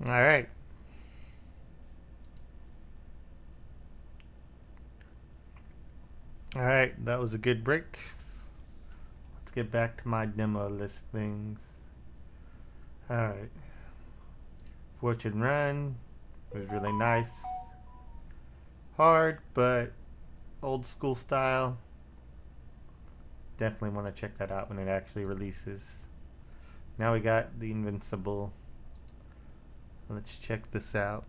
Alright. Alright, that was a good break. Let's get back to my demo list things. Alright. Fortune Run was really nice. Hard, but old school style. Definitely want to check that out when it actually releases. Now we got the Invincible. Let's check this out.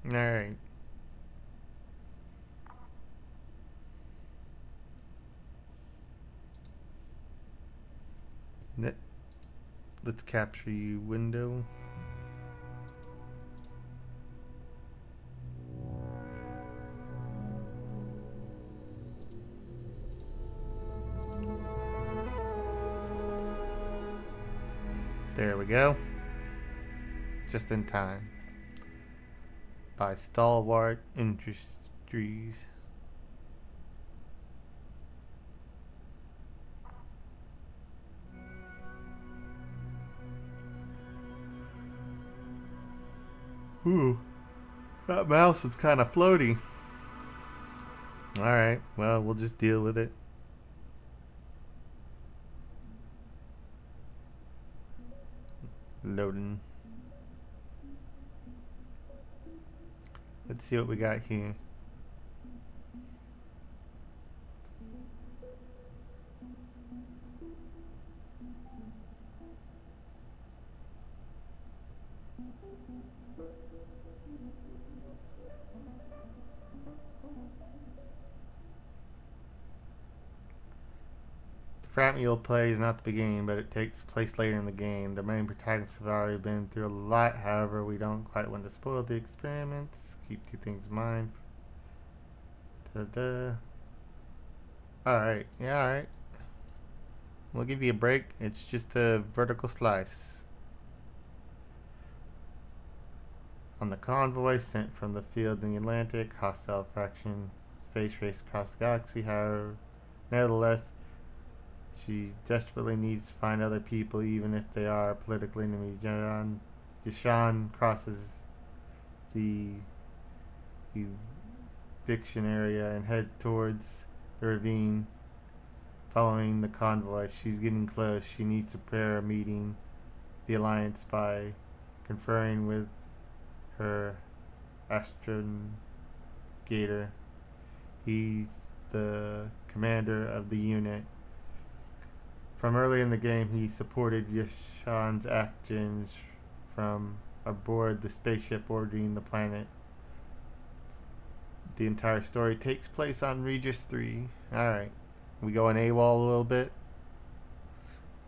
Alright. Let's capture you window. There we go. Just in time. By Stalwart Industries. Ooh, that mouse is kind of floaty. Alright, well, we'll just deal with it. Loading. Let's see what we got here. The front you'll play is not the beginning, but it takes place later in the game. The main protagonists have already been through a lot, however, we don't quite want to spoil the experiments. Keep two things in mind. Da-da. Alright, yeah, alright. We'll give you a break. It's just a vertical slice. On the convoy sent from the field in the Atlantic, hostile faction space race across the galaxy, however, nevertheless, she desperately needs to find other people, even if they are political enemies. Yashan crosses the eviction area and head towards the ravine. Following the convoy, she's getting close. She needs to prepare a meeting the Alliance by conferring with her astrogator. He's the commander of the unit. From early in the game, he supported Yashan's actions from aboard the spaceship orbiting the planet. The entire story takes place on Regis 3. Alright. We going AWOL a little bit.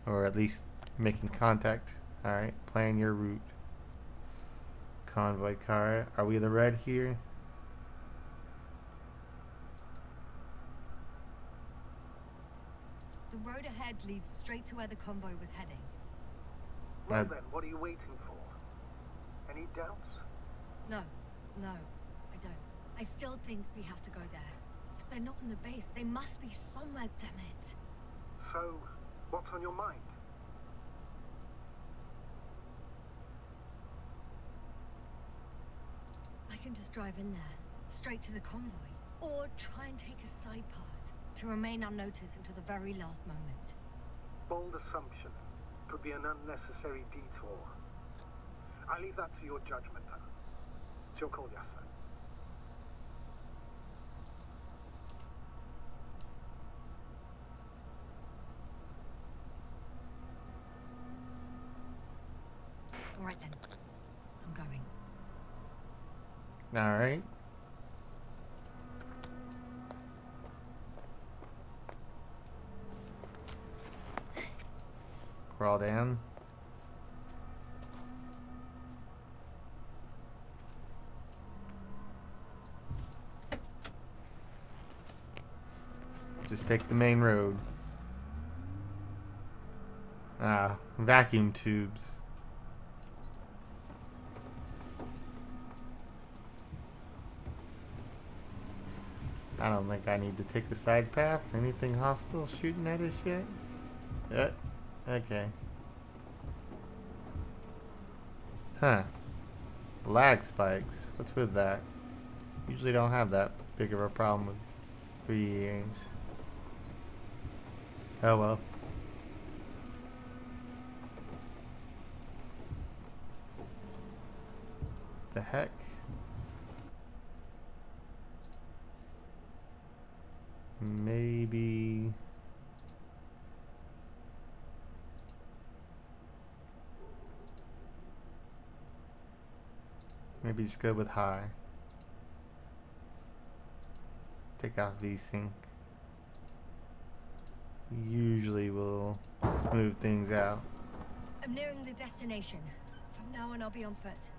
Or at least making contact. Alright. Plan your route. Convoy car. Are we the red here? The road ahead leads straight to where the convoy was heading. Well then, what are you waiting for? Any doubts? No, I don't. I still think we have to go there. If they're not in the base, they must be somewhere, damn it. So, what's on your mind? I can just drive in there, straight to the convoy. Or try and take a side path to remain unnoticed until the very last moment. Bold assumption. Could be an unnecessary detour. I leave that to your judgment. It's your call, Yasser. All right then, I'm going. Alright. Crawl down. Just take the main road. Vacuum tubes. I don't think I need to take the side path. Anything hostile shooting at us yet? Okay. Huh. Lag spikes. What's with that? Usually don't have that big of a problem with 3D games. Oh well. The heck? Maybe... Maybe just go with high. Take off VSync. Usually will smooth things out. I'm nearing the destination. From now on, I'll be on foot.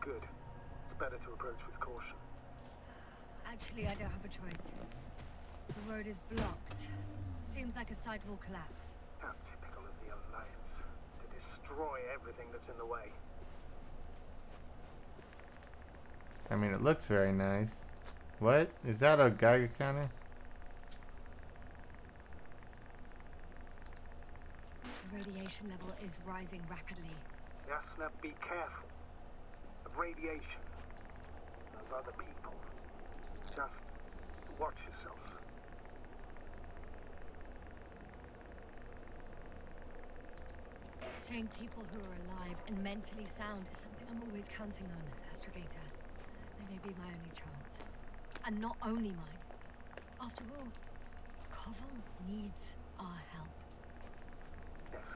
Good. It's better to approach with caution. Actually, I don't have a choice. The road is blocked. Seems like a site will collapse. How typical of the Alliance. To destroy everything that's in the way. I mean, it looks very nice. What? Is that a Geiger counter? The radiation level is rising rapidly. Yasna, be careful. Of radiation. Of other people. Just watch yourself. Seeing people who are alive and mentally sound is something I'm always counting on, Astrogator. They may be my only chance. And not only mine. After all, Koval needs our help. Yes,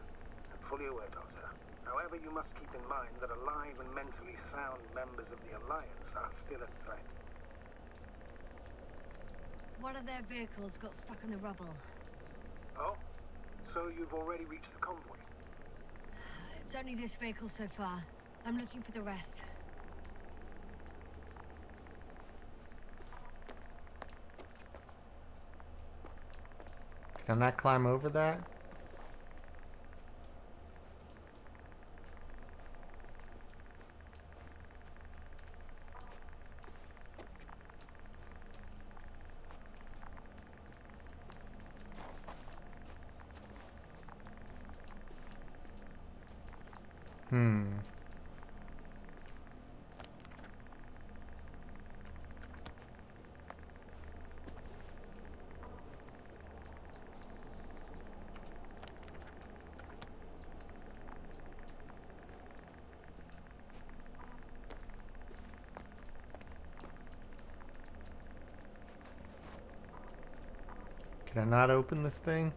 I'm fully aware, Doctor. However, you must keep in mind that alive and mentally sound members of the Alliance are still a threat. One of their vehicles got stuck in the rubble. Oh? So you've already reached the convoy? It's only this vehicle so far. I'm looking for the rest. Can I climb over that? Can I not open this thing?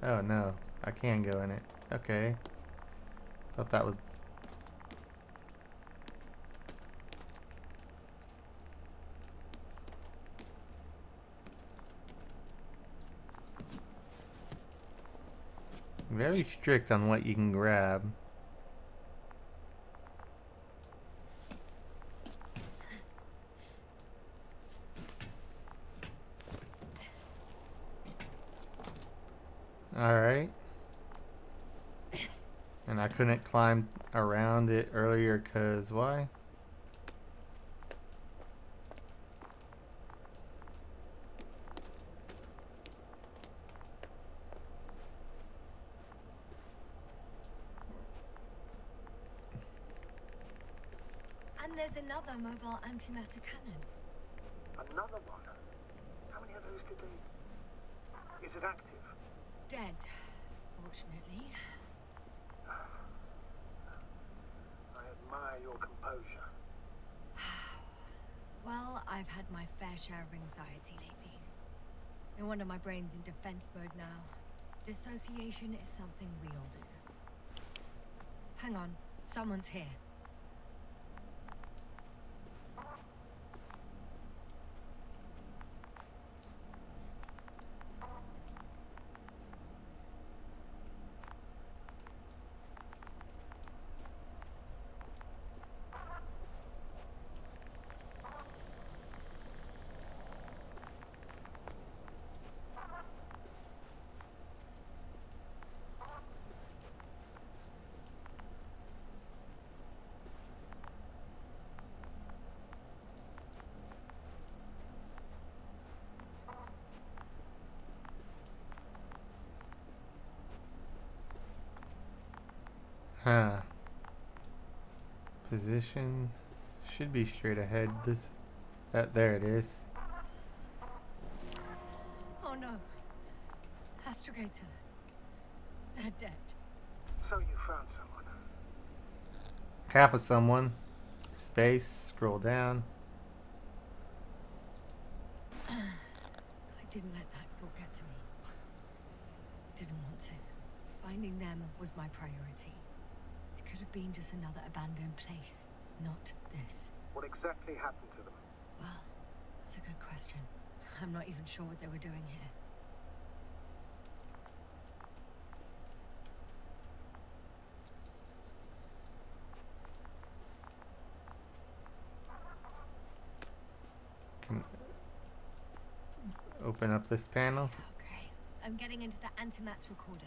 Oh no, I can go in it. Okay. Thought that was... Very strict on what you can grab. Alright. And I couldn't climb around it earlier because why? And there's another mobile antimatter cannon. Another one? How many of those did they... Is it active? Dead, fortunately. I admire your composure. Well, I've had my fair share of anxiety lately. No wonder my brain's in defense mode now. Dissociation is something we all do. Hang on, someone's here. Huh. Position should be straight ahead. This, there it is. Oh no. Astrogator. They're dead. So you found someone. Half of someone. Space. Scroll down. I didn't let that thought get to me. Didn't want to. Finding them was my priority. It could have been just another abandoned place, not this. What exactly happened to them? Well, that's a good question. I'm not even sure what they were doing here. Can open up this panel. Okay, I'm getting into the antimatter recorder.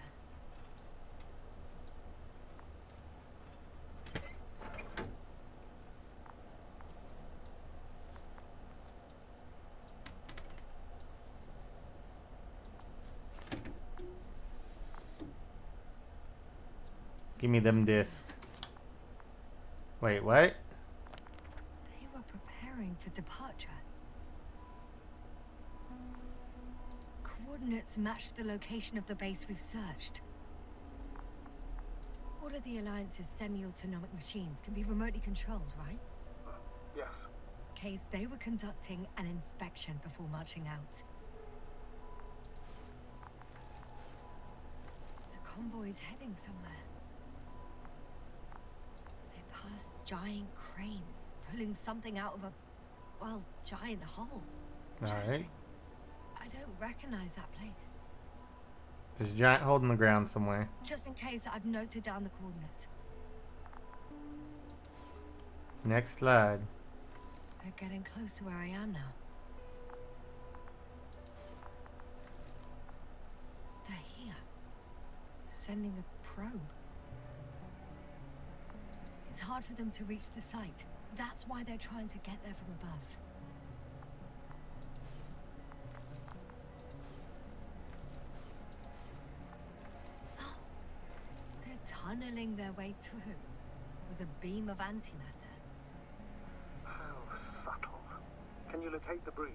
Give me them discs. Wait, what? They were preparing for departure. Coordinates matched the location of the base we've searched. All of the Alliance's semi-autonomic machines can be remotely controlled, right? Yes. Case they were conducting an inspection before marching out. The convoy's heading somewhere. They passed giant cranes, pulling something out of a, well, giant hole. Alright. I don't recognize that place. There's a giant hole in the ground somewhere. Just in case, I've noted down the coordinates. Next slide. They're getting close to where I am now. They're here. Sending a probe. It's hard for them to reach the site. That's why they're trying to get there from above. Oh, they're tunneling their way through with a beam of antimatter. How subtle. Can you locate the breach?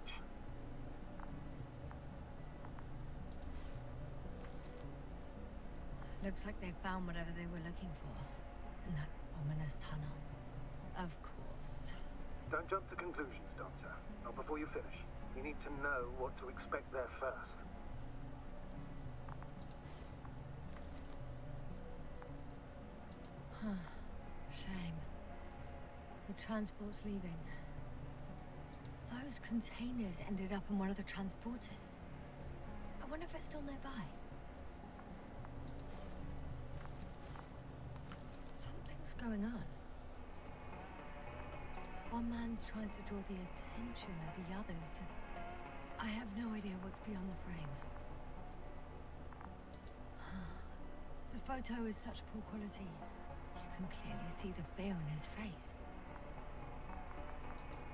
Looks like they found whatever they were looking for in that ominous tunnel. Of course. Don't jump to conclusions, Doctor. Not before you finish. You need to know what to expect there first. Huh. Shame. The transport's leaving. Those containers ended up in one of the transporters. I wonder if it's still nearby. Something's going on. One man's trying to draw the attention of the others to... I have no idea what's beyond the frame. The photo is such poor quality. You can clearly see the fear on his face.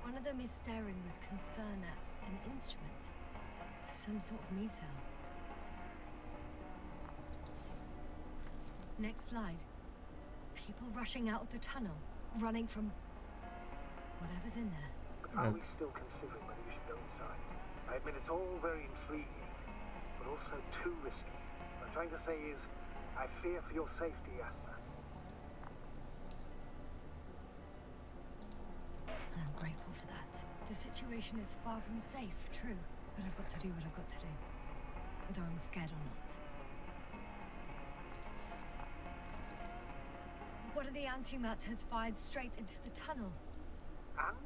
One of them is staring with concern at an instrument. Some sort of meter. Next slide. People rushing out of the tunnel, running from whatever's in there. But are we still considering whether we should go inside? I admit it's all very intriguing, but also too risky. What I'm trying to say is, I fear for your safety, Asta. And I'm grateful for that. The situation is far from safe, true. But I've got to do what I've got to do. Whether I'm scared or not. One of the antimatters fired straight into the tunnel. And?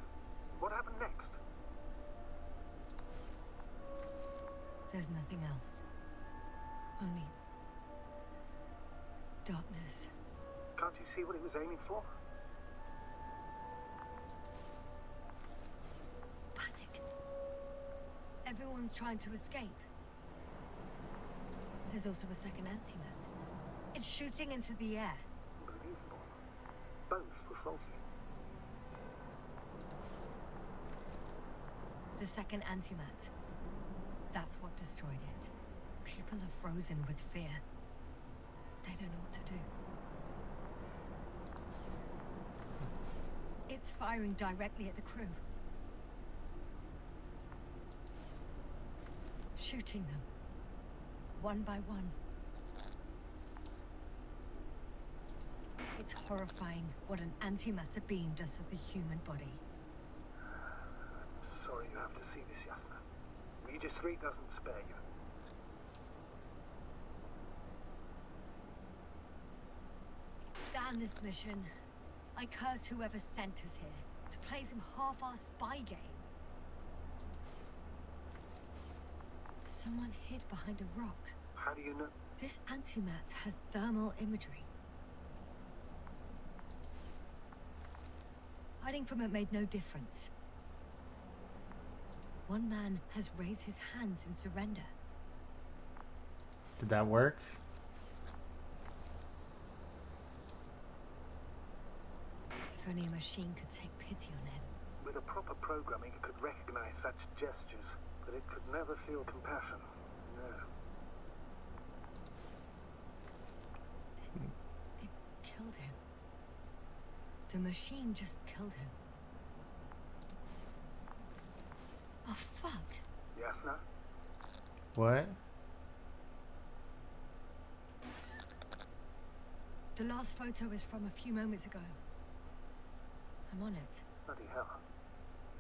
What happened next? There's nothing else. Only... darkness. Can't you see what it was aiming for? Panic. Everyone's trying to escape. There's also a second antimatter. It's shooting into the air. Unbelievable. Both were faulty. The second antimat. That's what destroyed it. People are frozen with fear. They don't know what to do. It's firing directly at the crew. Shooting them. One by one. It's horrifying what an antimatter beam does to the human body. I'm sorry you have to see this, Yasna. Regis 3 doesn't spare you. Damn this mission. I curse whoever sent us here to play some half-assed spy game. Someone hid behind a rock. How do you know? This antimat has thermal imagery. Hiding from it made no difference. One man has raised his hands in surrender. Did that work? If only a machine could take pity on him. With a proper programming, it could recognize such gestures, but it could never feel compassion. No. It killed him. The machine just killed him. Oh, fuck. Yasna? What? The last photo is from a few moments ago. I'm on it. Bloody hell.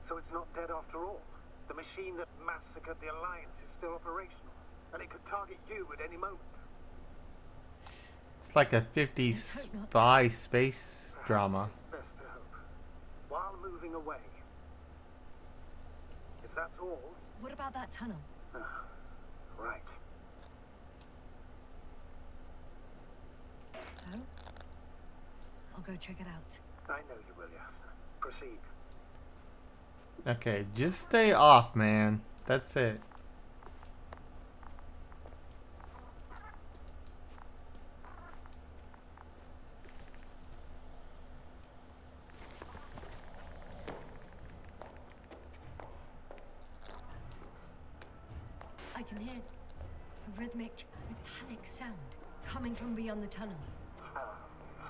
So it's not dead after all. The machine that massacred the Alliance is still operational, and it could target you at any moment. It's like a 50s spy space drama. Best to hope. While moving away. If that's all... What about that tunnel? Right. So? I'll go check it out. I know you will, Yasna. Proceed. Okay, just stay off, man. That's it. I can hear a rhythmic, metallic sound coming from beyond the tunnel.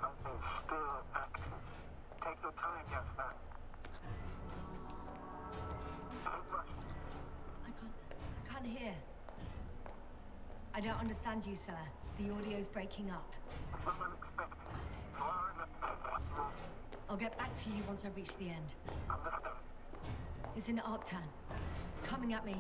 Something still active. Take your time, Yasna. Don't rush. I can't hear. I don't understand you, sir. The audio's breaking up. Someone expected. I'll get back to you once I reach the end. It's in Arctan. Coming at me.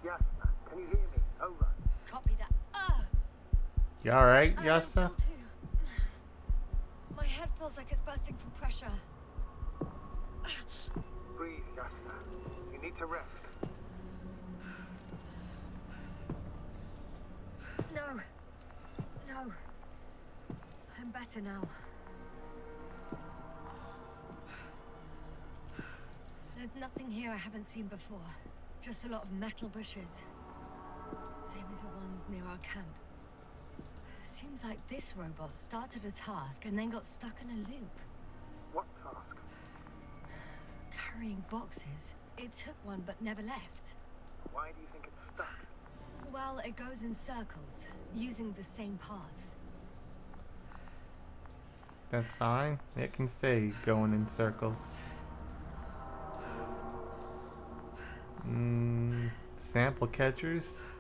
Yasna, can you hear me? Over. Copy that. You alright, I Yasta? feel too. My head feels like it's bursting from pressure. Breathe, Yasna. You need to rest. No. No. I'm better now. There's nothing here I haven't seen before. Just a lot of metal bushes. Same as the ones near our camp. Seems like this robot started a task and then got stuck in a loop. What task? Carrying boxes. It took one but never left. Why do you think it's stuck? Well, it goes in circles, using the same path. That's fine. It can stay going in circles. Sample catchers.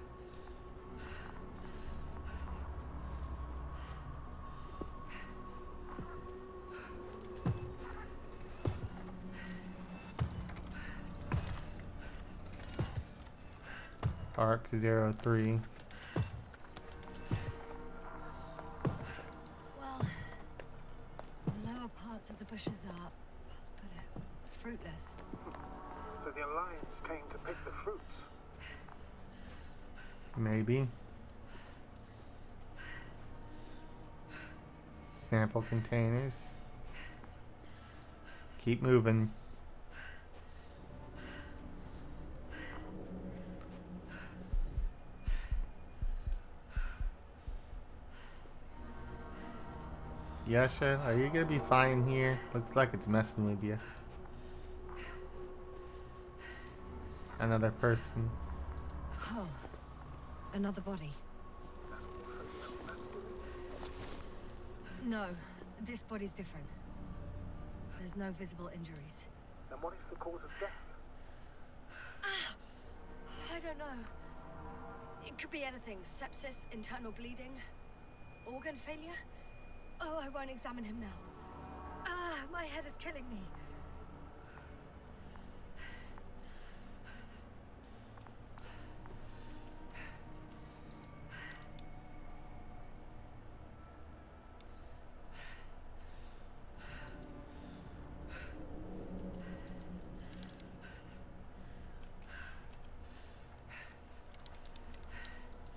Arc 03. Well, the lower parts of the bushes are, let's put it, fruitless. So the Alliance came to pick the fruits. Maybe. Sample containers. Keep moving. Yasha, are you gonna be fine here? Looks like it's messing with you. Another person. Oh, another body. No, this body's different. There's no visible injuries. Then what is the cause of death? Ah, I don't know. It could be anything. Sepsis, internal bleeding, organ failure. Oh, I won't examine him now. Ah, my head is killing me.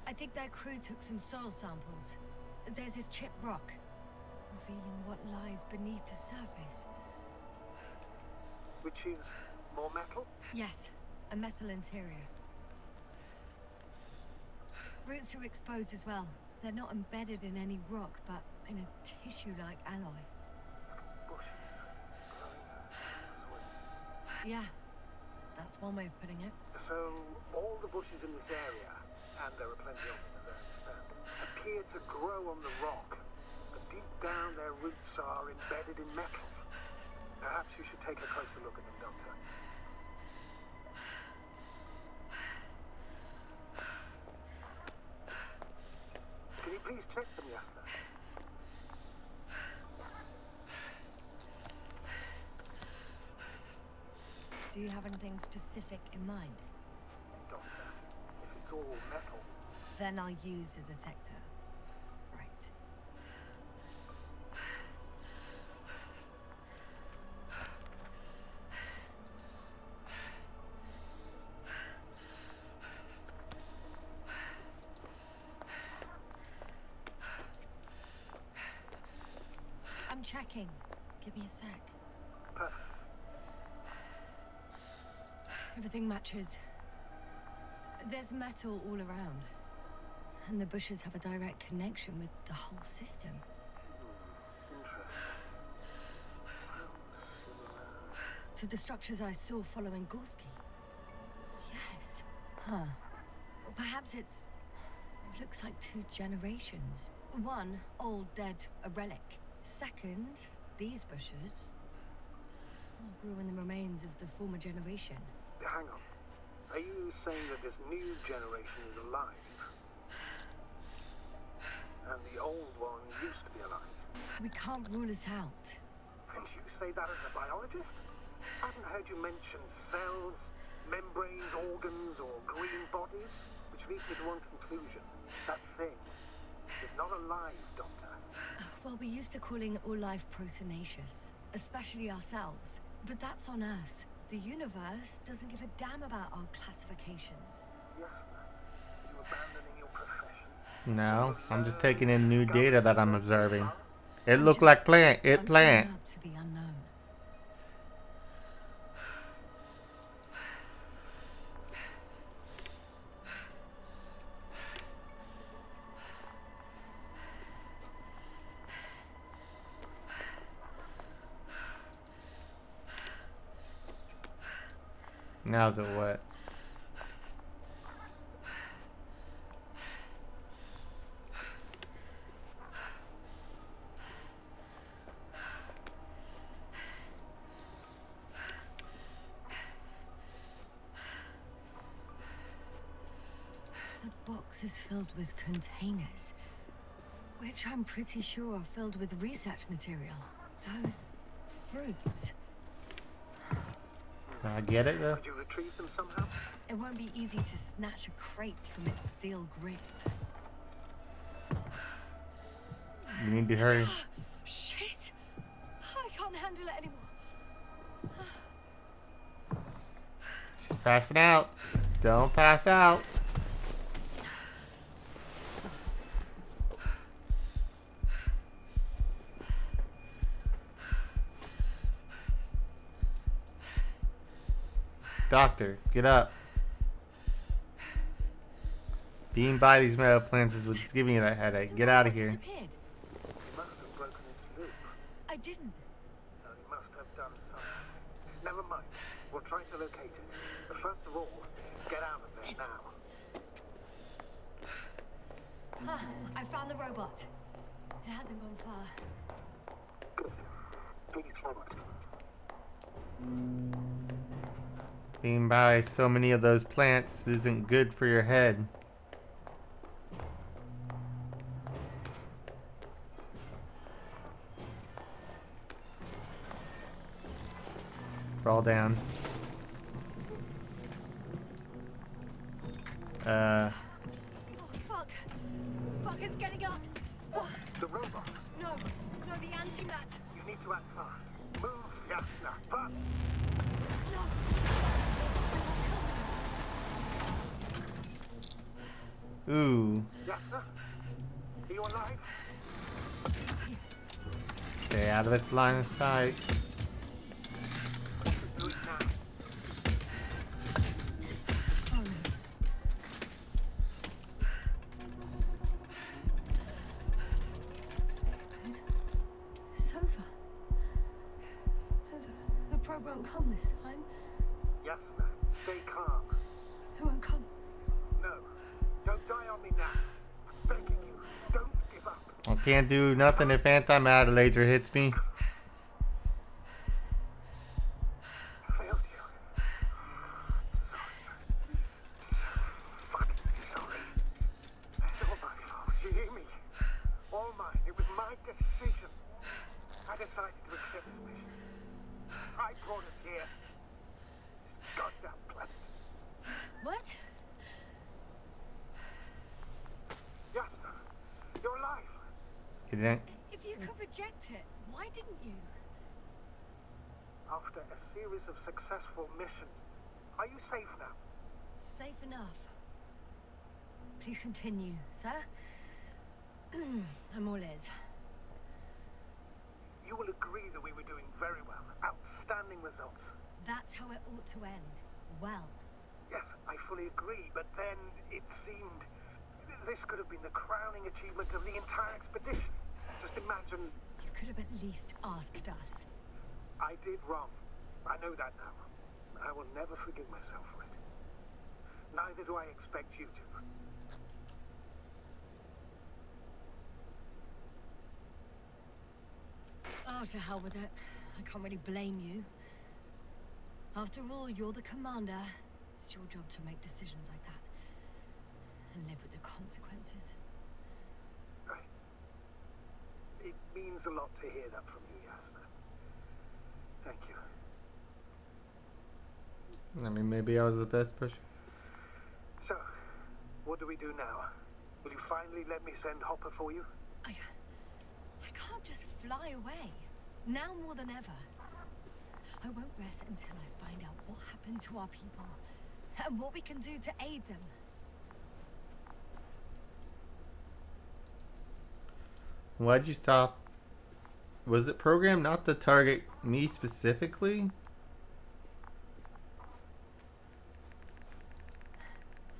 I think their crew took some soil samples. There's this chipped rock, revealing what lies beneath the surface. Which is more metal? Yes, a metal interior. Roots are exposed as well. They're not embedded in any rock, but in a tissue-like alloy. Bushes growing sweet. Yeah, that's one way of putting it. So, all the bushes in this area, and there are plenty of them as I understand, appear to grow on the rock, but deep down their roots are embedded in metal. Perhaps you should take a closer look at them, Doctor. Can you please check them, Yasna? Do you have anything specific in mind? Doctor, if it's all metal, Then I'll use a detector. Right. I'm checking. Give me a sec. perfect. Everything matches. There's metal all around. And the bushes have a direct connection with the whole system. Interesting. To the structures I saw following Gorski. Yes. Huh. Or perhaps it looks like two generations. One, old, dead, a relic. Second, these bushes grew in the remains of the former generation. Hang on. Are you saying that this new generation is alive? And the old one used to be alive? We can't rule it out. And you say that as a biologist? I haven't heard you mention cells, membranes, organs, or green bodies, which leads me to one conclusion. That thing is not alive, Doctor. Well, we used to calling all life proteinaceous, especially ourselves. But that's on Earth. The universe doesn't give a damn about our classifications. Yes, you abandoning your profession. No, I'm just taking in new data that I'm observing. It I'm looked just like plant. It opening plant. up to the unknown. Now's it what? The box is filled with containers, which I'm pretty sure are filled with research material. Those fruits. I get it though. Did you retrieve them somehow? It won't be easy to snatch a crate from its steel grip. You need to hurry. Shit! I can't handle it anymore. She's passing out. Don't pass out. Doctor, get up. Being by these metal plants is what's giving you that headache. Get out of here. Disappeared. You must have broken its loop. I didn't. No, you must have done something. Never mind. We'll try to locate it. But first of all, get out of there now. I found the robot. It hasn't gone far. Good. Please follow it. Being by so many of those plants isn't good for your head. Crawl down. Oh, fuck. Fuck, it's getting up. Oh, The robot. no, no, the antimat. You need to act fast. Move, Yasna. Fast. No. Ooh. Yasna? Are you alive? Yes. Stay out of its line of sight. Do it now. Oh, no. It's over. The probe won't come this time. Yasna, stay calm. It won't come. No. Don't die on me now. I'm begging you. Don't give up. I can't do nothing if antimatter laser hits me. I failed you. Sorry. So fucking sorry. It's all my fault. You hear me? All mine. It was my decision. I decided to accept this mission. I brought us here. This goddamn planet. What? Yasna, you're alive. You didn't. If you could reject it, why didn't you? After a series of successful missions, are you safe now? Safe enough. Please continue, sir. I'm all ears. You will agree that we were doing very well. Outstanding results. That's how it ought to end. Well. Yes, I fully agree, but then it seemed this could have been the crowning achievement of the entire expedition. Just imagine. You could have at least asked us. I did wrong. I know that now. I will never forgive myself for it. Neither do I expect you to. Oh, to hell with it. I can't really blame you. After all, you're the commander. It's your job to make decisions like that. And live with the consequences. Right. It means a lot to hear that from you, Yasna. Thank you. I mean, maybe I was the best pusher. So, what do we do now? Will you finally let me send Hopper for you? I can't just fly away. Now more than ever. I won't rest until I find out what happened to our people. And what we can do to aid them. Why'd you stop? Was it programmed not to target me specifically?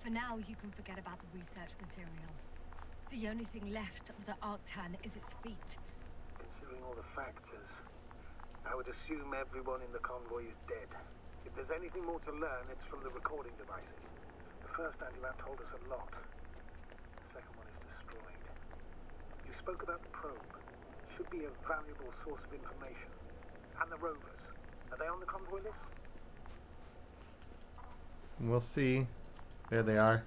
For now, you can forget about the research material. The only thing left of the Arctan is its feet. Considering all the factors, I would assume everyone in the convoy is dead. If there's anything more to learn, it's from the recording devices. The first anti-map told us a lot. The second one is destroyed. You spoke about the probe. Should be a valuable source of information. And the rovers. Are they on the convoy list? We'll see. There they are.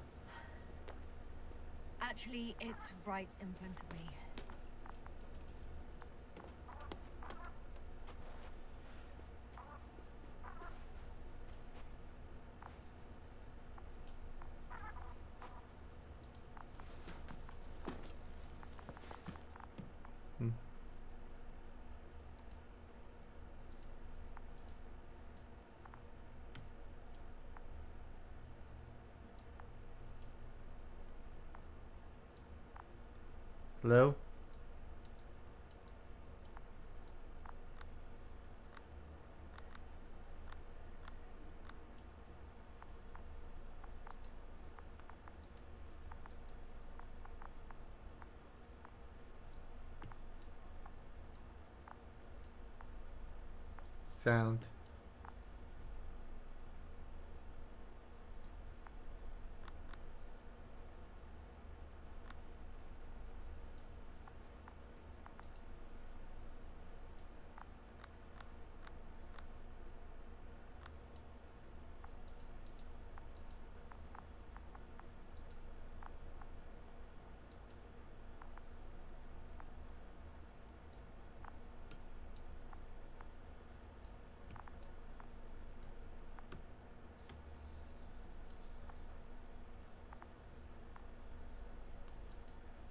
Actually, it's right in front of me. Hmm. Hello? Sound.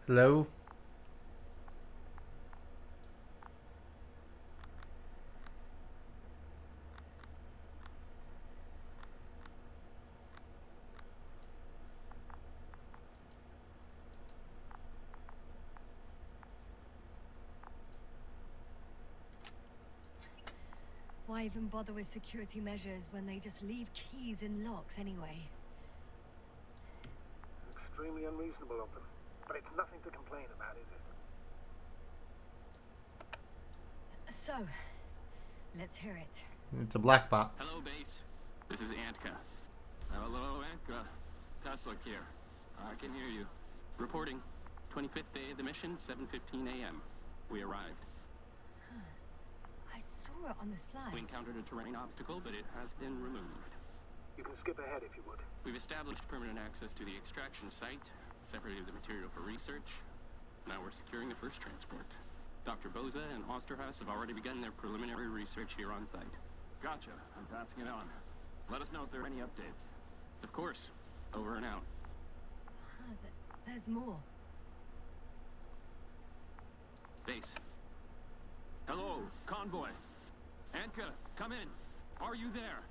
Hello? Why even bother with security measures when they just leave keys in locks anyway? Extremely unreasonable of them. But it's nothing to complain about, is it? So, let's hear it. It's a black box. Hello, base. This is Antka. Hello, Antka. Tesla here. I can hear you. Reporting. 25th day of the mission, 7:15 a.m. We arrived. I saw it on the slides. We encountered a terrain obstacle, but it has been removed. You can skip ahead if you would. We've established permanent access to the extraction site, separated the material for research. Now we're securing the first transport. Dr. Boza and Osterhaus have already begun their preliminary research here on site. Gotcha. I'm passing it on. Let us know if there are any updates. Of course. Over and out. There's more. Base. Hello, convoy. Antka, come in. Are you there?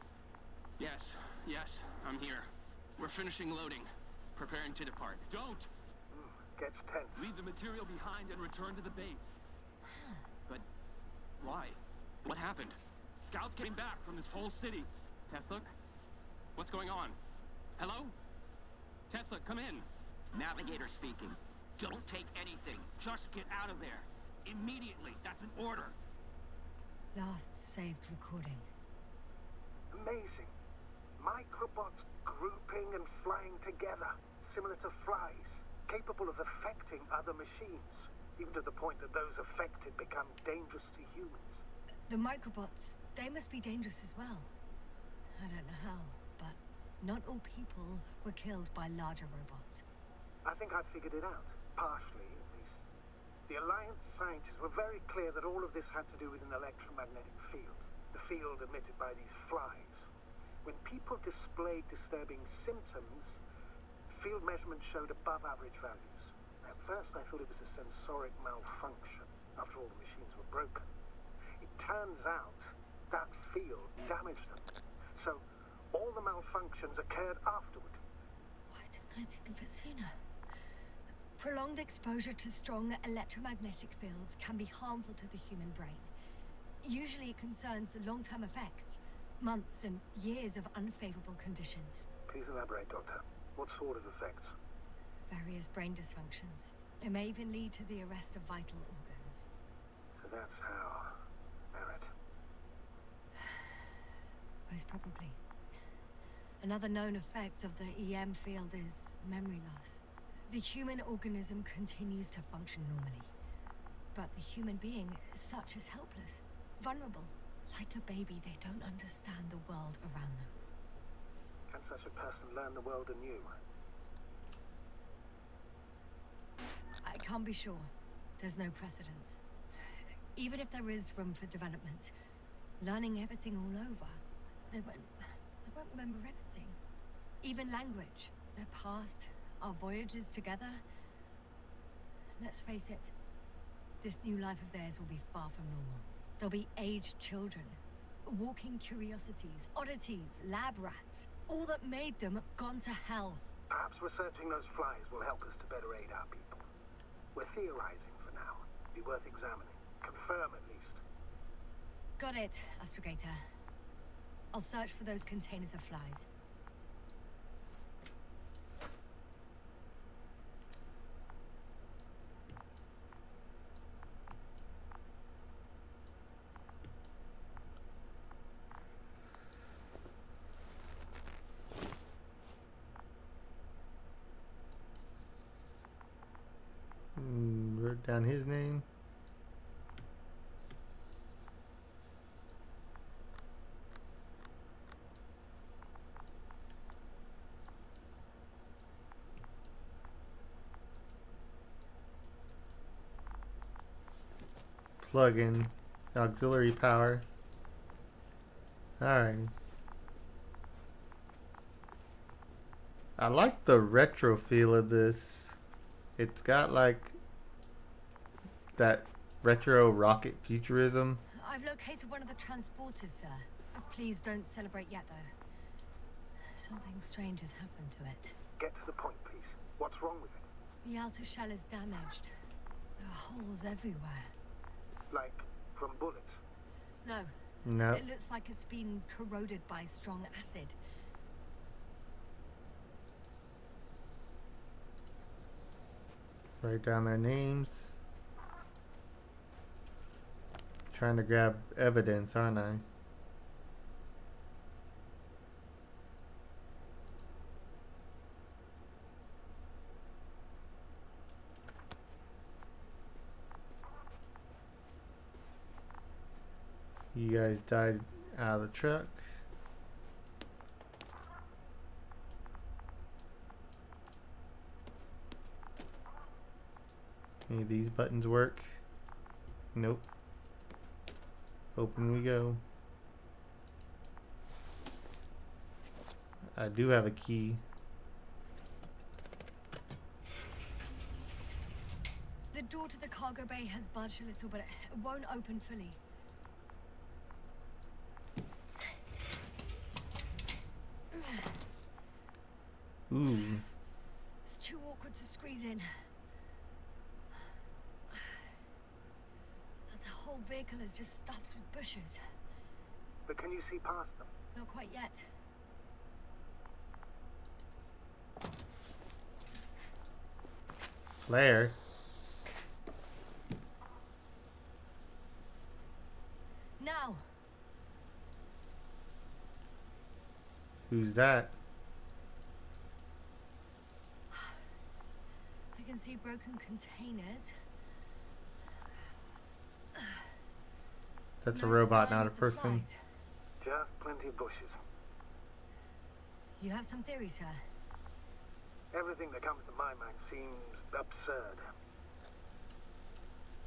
Yes, I'm here. We're finishing loading. Preparing to depart. Don't! Gets tense. Leave the material behind and return to the base. But why? What happened? Scouts came back from this whole city. Tesla? What's going on? Hello? Tesla, come in. Navigator speaking. Don't take anything. Just get out of there. Immediately. That's an order. Last saved recording. Amazing. Microbots grouping and flying together, similar to flies, capable of affecting other machines, even to the point that those affected become dangerous to humans. The microbots, they must be dangerous as well. I don't know how, but not all people were killed by larger robots. I think I figured it out, partially at least. The Alliance scientists were very clear that all of this had to do with an electromagnetic field, the field emitted by these flies. When people displayed disturbing symptoms, field measurements showed above average values. At first I thought it was a sensoric malfunction, after all the machines were broken. It turns out that field damaged them. So all the malfunctions occurred afterward. Why didn't I think of it sooner? Prolonged exposure to strong electromagnetic fields can be harmful to the human brain. Usually it concerns long-term effects, months and years of unfavorable conditions. Please elaborate, Doctor. What sort of effects? Various brain dysfunctions. It may even lead to the arrest of vital organs. So that's how... Merit. Most probably. Another known effect of the EM field is memory loss. The human organism continues to function normally. But the human being as such is helpless, vulnerable. Like a baby, they don't understand the world around them. Can such a person learn the world anew? I can't be sure. There's no precedence. Even if there is room for development, learning everything all over, they won't remember anything. Even language, their past, our voyages together. Let's face it, this new life of theirs will be far from normal. They'll be aged children, walking curiosities, oddities, lab rats, all that made them gone to hell. Perhaps researching those flies will help us to better aid our people. We're theorizing for now. Be worth examining. Confirm at least. Got it, Astrogator. I'll search for those containers of flies. Wrote down his name. Plug in auxiliary power. Alright. I like the retro feel of this. It's got like that retro rocket futurism. I've located one of the transporters, sir. Please don't celebrate yet, though. Something strange has happened to it. Get to the point, please. What's wrong with it? The outer shell is damaged. There are holes everywhere. Like, from bullets? No. No. It looks like it's been corroded by strong acid. Write down their names. Trying to grab evidence, aren't I? You guys died out of the truck. Any of these buttons work? Nope. Open we go. I do have a key. The door to the cargo bay has budged a little, but it won't open fully. Ooh. It's too awkward to squeeze in. The whole vehicle is just stuffed with bushes. But can you see past them? Not quite yet. Claire. Now! Who's that? I can see broken containers. That's a No robot, sign not a of the person. flies. Just plenty of bushes. You have some theories, sir? Everything that comes to my mind seems absurd.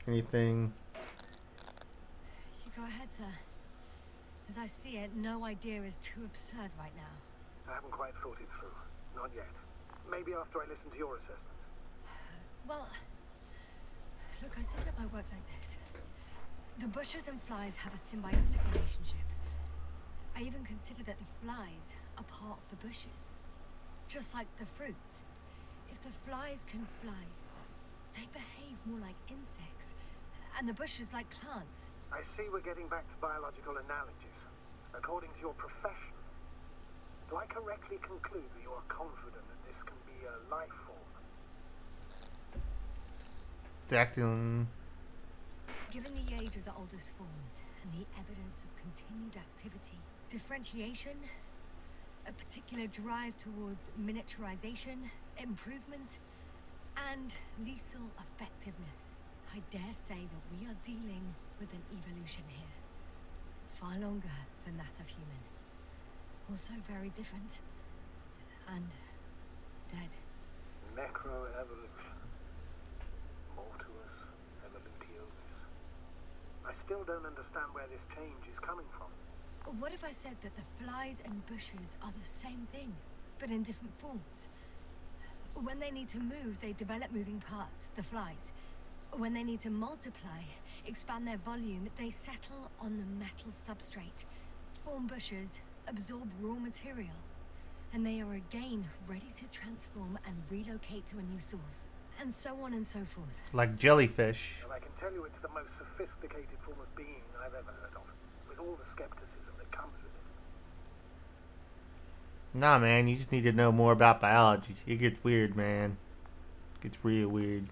Anything? You go ahead, sir. As I see it, no idea is too absurd right now. I haven't quite thought it through. Not yet. Maybe after I listen to your assessment. Well, look, I think it might work like this. The bushes and flies have a symbiotic relationship. I even consider that the flies are part of the bushes. Just like the fruits. If the flies can fly, they behave more like insects. And the bushes like plants. I see we're getting back to biological analogies. According to your profession, do I correctly conclude that you are confident that this can be a life form? It's acting. Given the age of the oldest forms and the evidence of continued activity, differentiation, a particular drive towards miniaturization, improvement, and lethal effectiveness, I dare say that we are dealing with an evolution here. Far longer than that of human. Also very different. And dead. Necroevolution. Mortuus evolutioris. I still don't understand where this change is coming from. What if I said that the flies and bushes are the same thing, but in different forms? When they need to move, they develop moving parts, the flies. When they need to multiply, expand their volume, they settle on the metal substrate, form bushes, absorb raw material, and they are again ready to transform and relocate to a new source, and so on and so forth. Like jellyfish. And I can tell you it's the most sophisticated form of being I've ever heard of, with all the skepticism that comes with it. Nah, man, you just need to know more about biology. It gets weird, man. It gets real weird.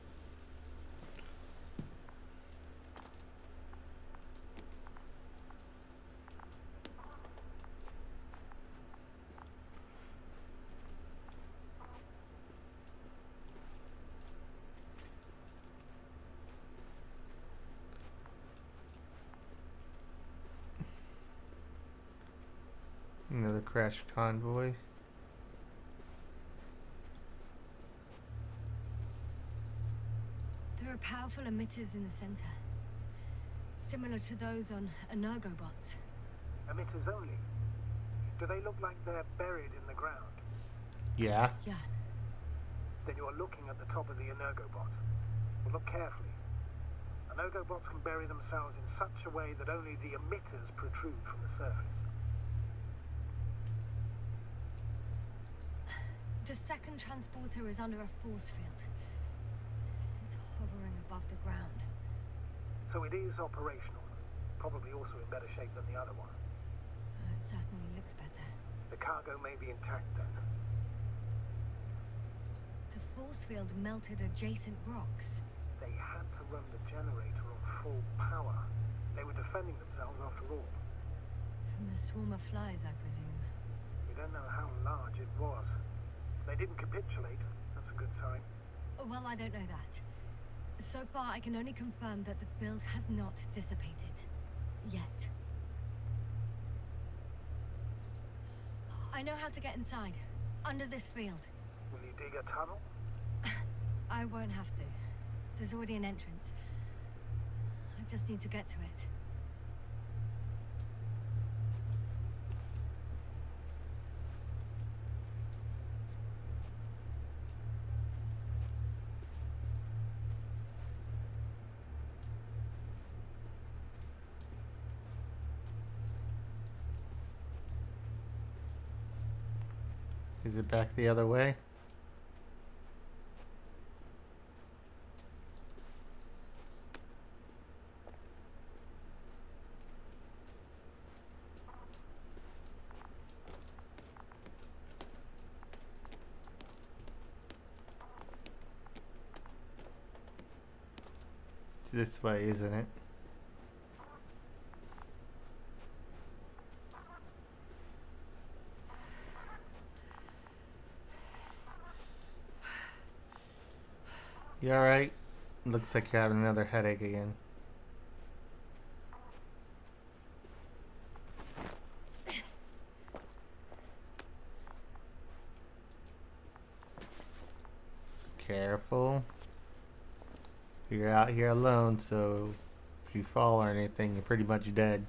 Another crashed convoy. There are powerful emitters in the center, similar to those on energobots. Emitters only? Do they look like they're buried in the ground? Yeah. Yeah. then you are looking at the top of the Energobot. Well, look carefully. Energobots can bury themselves in such a way that only the emitters protrude from the surface. The second transporter is under a force field. It's hovering above the ground. So it is operational. Probably also in better shape than the other one. It certainly looks better. The cargo may be intact then. The force field melted adjacent rocks. They had to run the generator on full power. They were defending themselves after all. From the swarm of flies, I presume. We don't know how large it was. They didn't capitulate. That's a good sign. Well, I don't know that. So far, I can only confirm that the field has not dissipated. Yet. I know how to get inside. Under this field. Will you dig a tunnel? I won't have to. There's already an entrance. I just need to get to it. Is it back the other way? It's this way, isn't it? You alright? Looks like you're having another headache again. Careful. You're out here alone, so if you fall or anything, you're pretty much dead.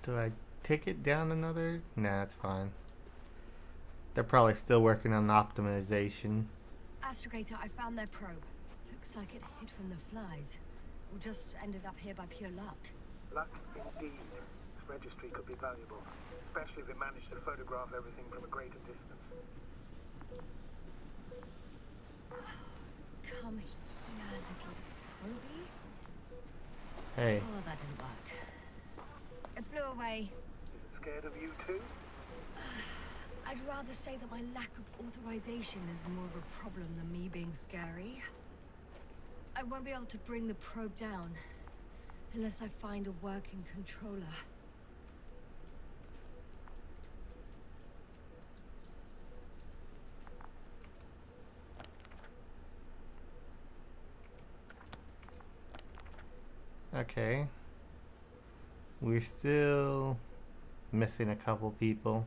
Do I take it down another? Nah, it's fine. They're probably still working on optimization. Astrogator, I found their probe. Looks like it hid from the flies. Or just ended up here by pure luck. Luck indeed. This registry could be valuable, especially if it managed to photograph everything from a greater distance. Come here, little probie. Hey. Oh, that didn't work. It flew away. Is it scared of you too? I'd rather say that my lack of authorization is more of a problem than me being scary. I won't be able to bring the probe down unless I find a working controller. Okay. We're still missing a couple people.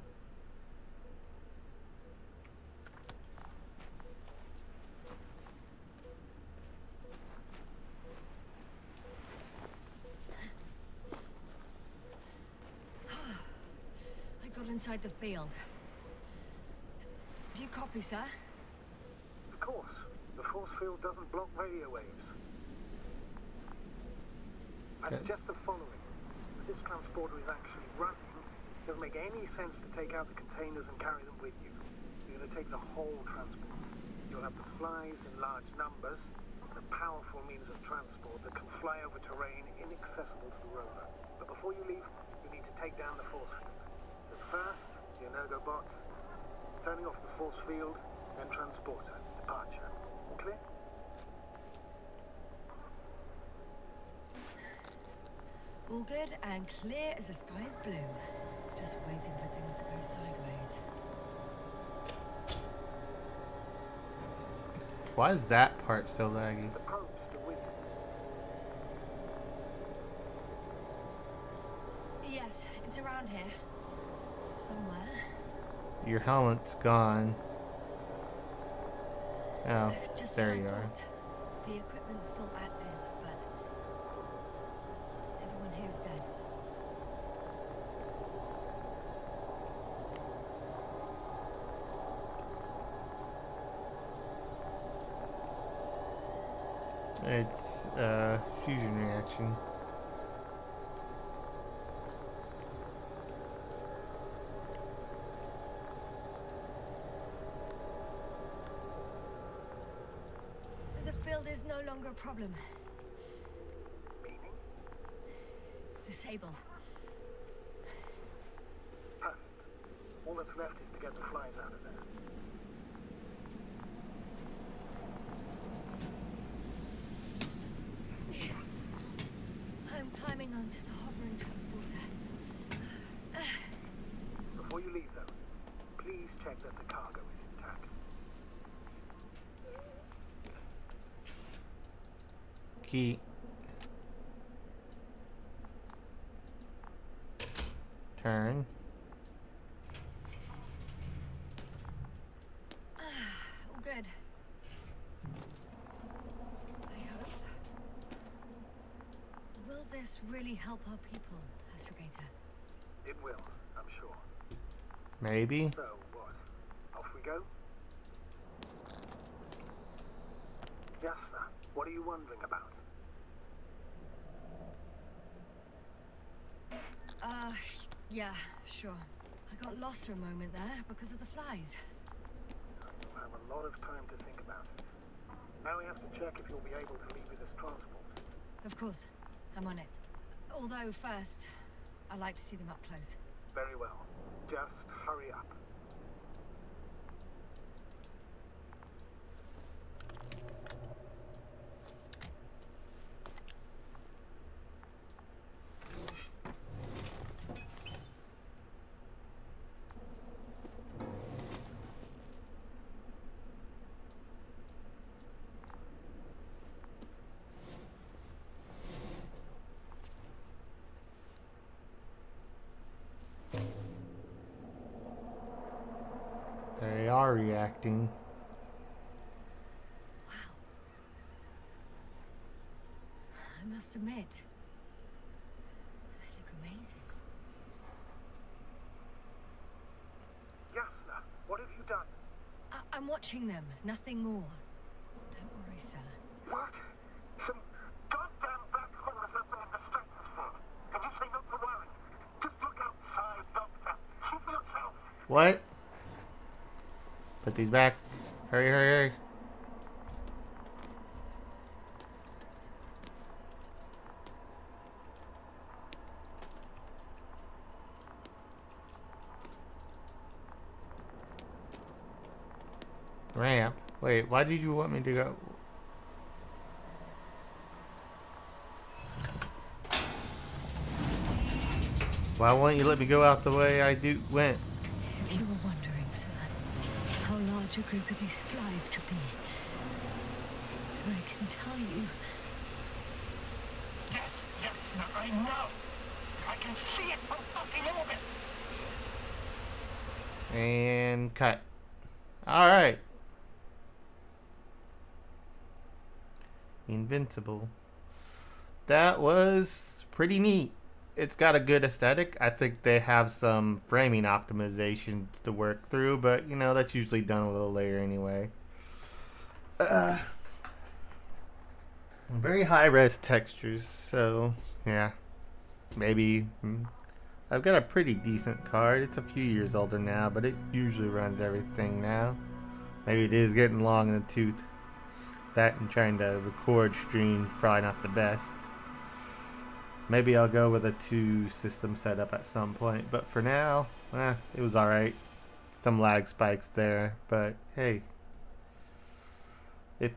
I got inside the field. Do you copy, sir? Of course. The force field doesn't block radio waves. I suggest the following. If this transporter is actually running, it doesn't make any sense to take out the containers and carry them with you. You're going to take the whole transport. You'll have the flies in large numbers, a powerful means of transport that can fly over terrain inaccessible to the rover. But before you leave, you need to take down the force field. So first, the Energobot, turning off the force field, then transporter, departure. Clear? All good and clear as the sky is blue. Just waiting for things to go sideways. Why is that part so laggy? The probe's still with you. Yes, it's around here. Your helmet's gone. Oh, Just there as I you are. thought. The equipment's still active, but everyone here's dead. It's fusion reaction. The field is no longer a problem. Meaning? Disabled. Perfect. All that's left is to get the flies out of there. I'm climbing onto the hovering transporter. Before you leave, though, please check that the cargo is intact. Key. Turn. All good. I hope. Will this really help our people, Astrogator? It will, I'm sure. Maybe. So, what? Off we go? Yes, sir. What are you wondering about? Yeah, sure. I got lost for a moment there because of the flies. You'll have a lot of time to think about it. Now we have to check if you'll be able to leave with this transport. Of course, I'm on it. Although first, I'd like to see them up close. Very well. Just hurry up. They are reacting. Wow. I must admit, they look amazing. Yasna, what have you done? I'm watching them, nothing more. Don't worry, sir. What? Some goddamn black hole has opened in the stratosphere. And you say not to worry. Just look outside, Doctor. See for yourself. What? Put these back. Hurry, hurry, hurry. Ramp. Wait, why did you want me to go? Why won't you let me go out the way I went? If you were wondering, sir, how large a group of these flies could be, I can tell you. Yes, I know. I can see it from fucking orbit. And cut. Alright. Invincible. That was pretty neat. It's got a good aesthetic. I think they have some framing optimizations to work through, but you know, that's usually done a little later anyway. Very high res textures, so yeah. Maybe. I've got a pretty decent card. It's a few years older now, but it usually runs everything now. Maybe it is getting long in the tooth. That and trying to record stream, probably not the best. Maybe I'll go with a 2 system setup at some point, but for now, it was alright. Some lag spikes there, but hey. If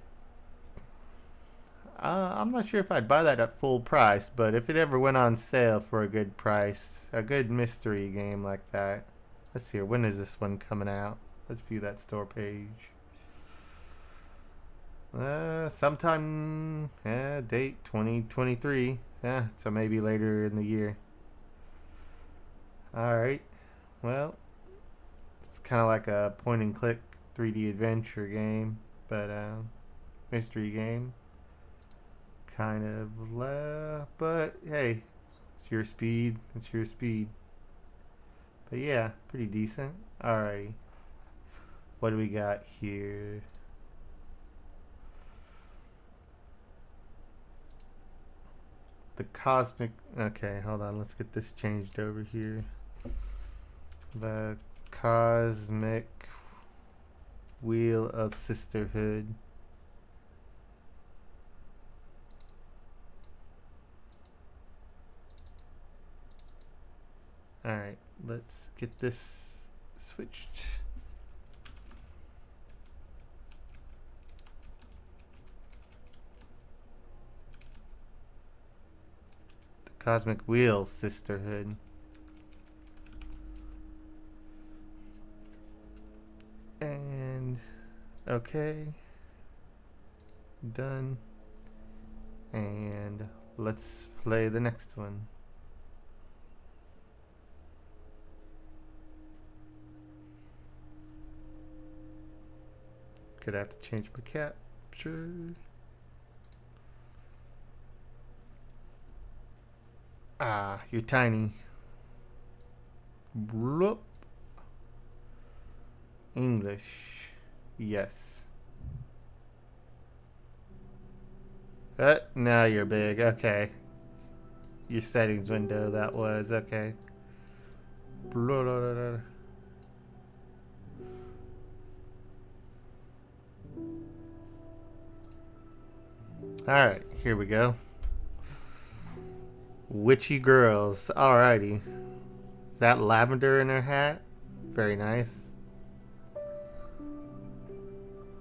I'm not sure if I'd buy that at full price, but if it ever went on sale for a good price, a good mystery game like that. Let's see here, when is this one coming out? Let's view that store page. Sometime, date 2023. Yeah, so maybe later in the year. Alright, well, it's kind of like a point and click 3D adventure game, but mystery game. Kind of, but hey, it's your speed. It's your speed. But yeah, pretty decent. Alrighty. What do we got here? The cosmic. Okay, hold on. Let's get this changed over here. The cosmic wheel of sisterhood. Alright, let's get this switched. The cosmic wheel sisterhood. And okay, done. And let's play the next one. Could have to change my capture. Ah, you're tiny. Bloop. English. Yes. Now you're big. Okay. Your settings window, that was. Okay. Blah, blah, blah, blah. Alright, here we go. Witchy girls. Alrighty. Is that lavender in her hat? Very nice.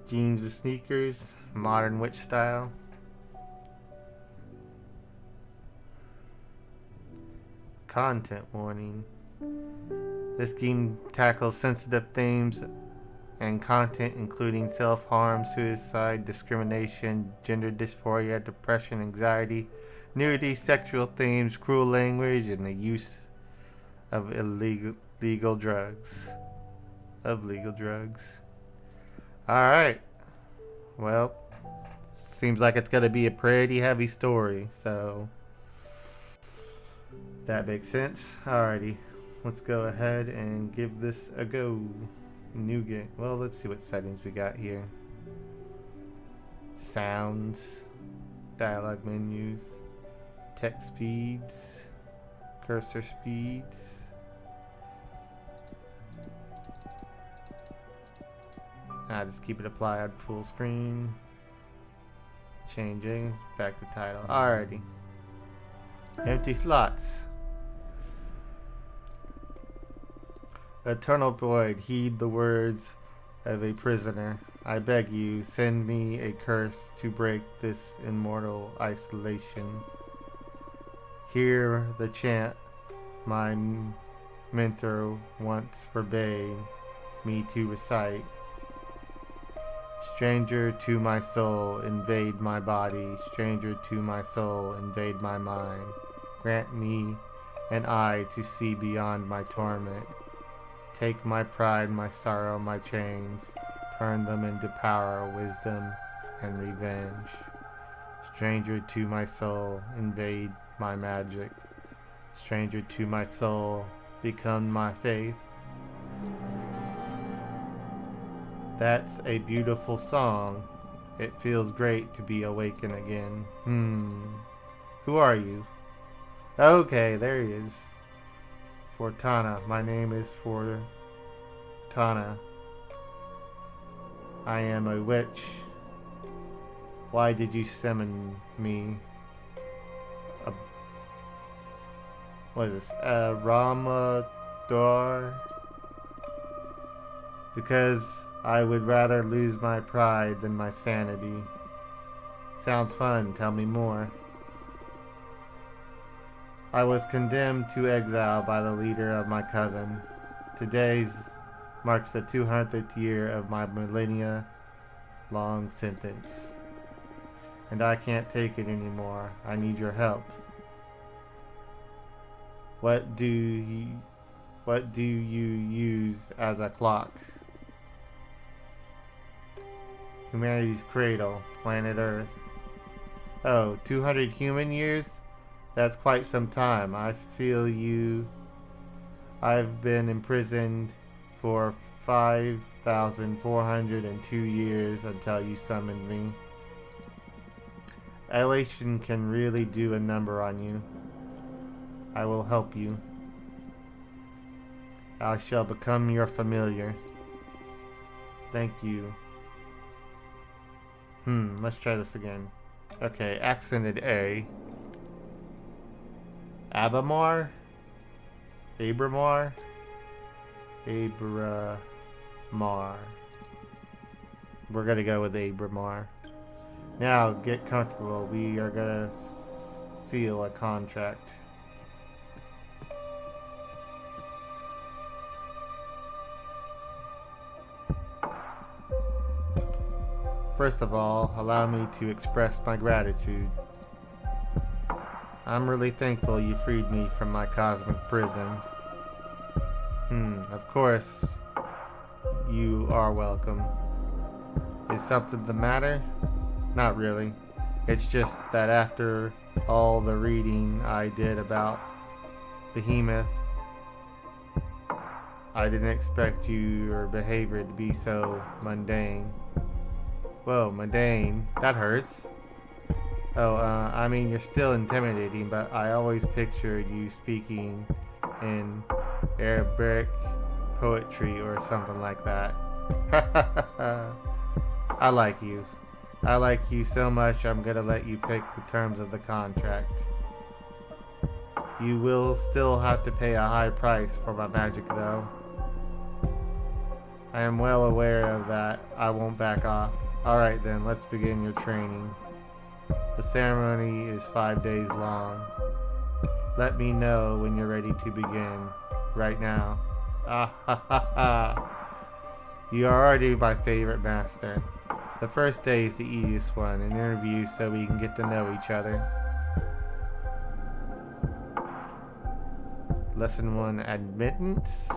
Jeans with sneakers. Modern witch style. Content warning. This game tackles sensitive themes and content including self-harm, suicide, discrimination, gender dysphoria, depression, anxiety, nudity, sexual themes, cruel language, and the use of legal drugs. Alright. Well, seems like it's gonna be a pretty heavy story, so that makes sense. Alrighty. Let's go ahead and give this a go. New game. Well, let's see what settings we got here. Sounds, dialogue menus, text speeds, cursor speeds. Just keep it applied full screen. Changing. Back to title. Alrighty. Empty slots. Eternal void, heed the words of a prisoner. I beg you, send me a curse to break this immortal isolation. Hear the chant my mentor once forbade me to recite. Stranger to my soul, invade my body. Stranger to my soul, invade my mind. Grant me an eye to see beyond my torment. Take my pride, my sorrow, my chains, turn them into power, wisdom, and revenge. Stranger to my soul, invade my magic. Stranger to my soul, become my faith. That's a beautiful song. It feels great to be awakened again. Who are you? Okay, there he is. Fortana. My name is Fortana. I am a witch. Why did you summon me? What is this? Ramador? Because I would rather lose my pride than my sanity. Sounds fun. Tell me more. I was condemned to exile by the leader of my coven. Today marks the 200th year of my millennia-long sentence. And I can't take it anymore. I need your help. What do What do you use as a clock? Humanity's cradle, planet Earth. Oh, 200 human years? That's quite some time. I feel you. I've been imprisoned for 5,402 years until you summoned me. Elation can really do a number on you. I will help you. I shall become your familiar. Thank you. Let's try this again. Okay, accented A. Abamar? Abramar? Abramar. We're gonna go with Abramar. Now, get comfortable. We are gonna seal a contract. First of all, allow me to express my gratitude. I'm really thankful you freed me from my cosmic prison. Of course, you are welcome. Is something the matter? Not really. It's just that after all the reading I did about Behemoth, I didn't expect your behavior to be so mundane. Whoa, mundane. That hurts. Oh, I mean, you're still intimidating, but I always pictured you speaking in Arabic poetry or something like that. I like you. I like you so much, I'm gonna let you pick the terms of the contract. You will still have to pay a high price for my magic, though. I am well aware of that. I won't back off. Alright then, let's begin your training. The ceremony is 5 days long. Let me know when you're ready to begin. Right now. Ah ha ha ha. You are already my favorite master. The first day is the easiest one, an interview so we can get to know each other. Lesson 1, admittance.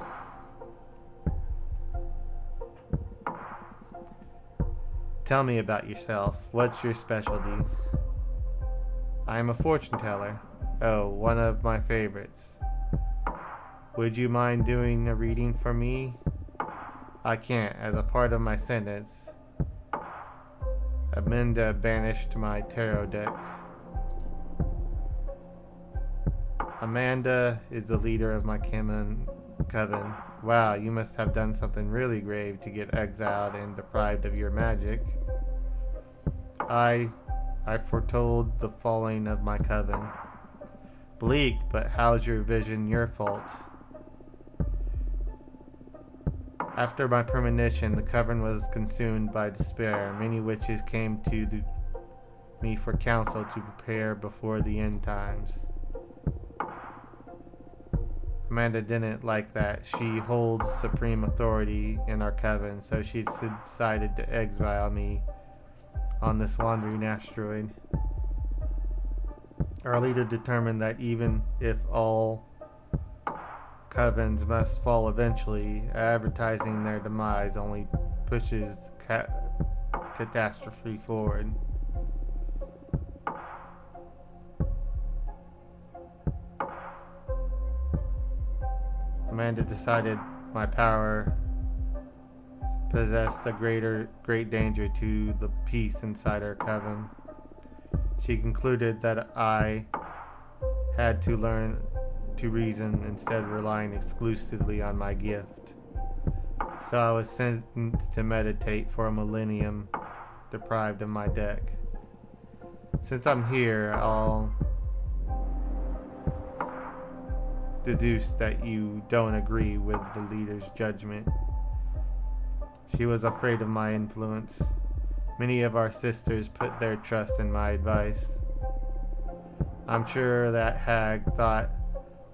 Tell me about yourself. What's your specialty? I am a fortune teller. Oh, one of my favorites. Would you mind doing a reading for me? I can't, as a part of my sentence. Amanda banished my tarot deck. Amanda is the leader of my coven. Wow, you must have done something really grave to get exiled and deprived of your magic. I foretold the falling of my coven. Bleak, but how's your vision your fault? After my premonition, the coven was consumed by despair. Many witches came to me for counsel to prepare before the end times. Amanda didn't like that. She holds supreme authority in our coven, so she decided to exile me on this wandering asteroid. Our leader determined that even if all covens must fall eventually, advertising their demise only pushes catastrophe forward. Amanda decided my power possessed a great danger to the peace inside our coven. She concluded that I had to learn to reason instead of relying exclusively on my gift. So I was sentenced to meditate for a millennium, deprived of my deck. Since I'm here, I'll deduce that you don't agree with the leader's judgment. She was afraid of my influence. Many of our sisters put their trust in my advice. I'm sure that hag thought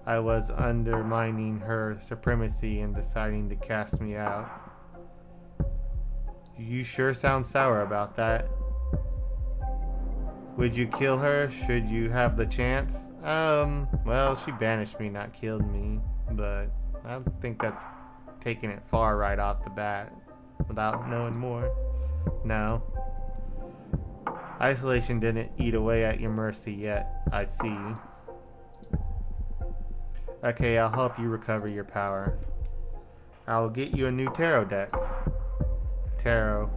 I was undermining her supremacy and deciding to cast me out. You sure sound sour about that. Would you kill her should you have the chance? Well, she banished me, not killed me, but I don't think that's taking it far right off the bat without knowing more. No. Isolation didn't eat away at your mercy yet, I see. Okay, I'll help you recover your power. I will get you a new tarot deck. Tarot.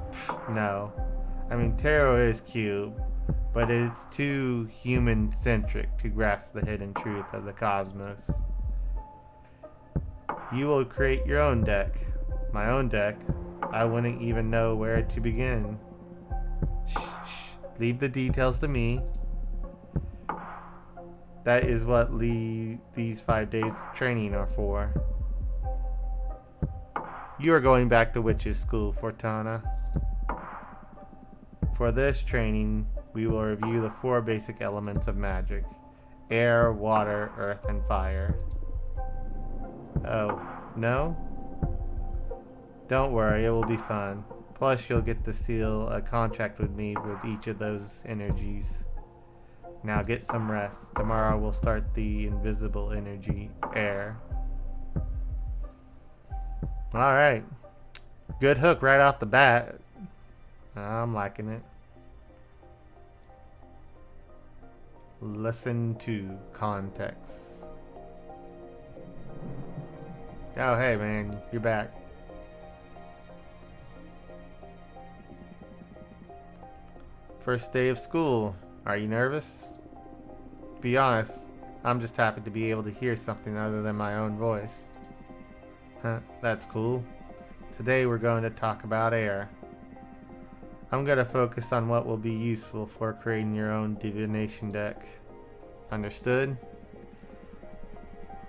Pfft, no. I mean, tarot is cute, but it's too human-centric to grasp the hidden truth of the cosmos. You will create your own deck. My own deck. I wouldn't even know where to begin. Shh, shh. Leave the details to me. That is what these 5 days training are for. You are going back to witches' school, Fortuna. For this training, we will review the 4 basic elements of magic. Air, water, earth, and fire. Oh, no? Don't worry, it will be fun. Plus, you'll get to seal a contract with me with each of those energies. Now get some rest. Tomorrow we'll start the invisible energy, air. Alright. Good hook right off the bat. I'm liking it. Listen to context. Oh, hey man, you're back. First day of school. Are you nervous? Be honest, I'm just happy to be able to hear something other than my own voice. Huh, that's cool. Today we're going to talk about air. I'm going to focus on what will be useful for creating your own divination deck. Understood?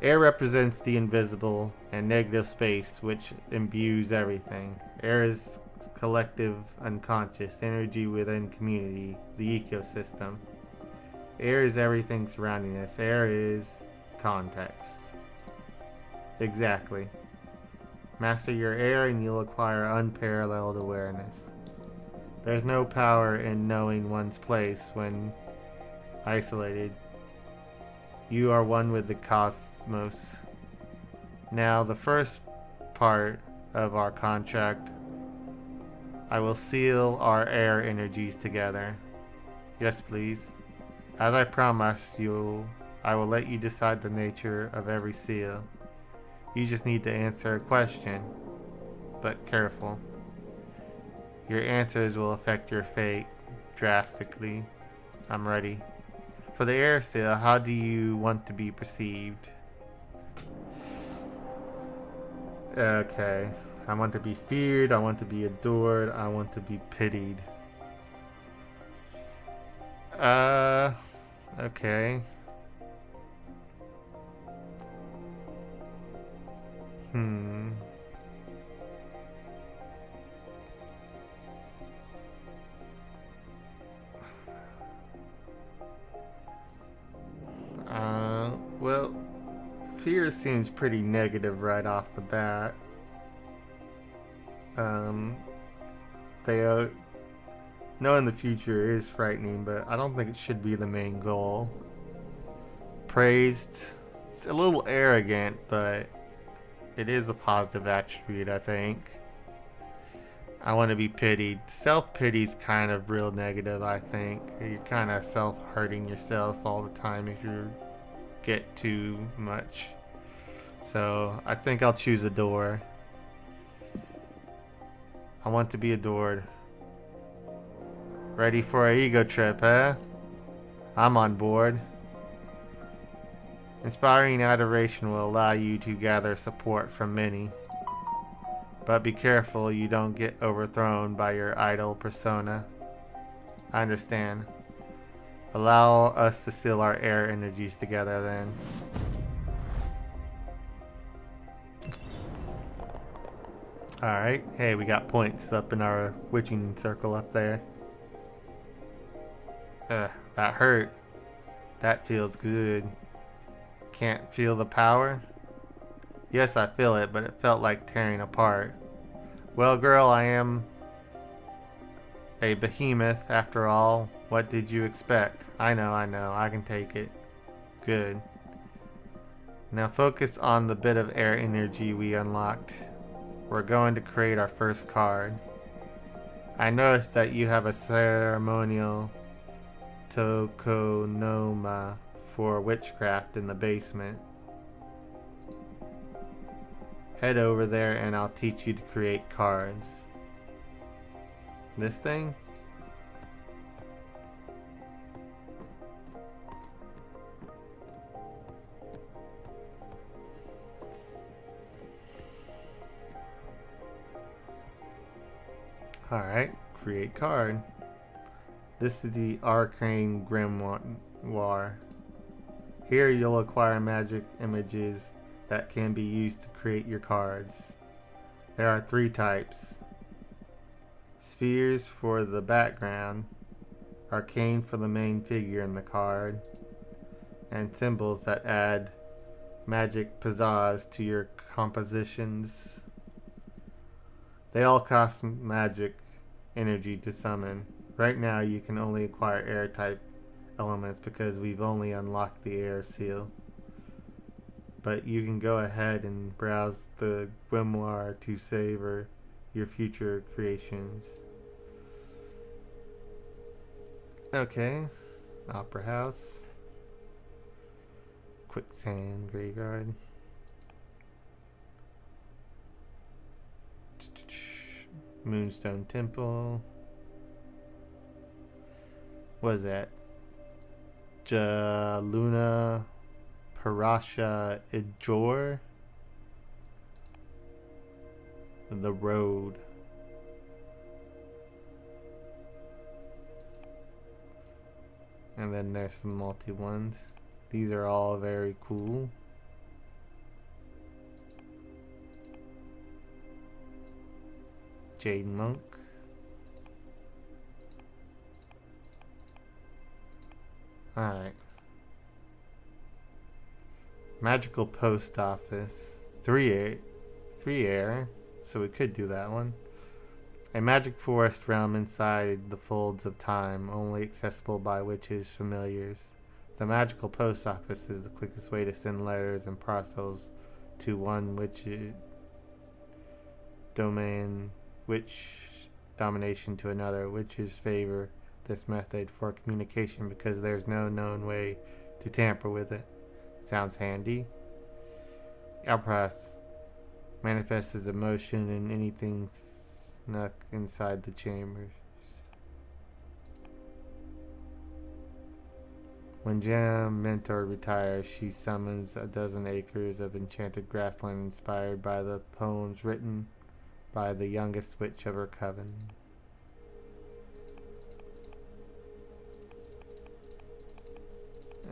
Air represents the invisible and negative space which imbues everything. Air is collective, unconscious energy within community, the ecosystem. Air is everything surrounding us. Air is context. Exactly. Master your air and you'll acquire unparalleled awareness. There's no power in knowing one's place when isolated. You are one with the cosmos. Now, the first part of our contract, I will seal our air energies together. Yes, please. As I promised you, I will let you decide the nature of every seal. You just need to answer a question, but careful. Your answers will affect your fate drastically. I'm ready. For the air seal, how do you want to be perceived? Okay. I want to be feared, I want to be adored, I want to be pitied. Okay. Well, fear seems pretty negative right off the bat. Knowing the future is frightening, but I don't think it should be the main goal. Praised, it's a little arrogant, but it is a positive attribute, I think. I want to be pitied. Self-pity's kind of real negative, I think. You're kind of self-hurting yourself all the time if you get too much. So, I think I'll choose adore. I want to be adored. Ready for an ego trip, huh? I'm on board. Inspiring adoration will allow you to gather support from many. But be careful you don't get overthrown by your idol persona. I understand. Allow us to seal our air energies together then. Alright, hey, we got points up in our witching circle up there. That hurt. That feels good. Can't feel the power? Yes, I feel it, but it felt like tearing apart. Well, girl, I am a behemoth after all. What did you expect? I know, I can take it. Good. Now focus on the bit of air energy we unlocked. We're going to create our first card. I noticed that you have a ceremonial tokonoma for witchcraft in the basement. Head over there and I'll teach you to create cards. This thing? Alright, create card. This is the Arcane Grimoire. Here you'll acquire magic images that can be used to create your cards. There are 3 types. Spheres for the background, arcane for the main figure in the card, and symbols that add magic pizzazz to your compositions. They all cost magic energy to summon. Right now you can only acquire air type elements because we've only unlocked the air seal. But you can go ahead and browse the grimoire to savor your future creations. Okay, Opera House, Quicksand Graveyard, Moonstone Temple. What is that? Luna Parasha Ijor. The Road. And then there's some multi ones. These are all very cool. Jade Monk. Alright. Magical Post Office. 3 air. So we could do that one. A magic forest realm inside the folds of time, only accessible by witches' familiars. The magical post office is the quickest way to send letters and parcels to one witch domain, witch domination to another. Witches favor this method for communication because there's no known way to tamper with it. Sounds handy. Alpras manifests as emotion in anything snuck inside the chambers. When Jam Mentor retires, she summons a dozen acres of enchanted grassland inspired by the poems written by the youngest witch of her coven.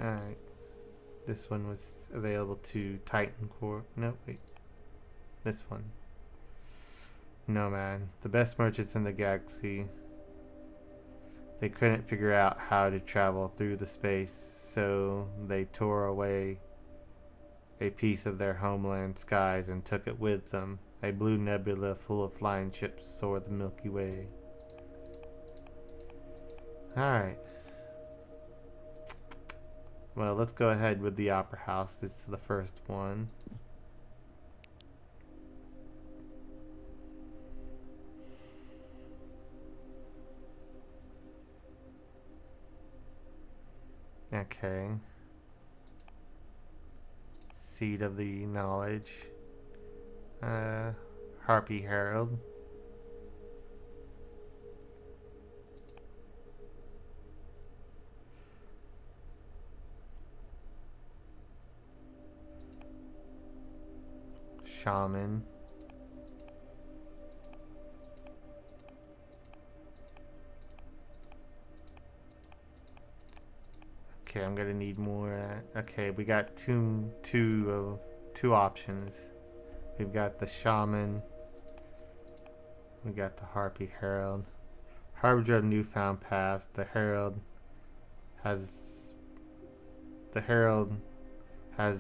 Alright. This one was available to Titan Core. No, wait. This one. Nomad. The best merchants in the galaxy. They couldn't figure out how to travel through the space, so they tore away a piece of their homeland skies and took it with them. A blue nebula full of flying ships soared the Milky Way. Alright. Well, let's go ahead with the Opera House. This is the first one. Okay. Seed of the Knowledge. Harpy Herald. Shaman. Okay, I'm gonna need more. Okay, we got two options. We've got the Shaman. We got the Harpy Herald. Harbinger of Newfound Past. The Herald has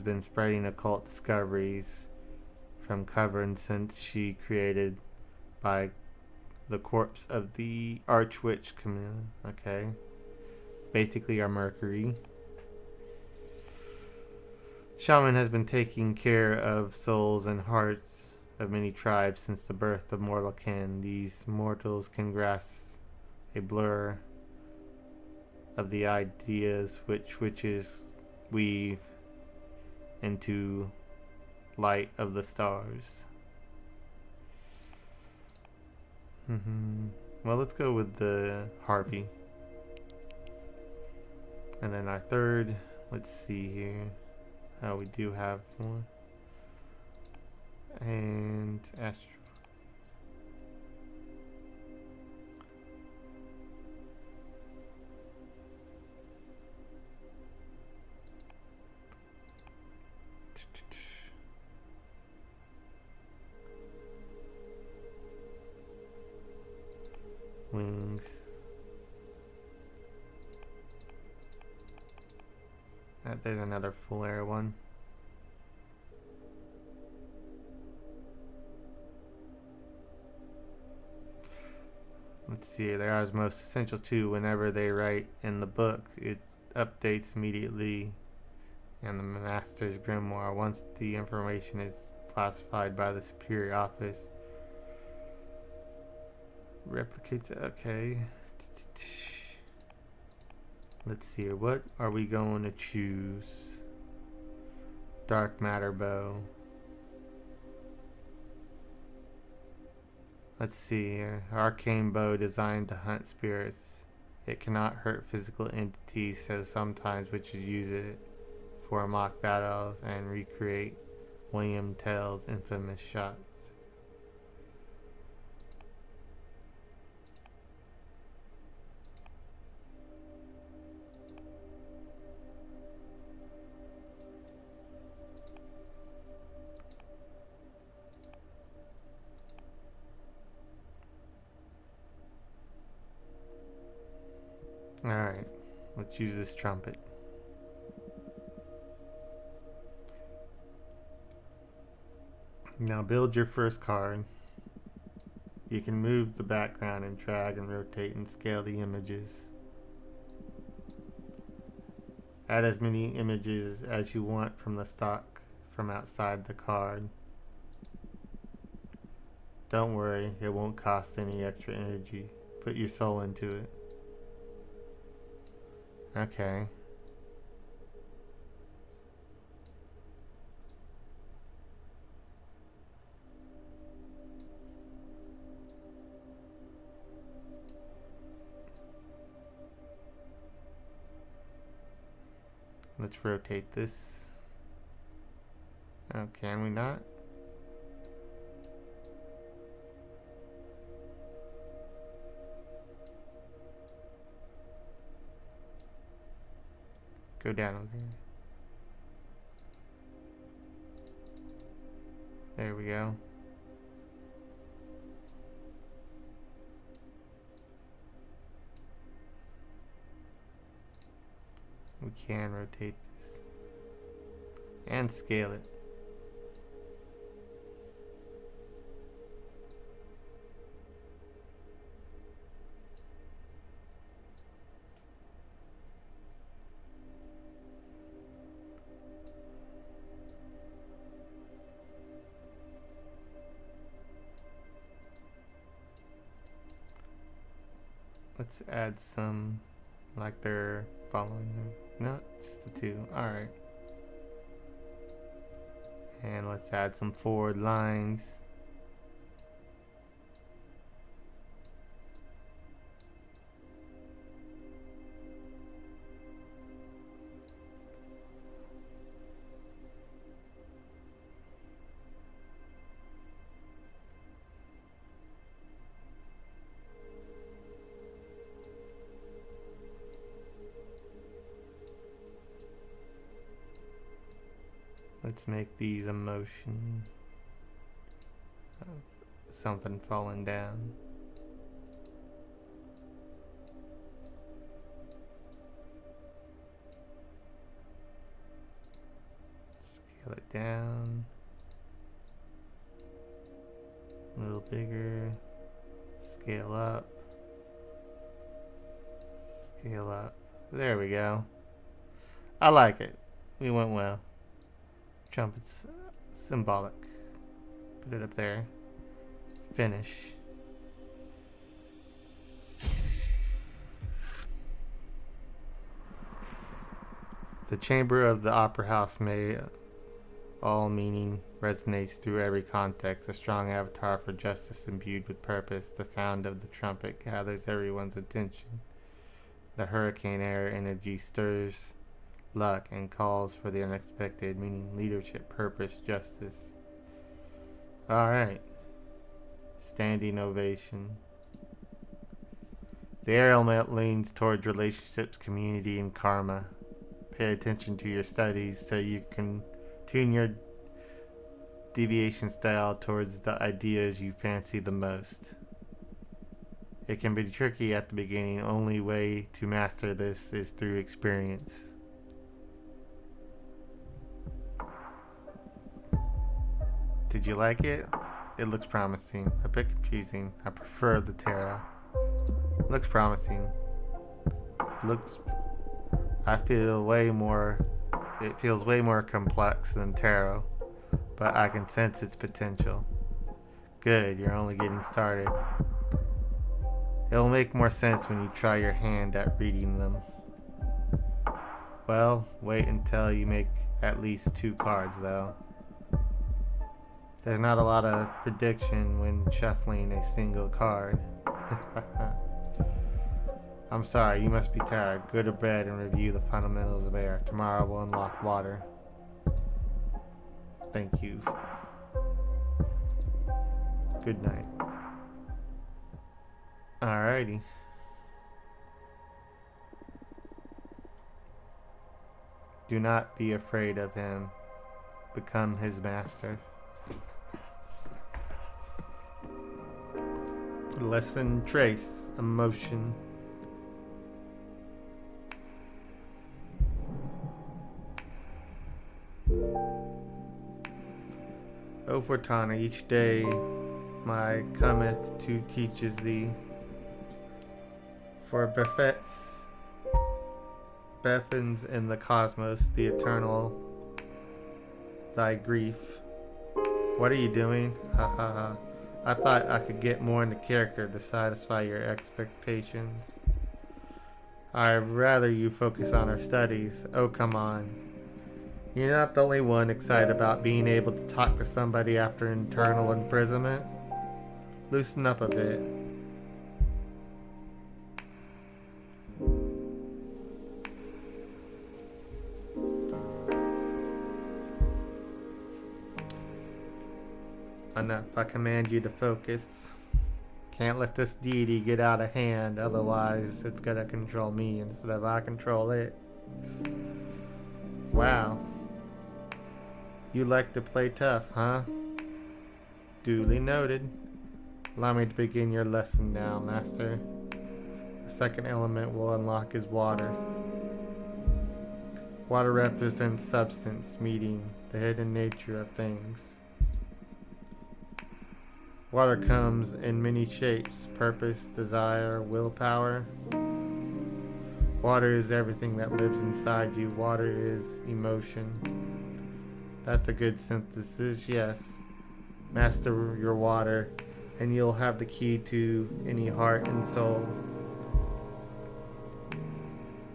been spreading occult discoveries from Coven since she created by the corpse of the Archwitch Camilla. Okay. Basically our Mercury. Shaman has been taking care of souls and hearts of many tribes since the birth of mortal kin. These mortals can grasp a blur of the ideas which witches weave into light of the stars. Well, let's go with the harpy. And then our third, let's see here. Oh, we do have one. And astro. Wings. There's another full air one. Let's see, they are most essential too. Whenever they write in the book, it updates immediately in the Master's Grimoire once the information is classified by the Superior Office. Replicates it, okay. Let's see here, what are we going to choose? Dark Matter Bow. Let's see here. Arcane bow designed to hunt spirits. It cannot hurt physical entities, so sometimes witches use it for mock battles and recreate William Tell's infamous shots. Alright, let's use this trumpet. Now build your first card. You can move the background and drag and rotate and scale the images. Add as many images as you want from the stock from outside the card. Don't worry, it won't cost any extra energy. Put your soul into it. Okay. Let's rotate this. Oh, can we not? Go down over here. There we go. We can rotate this and scale it. Let's add some like they're following them. No, just the two. Alright. And let's add some forward lines. Let's make these emotion of something falling down. Scale it down. A little bigger. Scale up. Scale up. There we go. I like it. We went well. Trumpet's symbolic. Put it up there. Finish. The chamber of the opera house may all meaning resonates through every context, a strong avatar for justice imbued with purpose. The sound of the trumpet gathers everyone's attention. The hurricane air energy stirs luck and calls for the unexpected, meaning leadership, purpose, justice. Alright. Standing ovation. The air element leans towards relationships, community, and karma. Pay attention to your studies so you can tune your deviation style towards the ideas you fancy the most. It can be tricky at the beginning. Only way to master this is through experience. Did you like it? It looks promising. A bit confusing. I prefer the tarot. Looks promising. It feels way more complex than tarot, but I can sense its potential. Good, you're only getting started. It'll make more sense when you try your hand at reading them. Well, wait until you make at least 2 cards though. There's not a lot of prediction when shuffling a single card. I'm sorry, you must be tired. Go to bed and review the fundamentals of air. Tomorrow we'll unlock water. Thank you. Good night. Alrighty. Do not be afraid of him. Become his master. Lesson trace. Emotion. O Fortana, each day my cometh to teaches thee, for befins in the cosmos, the eternal thy grief. What are you doing? Ha ha ha. I thought I could get more into character to satisfy your expectations. I'd rather you focus on our studies. Oh, come on. You're not the only one excited about being able to talk to somebody after internal imprisonment. Loosen up a bit. Enough, I command you to focus. Can't let this deity get out of hand, otherwise it's gonna control me instead of I control it. Wow. You like to play tough, huh? Duly noted. Allow me to begin your lesson now, master. The second element will unlock is water. Water represents substance, meaning the hidden nature of things. Water comes in many shapes: purpose, desire, willpower. Water is everything that lives inside you. Water is emotion. That's a good synthesis, yes. Master your water, and you'll have the key to any heart and soul.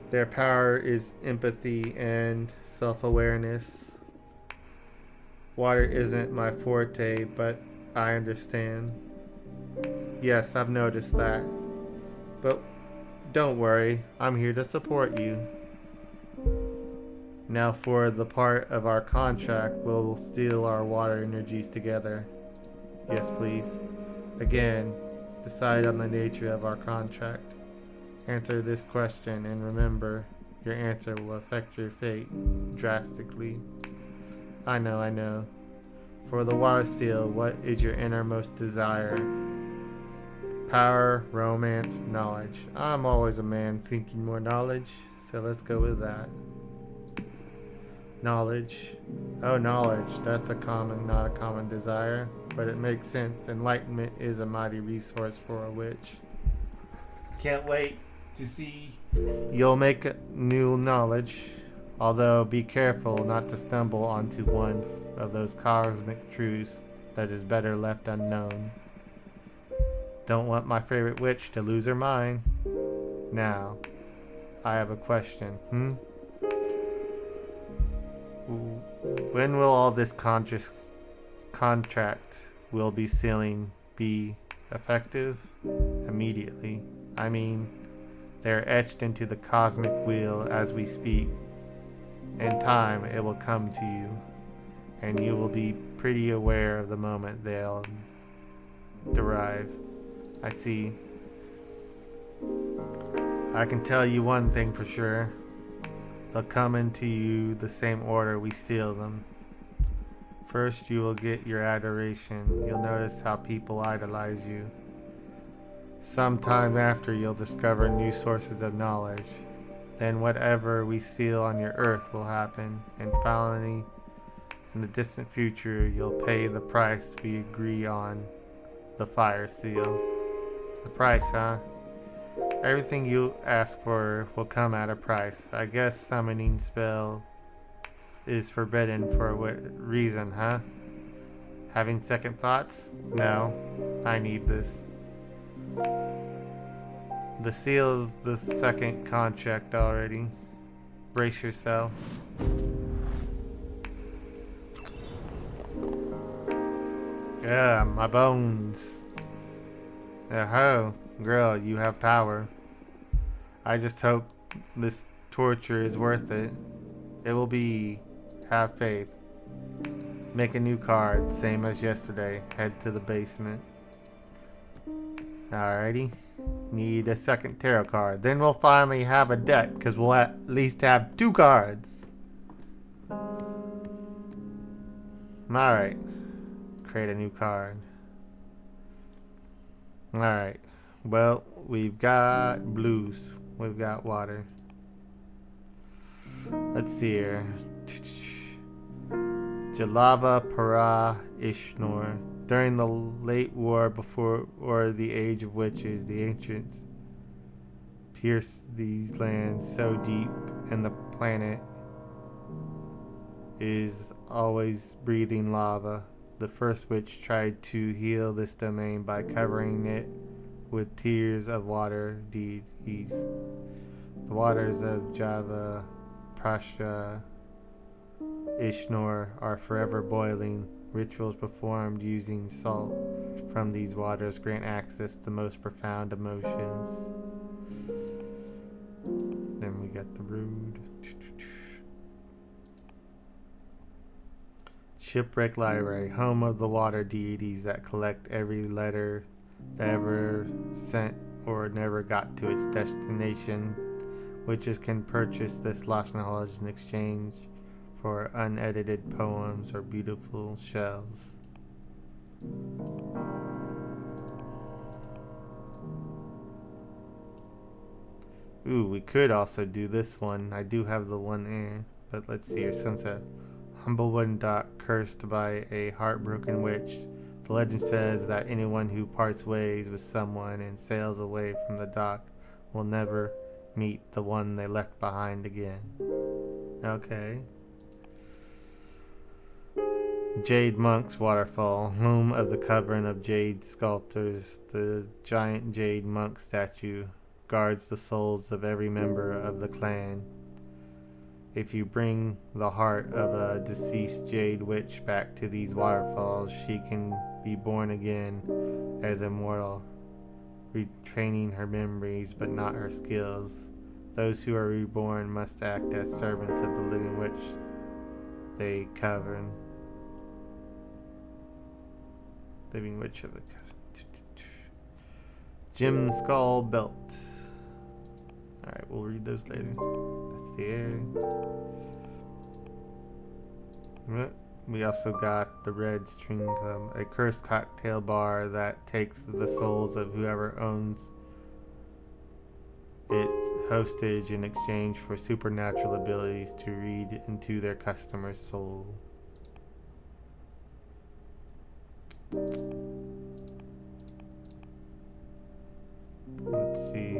Their power is empathy and self-awareness. Water isn't my forte, but I understand. Yes, I've noticed that. But don't worry, I'm here to support you. Now for the part of our contract, we'll steal our water energies together. Yes, please. Again, decide on the nature of our contract. Answer this question and remember, your answer will affect your fate drastically. I know. For the water seal, what is your innermost desire? Power, romance, knowledge. I'm always a man seeking more knowledge, so let's go with that. Knowledge. Oh, knowledge. That's not a common desire, but it makes sense. Enlightenment is a mighty resource for a witch. Can't wait to see you'll make new knowledge. Although be careful not to stumble onto one of those cosmic truths that is better left unknown. Don't want my favorite witch to lose her mind. Now, I have a question. When will all this contract we'll be sealing be effective? Immediately. I mean, they're etched into the cosmic wheel as we speak. In time, it will come to you, and you will be pretty aware of the moment they'll derive. I see. I can tell you one thing for sure. They'll come into you the same order we steal them. First, you will get your adoration. You'll notice how people idolize you. Sometime after, you'll discover new sources of knowledge. Then whatever we steal on your earth will happen. And finally, in the distant future, you'll pay the price we agree on. The fire seal. The price, huh? Everything you ask for will come at a price. I guess summoning spell is forbidden for a reason, huh? Having second thoughts? No. I need this. The seal is the second contract already. Brace yourself. Yeah, my bones. Oh, girl, you have power. I just hope this torture is worth it. It will be. Have faith. Make a new card, same as yesterday. Head to the basement. Alrighty. Need a second tarot card. Then we'll finally have a deck, because we'll at least have 2 cards. Alright. Create a new card. Alright. Well, we've got blues. We've got water. Let's see here. Jalava Para Ishnor. During the late war before the age of witches, the ancients pierced these lands so deep, and the planet is always breathing lava. The first witch tried to heal this domain by covering it with tears of water deities. The waters of Java, Prasha, Ishnor are forever boiling. Rituals performed using salt from these waters grant access to most profound emotions. Then we got the Rood. Shipwreck Library, home of the water deities that collect every letter that ever sent or never got to its destination. Witches can purchase this lost knowledge in exchange for unedited poems or beautiful shells. Ooh, we could also do this one. I do have the one there, but let's see here. Sunset. Humble wooden dock cursed by a heartbroken witch. The legend says that anyone who parts ways with someone and sails away from the dock will never meet the one they left behind again. Okay. Jade Monk's Waterfall, home of the coven of jade sculptors. The giant jade monk statue guards the souls of every member of the clan. If you bring the heart of a deceased jade witch back to these waterfalls, she can be born again as immortal, retraining her memories but not her skills. Those who are reborn must act as servants of the living witch they coven. Living witch of the coven. Gem Skull Belt. Alright, we'll read those later. That's the area. We also got the Red String Club, a cursed cocktail bar that takes the souls of whoever owns its hostage in exchange for supernatural abilities to read into their customer's soul. Let's see.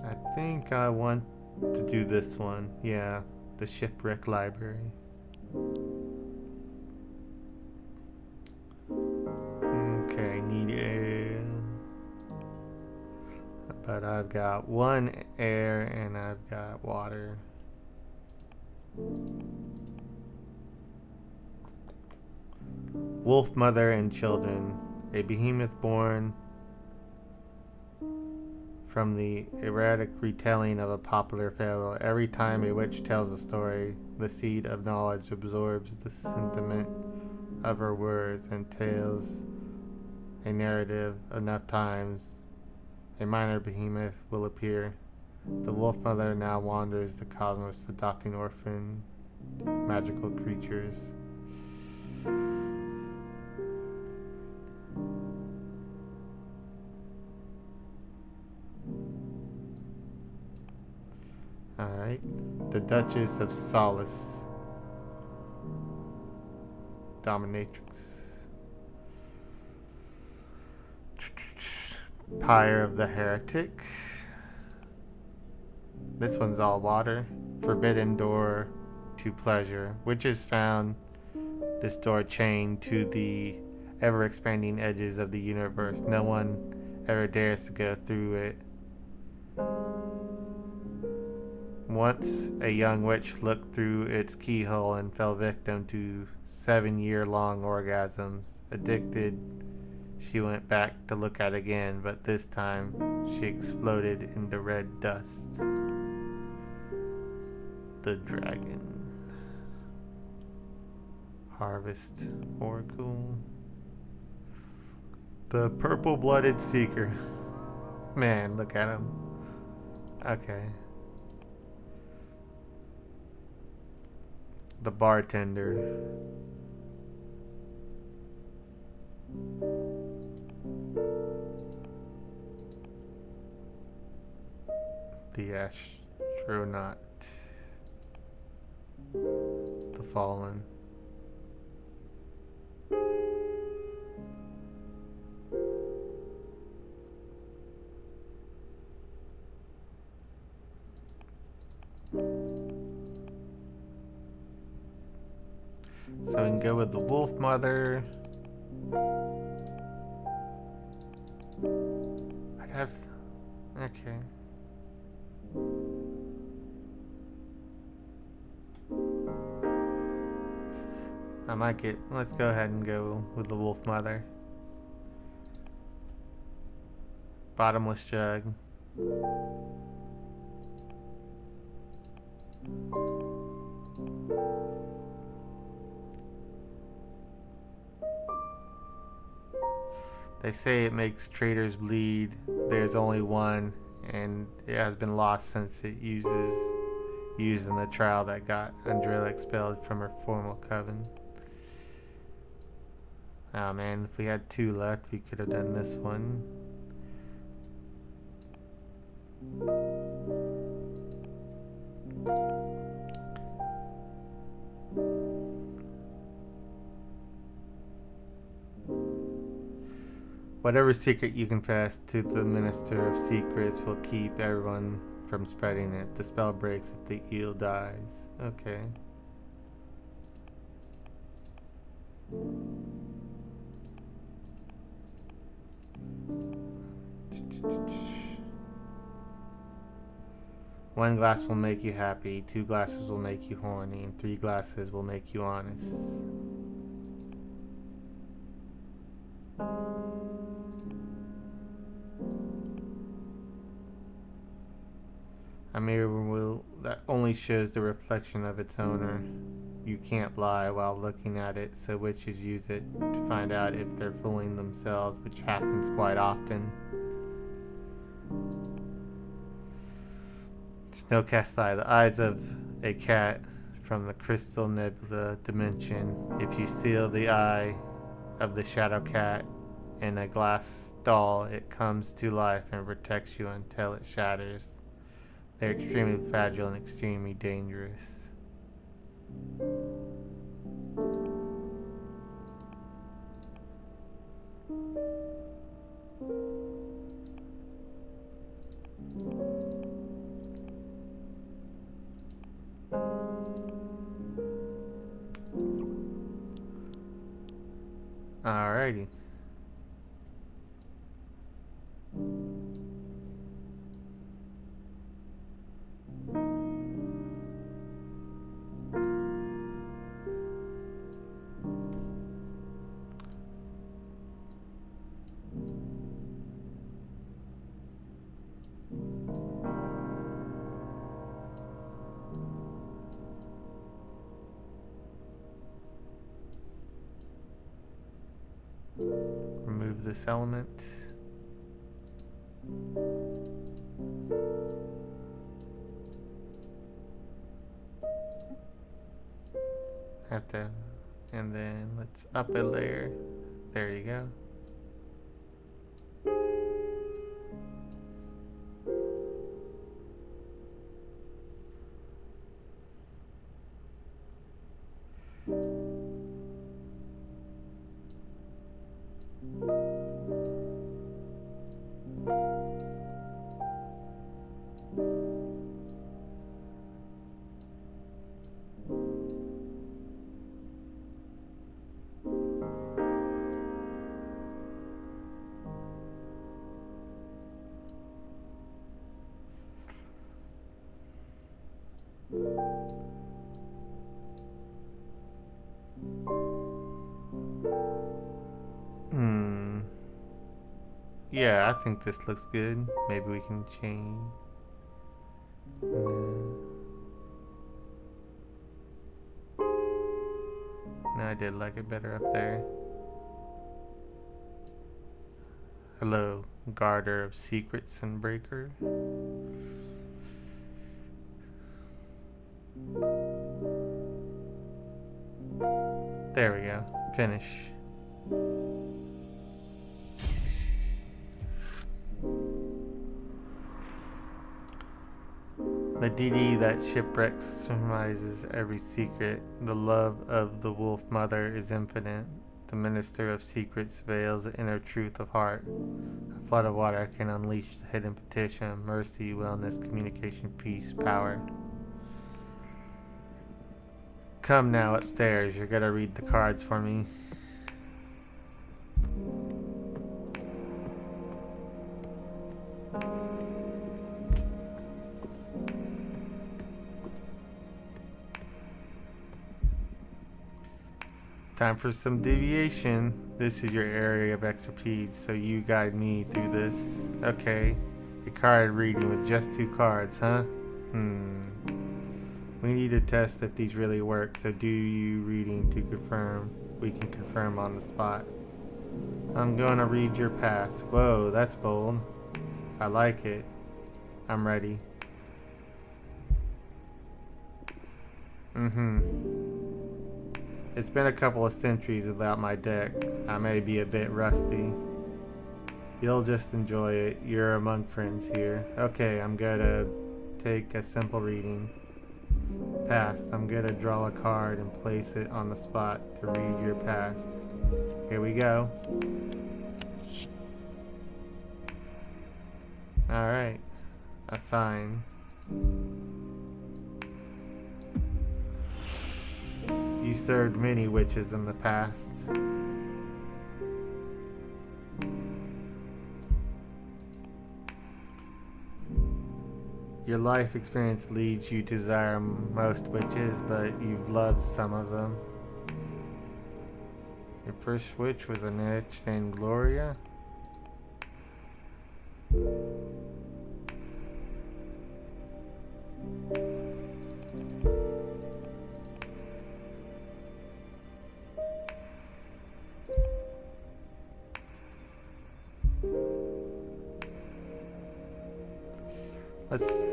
I think I want to do this one. Yeah, the shipwreck library. Okay, need air. But I've got one air and I've got water. Wolf Mother and Children. A behemoth born from the erratic retelling of a popular fable. Every time a witch tells a story, the seed of knowledge absorbs the sentiment of her words and tells a narrative enough times. A minor behemoth will appear. The Wolf Mother now wanders the cosmos, adopting orphan magical creatures. Alright. The Duchess of Solace. Dominatrix. Pyre of the Heretic. This one's all water. Forbidden door to pleasure. Witches found this door chained to the ever-expanding edges of the universe. No one ever dares to go through it. Once a young witch looked through its keyhole and fell victim to 7-year-long orgasms. Addicted, she went back to look at it again, but this time she exploded into red dust. The Dragon. Harvest Oracle. The Purple-Blooded Seeker. Man, look at him. Okay. The Bartender. The Astronaut. The Fallen. So we can go with the Wolf Mother. I'd have to, okay. I might get, let's go ahead and go with the Wolf Mother. Bottomless Jug. They say it makes traitors bleed. There's only one, and it has been lost since it used in the trial that got Andrea expelled from her formal coven. Oh man, if we had 2 left, we could have done this one. Whatever secret you confess to the Minister of Secrets will keep everyone from spreading it. The spell breaks if the eel dies. Okay. One glass will make you happy, 2 glasses will make you horny, and 3 glasses will make you honest. A mirror that only shows the reflection of its owner. You can't lie while looking at it, so witches use it to find out if they're fooling themselves, which happens quite often. Snow Cast Eye, the eyes of a cat from the Crystal Nebula dimension. If you steal the eye of the Shadow Cat in a glass doll, it comes to life and protects you until it shatters. They're extremely fragile and extremely dangerous. this element. Have to, and then let's up a layer. There you go. Yeah, I think this looks good. Maybe we can change. No, I did like it better up there. Hello, Garter of Secrets and Breaker. There we go. Finish. The DD that shipwrecks surmises every secret. The love of the Wolf Mother is infinite. The Minister of Secrets veils the inner truth of heart. A flood of water can unleash the hidden petition. Mercy, wellness, communication, peace, power. Come now upstairs. You're gonna read the cards for me. Time for some deviation. This is your area of expertise, so you guide me through this. Okay. A card reading with just 2 cards, huh? We need to test if these really work, so do you reading to confirm. We can confirm on the spot. I'm gonna read your past. Whoa, that's bold. I like it. I'm ready. It's been a couple of centuries without my deck. I may be a bit rusty. You'll just enjoy it. You're among friends here. Okay, I'm gonna take a simple reading. Past. I'm gonna draw a card and place it on the spot to read your past. Here we go. Alright. A sign. You served many witches in the past. Your life experience leads you to desire most witches, but you've loved some of them. Your first witch was a witch named Gloria.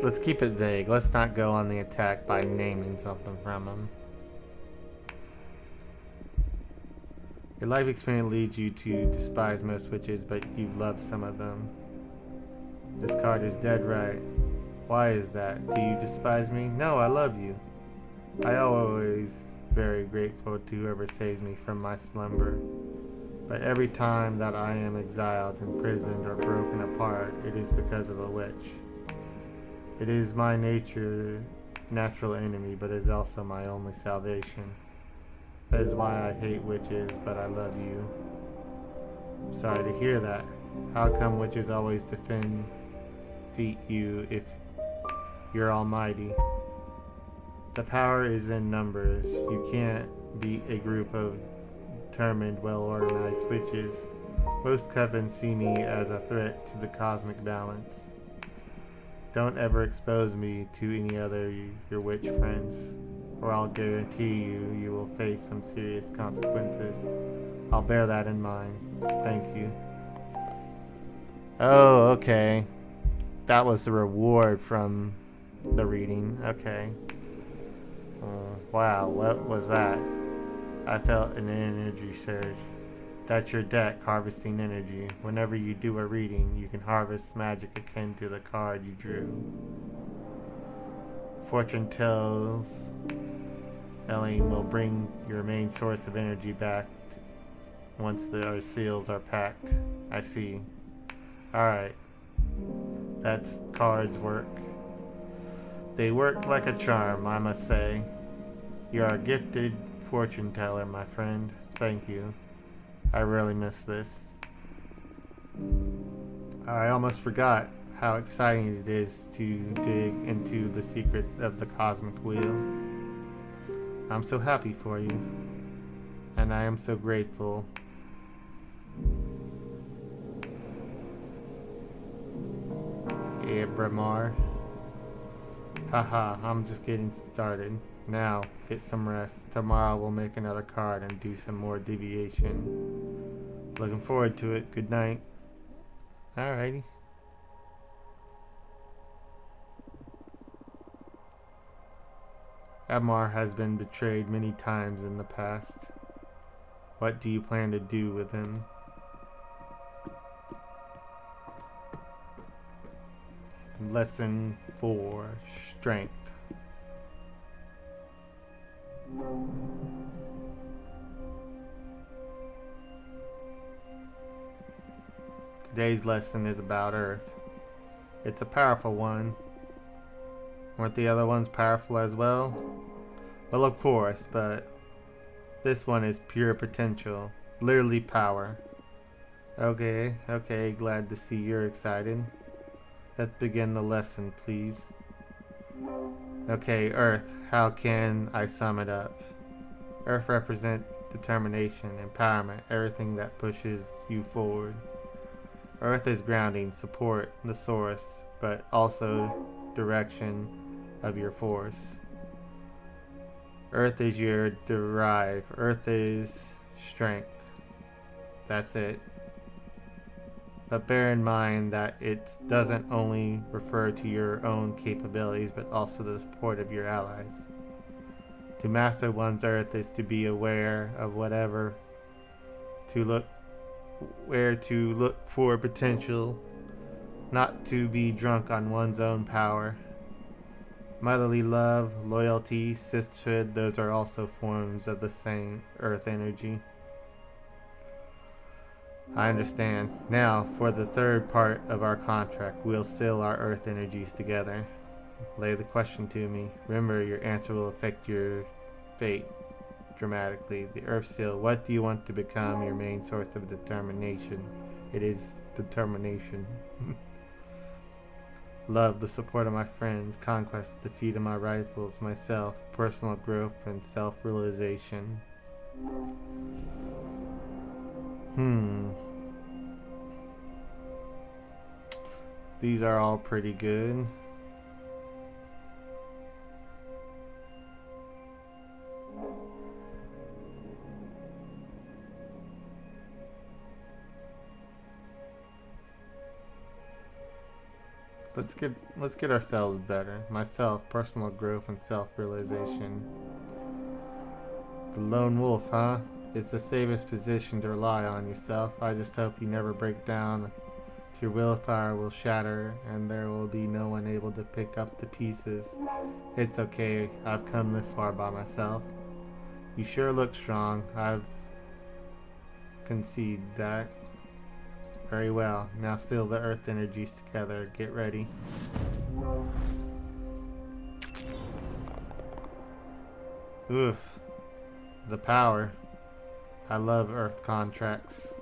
Let's keep it vague. Let's not go on the attack by naming something from him. Your life experience leads you to despise most witches, but you've loved some of them. This card is dead right. Why is that? Do you despise me? No, I love you. I always very grateful to whoever saves me from my slumber. But every time that I am exiled, imprisoned, or broken apart, it is because of a witch. It is my natural enemy, but it is also my only salvation. That is why I hate witches, but I love you. I'm sorry to hear that. How come witches always defeat you if you're almighty? The power is in numbers. You can't beat a group of determined, well-organized witches. Most covens see me as a threat to the cosmic balance. Don't ever expose me to any other your witch friends, or I'll guarantee you will face some serious consequences. I'll bear that in mind. Thank you. Oh, okay. That was the reward from the reading. Okay. Wow, what was that? I felt an energy surge. That's your deck harvesting energy. Whenever you do a reading, you can harvest magic akin to the card you drew. Fortune tells Elaine will bring your main source of energy back once the seals are packed. I see. Alright. That's cards work. They work like a charm, I must say. You are a gifted fortune teller, my friend. Thank you. I really miss this. I almost forgot how exciting it is to dig into the secret of the cosmic wheel. I'm so happy for you, and I am so grateful. Abramar. Haha, I'm just getting started. Now, get some rest. Tomorrow we'll make another card and do some more deviation. Looking forward to it. Good night. Alrighty. Abmar has been betrayed many times in the past. What do you plan to do with him? Lesson 4. Strength. Today's lesson is about Earth. It's a powerful one. Weren't the other ones powerful as well? Well, of course, but this one is pure potential. Literally power. Okay, glad to see you're excited. Let's begin the lesson, please. Okay, Earth, how can I sum it up? Earth represents determination, empowerment, everything that pushes you forward. Earth is grounding, support, the source, but also direction of your force. Earth is your drive. Earth is strength. That's it. But bear in mind that it doesn't only refer to your own capabilities, but also the support of your allies. To master one's Earth is to be aware of where to look for potential, not to be drunk on one's own power. Motherly love, loyalty, sisterhood, those are also forms of the same Earth energy. I understand. Now, for the third part of our contract, we'll seal our Earth energies together. Lay the question to me. Remember, your answer will affect your fate dramatically. The Earth seal, what do you want to become your main source of determination? It is determination. Love, the support of my friends, conquest, defeat of my rivals, myself, personal growth, and self-realization. These are all pretty good. Let's get ourselves better. Myself, personal growth, and self-realization. The lone wolf, huh? It's the safest position to rely on yourself. I just hope you never break down. Your willpower will shatter, and there will be no one able to pick up the pieces. It's okay. I've come this far by myself. You sure look strong. I've conceded that. Very well. Now seal the Earth energies together. Get ready. Oof. The power. I love Earth contracts.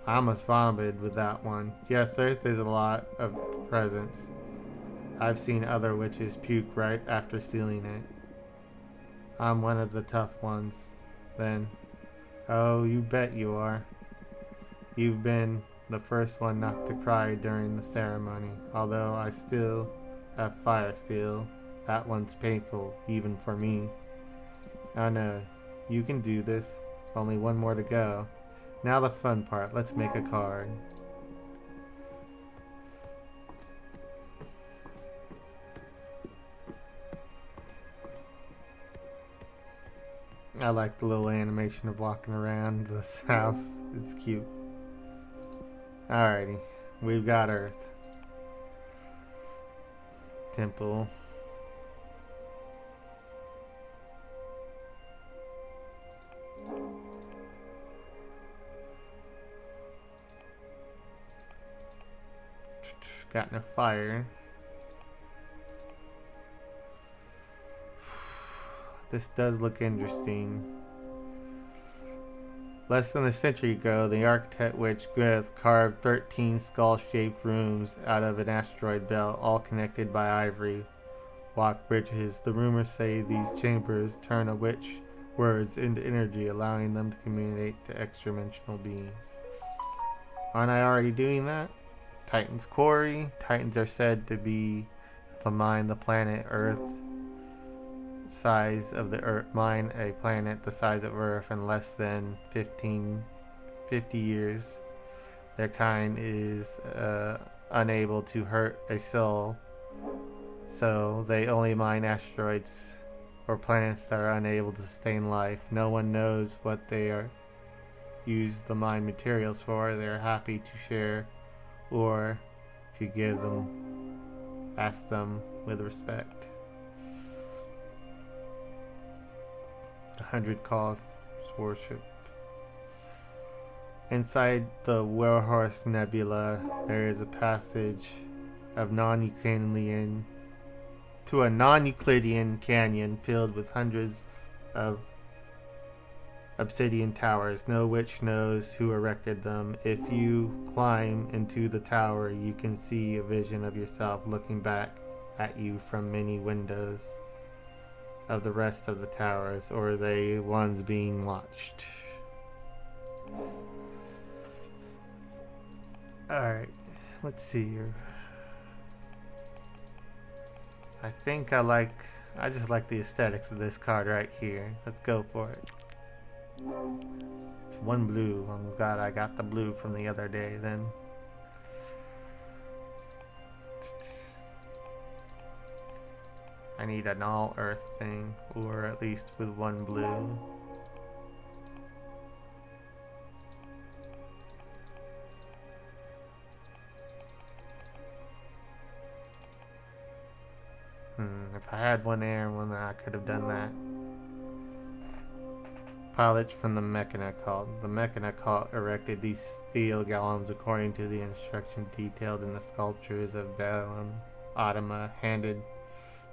I almost vomited with that one. Yes, Earth is a lot of presence. I've seen other witches puke right after sealing it. I'm one of the tough ones, then. Oh, you bet you are. You've been the first one not to cry during the ceremony, although I still have fire steel. That one's painful, even for me. Oh no, you can do this. Only one more to go. Now the fun part, let's make a card. I like the little animation of walking around this house. It's cute. Alrighty. We've got Earth. Temple. Got no fire. This does look interesting. Less than a century ago, the architect Witch Griff carved 13 skull-shaped rooms out of an asteroid belt, all connected by ivory walk bridges. The rumors say these chambers turn a witch words into energy, allowing them to communicate to extra-dimensional beings. Aren't I already doing that? Titan's Quarry. Titans are said to mine the planet Earth size of the Earth, mine a planet the size of Earth in less than 50 years. Their kind is unable to hurt a soul, so they only mine asteroids or planets that are unable to sustain life. No one knows what they are use the mine materials for. They're happy to share, or if you give them, ask them with respect. 100 calls for worship. Inside the Warhorse Nebula, there is a passage of non-Euclidean to a non-Euclidean canyon filled with hundreds of obsidian towers. No witch knows who erected them. If you climb into the tower, you can see a vision of yourself looking back at you from many windows of the rest of the towers, or the ones being watched. Alright, let's see here. I just like the aesthetics of this card right here. Let's go for it. It's one blue. I'm glad I got the blue from the other day then. I need an all earth thing, or at least with one blue. If I had one air and one, I could have done that. Pilots from the Mechana cult. The Mechana cult erected these steel golems according to the instructions detailed in the sculptures of Balaam Adama, handed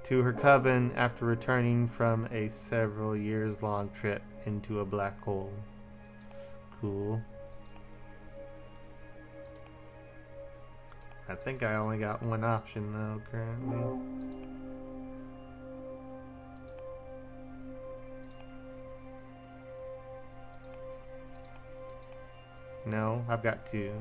to her coven after returning from a several years long trip into a black hole. Cool. I think I only got one option though currently. No, I've got two.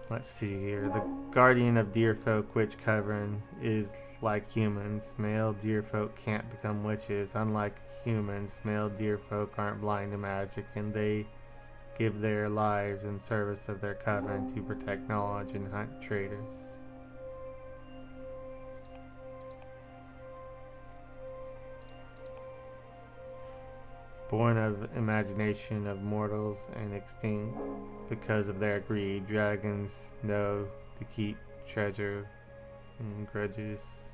Let's see here. The guardian of deerfolk witch coven is like humans. Male deerfolk can't become witches. Unlike humans, male deerfolk aren't blind to magic, and they give their lives in service of their coven to protect knowledge and hunt traitors. Born of imagination of mortals and extinct because of their greed, dragons know to keep treasure and grudges.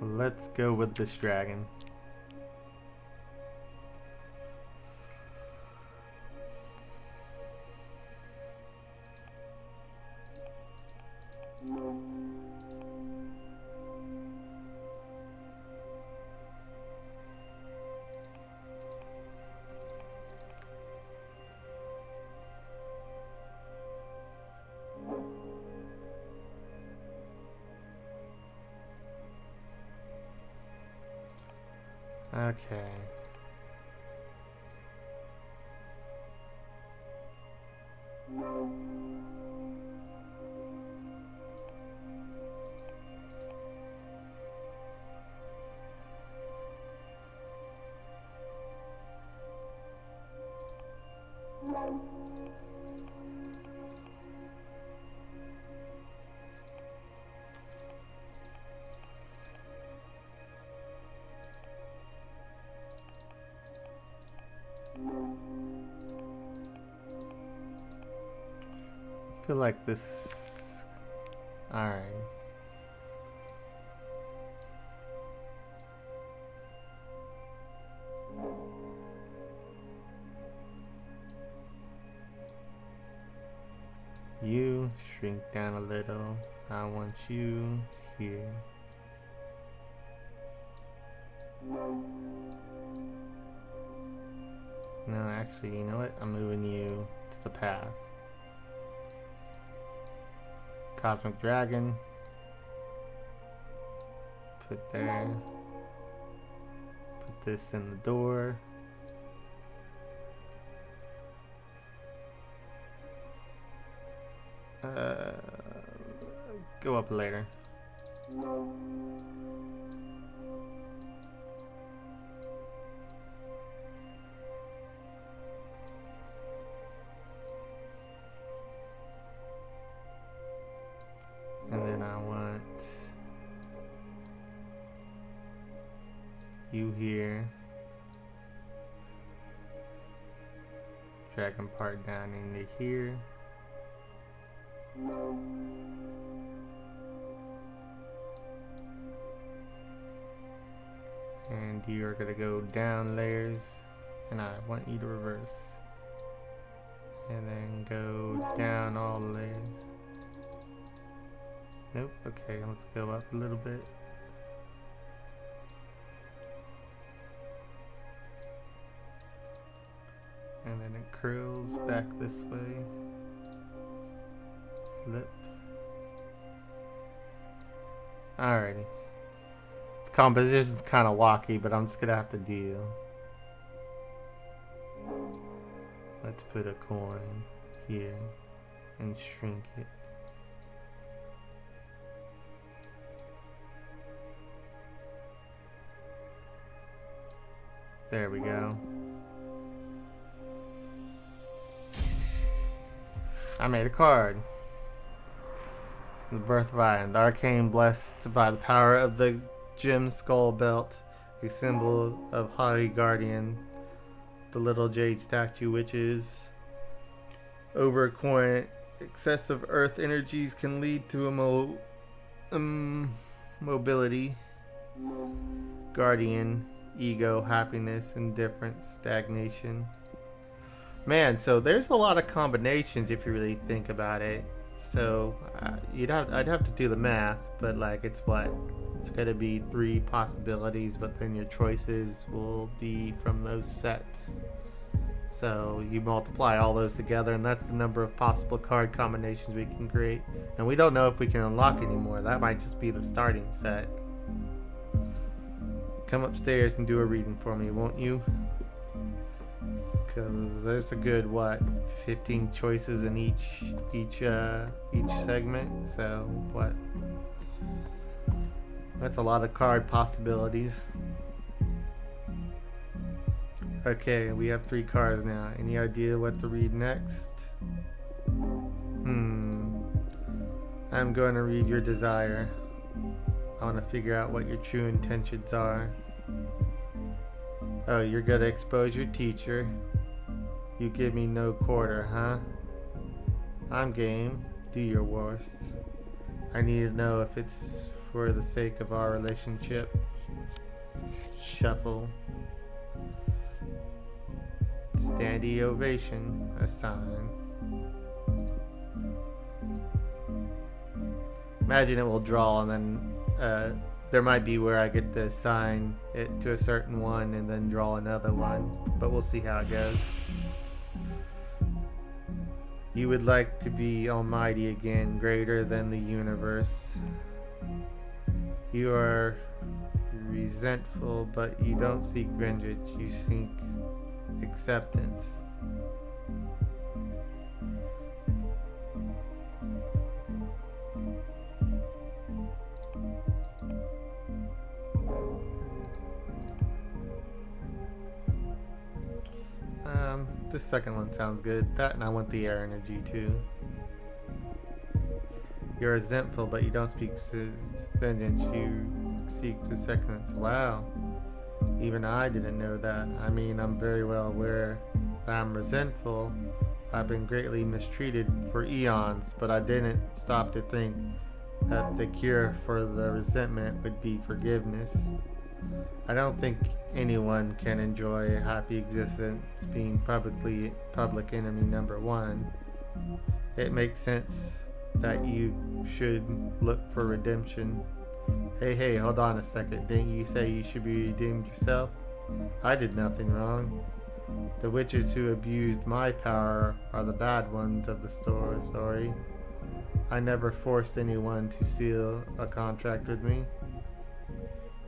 Let's go with this dragon. Okay. I feel like this. Alright. You shrink down a little. I want you here. No, actually, you know what? I'm moving you to the path. Cosmic Dragon. Put there. Put this in the door. Go up later. And then I want you here. Dragon part down into here. And you are gonna go down layers, and I want you to reverse. And then go down all the layers. Nope, okay, let's go up a little bit. And then it curls back this way. Flip. Alrighty. Its composition's kind of wacky, but I'm just gonna have to deal. Let's put a coin here and shrink it. There we go. I made a card. The Birth of Iron. The arcane blessed by the power of the gem skull belt. A symbol of haughty guardian. The little jade statue, which is over a coin. Excessive earth energies can lead to a mobility. Guardian. Ego, happiness, indifference, stagnation. Man, so there's a lot of combinations if you really think about it. So I'd have to do the math, but like it's what? It's gonna be 3 possibilities, but then your choices will be from those sets. So you multiply all those together, and that's the number of possible card combinations we can create. And we don't know if we can unlock any more. That might just be the starting set. Come upstairs and do a reading for me, won't you? Because there's a good, what, 15 choices in each segment. So what? That's a lot of card possibilities. Okay, we have 3 cards now. Any idea what to read next? I'm going to read your desire. I want to figure out what your true intentions are. Oh, you're gonna expose your teacher. You give me no quarter, huh? I'm game. Do your worst. I need to know if it's for the sake of our relationship. Shuffle. Standing ovation. A sign. Imagine it will draw and then there might be where I get to assign it to a certain one and then draw another one, but we'll see how it goes. You would like to be almighty again, greater than the universe. You are resentful, but you don't seek vengeance, you seek acceptance. This second one sounds good. That, and I want the air energy too. You're resentful, but you don't speak vengeance. You seek the seconds. Wow. Even I didn't know that. I mean, I'm very well aware that I'm resentful. I've been greatly mistreated for eons, but I didn't stop to think that the cure for the resentment would be forgiveness. I don't think anyone can enjoy a happy existence being public enemy number one. It makes sense that you should look for redemption. Hey, hold on a second. Didn't you say you should be redeemed yourself? I did nothing wrong. The witches who abused my power are the bad ones of the story. I never forced anyone to seal a contract with me.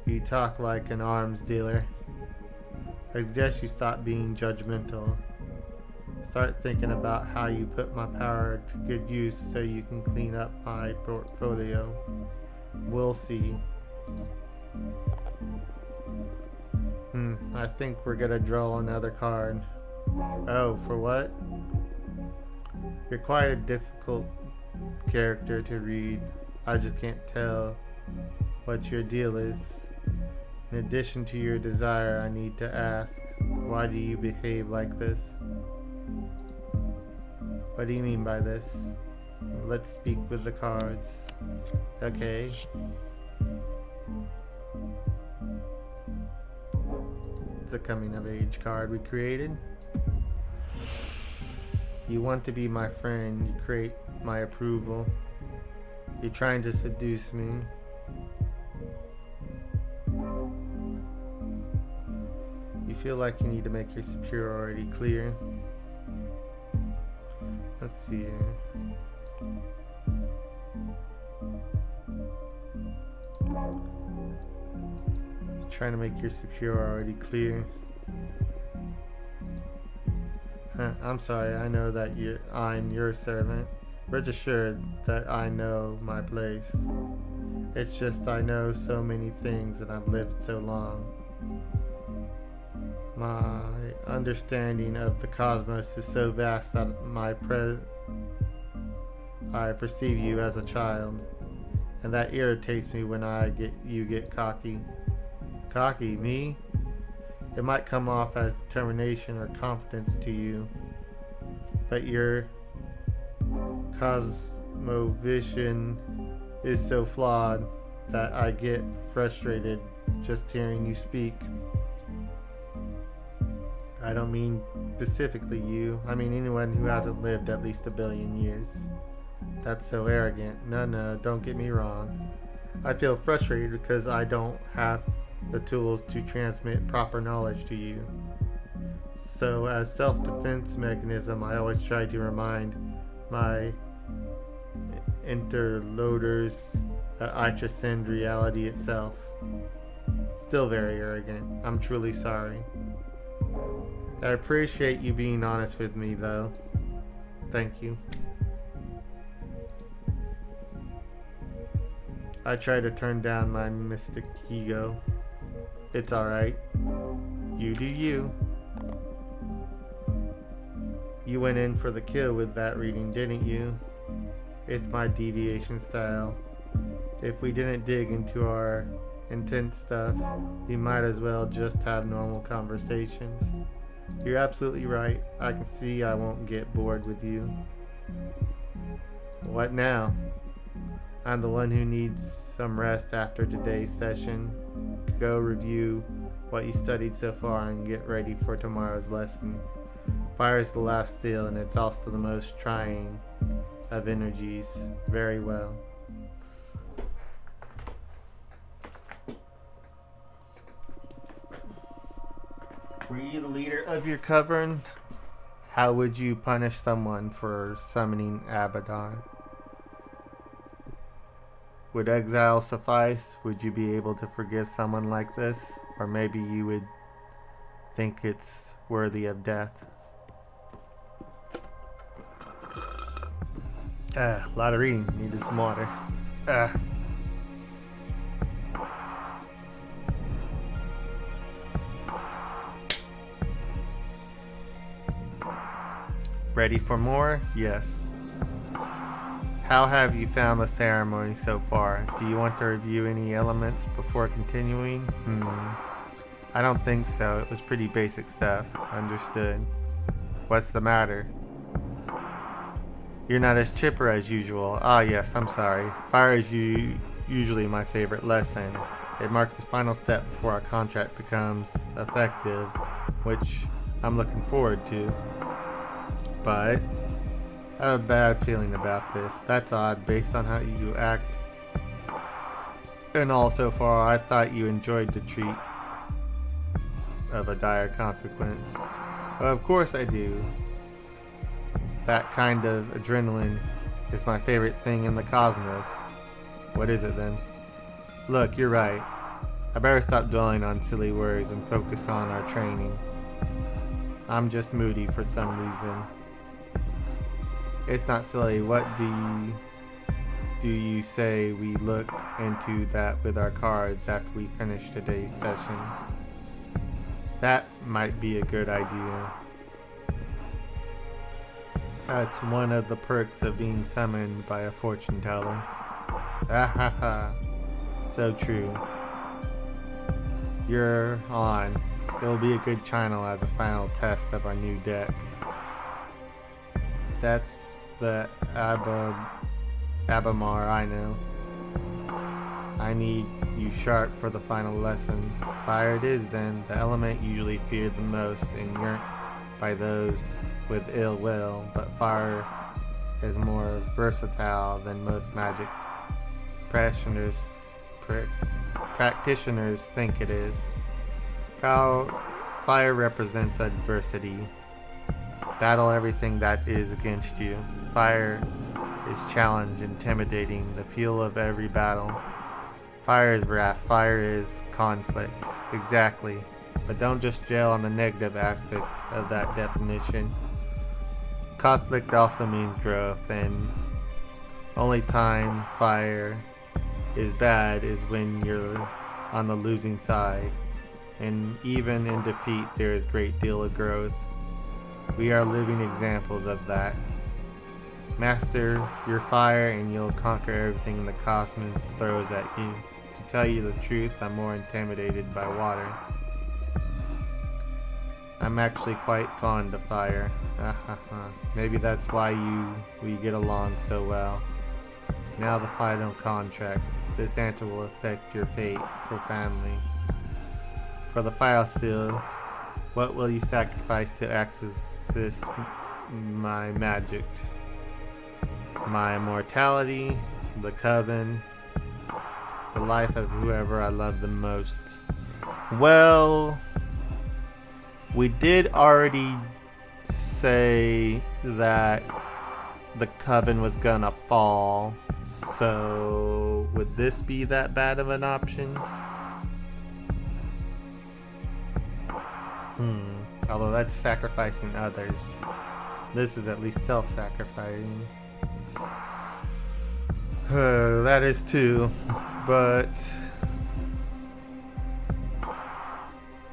You talk like an arms dealer. I suggest you stop being judgmental. Start thinking about how you put my power to good use so you can clean up my portfolio. We'll see. I think we're gonna draw another card. Oh, for what? You're quite a difficult character to read. I just can't tell what your deal is. In addition to your desire, I need to ask, why do you behave like this? What do you mean by this? Let's speak with the cards. Okay. The coming of age card we created. You want to be my friend. You create my approval. You're trying to seduce me. You feel like you need to make your superiority clear. Let's see here. Trying to make your superiority clear. I'm sorry, I know that I'm your servant. Rest assured that I know my place. It's just I know so many things and I've lived so long. My understanding of the cosmos is so vast that I perceive you as a child, and that irritates me when you get cocky. Cocky, me? It might come off as determination or confidence to you, but your cosmovision is so flawed that I get frustrated just hearing you speak. I don't mean specifically you. I mean anyone who hasn't lived at least 1 billion years. That's so arrogant. No, don't get me wrong. I feel frustrated because I don't have the tools to transmit proper knowledge to you. So as self-defense mechanism, I always try to remind my interlocutors that I transcend reality itself. Still very arrogant. I'm truly sorry. I appreciate you being honest with me, though. Thank you. I try to turn down my mystic ego. It's alright. You do you. You went in for the kill with that reading, didn't you? It's my deviation style. If we didn't dig into our intense stuff, we might as well just have normal conversations. You're absolutely right. I can see I won't get bored with you. What now? I'm the one who needs some rest after today's session. Go review what you studied so far and get ready for tomorrow's lesson. Fire is the last steel, and it's also the most trying of energies. Very well. Were you the leader of your coven? How would you punish someone for summoning Abaddon? Would exile suffice? Would you be able to forgive someone like this? Or maybe you would think it's worthy of death. A lot of reading. Needed some water. Ready for more? Yes. How have you found the ceremony so far? Do you want to review any elements before continuing? I don't think so. It was pretty basic stuff. Understood. What's the matter? You're not as chipper as usual. Ah, yes, I'm sorry. Fire is usually my favorite lesson. It marks the final step before our contract becomes effective, which I'm looking forward to. But I have a bad feeling about this. That's odd, based on how you act. And all so far, I thought you enjoyed the treat of a dire consequence. Well, of course I do. That kind of adrenaline is my favorite thing in the cosmos. What is it then? Look, you're right. I better stop dwelling on silly worries and focus on our training. I'm just moody for some reason. It's not silly. What do you say we look into that with our cards after we finish today's session? That might be a good idea. That's one of the perks of being summoned by a fortune teller. Ah ha ha. So true. You're on. It'll be a good channel as a final test of our new deck. That's the Abamar I know. I need you sharp for the final lesson. Fire it is then, the element usually feared the most and yearned by those with ill will, but fire is more versatile than most magic practitioners think it is. Fire represents adversity. Battle everything that is against you. Fire is challenge, intimidating, the fuel of every battle. Fire is wrath. Fire is conflict. Exactly. But don't just jail on the negative aspect of that definition. Conflict also means growth, and only time fire is bad is when you're on the losing side. And even in defeat, there is a great deal of growth. We are living examples of that. Master your fire and you'll conquer everything the cosmos throws at you. To tell you the truth, I'm more intimidated by water. I'm actually quite fond of fire. Maybe that's why we get along so well. Now the final contract. This answer will affect your fate profoundly. For the file seal, what will you sacrifice to access my magic? My immortality, the coven, the life of whoever I love the most. Well, we did already say that the coven was gonna fall, so would this be that bad of an option? Although that's sacrificing others. This is at least self-sacrificing. That is too, but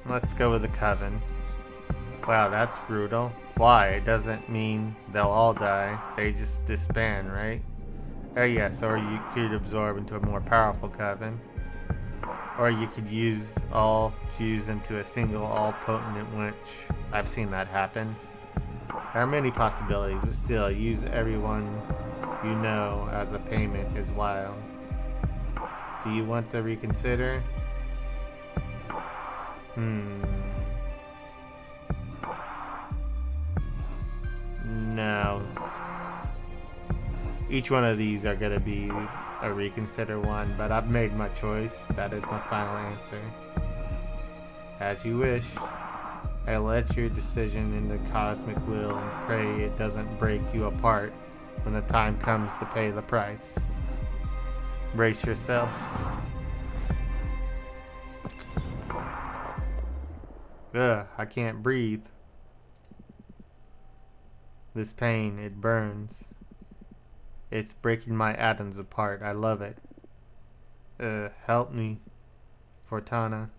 let's go with the coven. Wow, that's brutal. Why? It doesn't mean they'll all die. They just disband, right? Oh yes, or you could absorb into a more powerful coven. Or you could use all fuse into a single all-potent winch. I've seen that happen. There are many possibilities, but still, use everyone you know as a payment is wild. Do you want to reconsider? No. Each one of these are going to be a reconsider one, but I've made my choice. That is my final answer. As you wish. I'll let your decision in the cosmic will and pray it doesn't break you apart when the time comes to pay the price. Brace yourself. Ugh, I can't breathe. This pain, it burns. It's breaking my atoms apart. I love it. Help me, Fortana.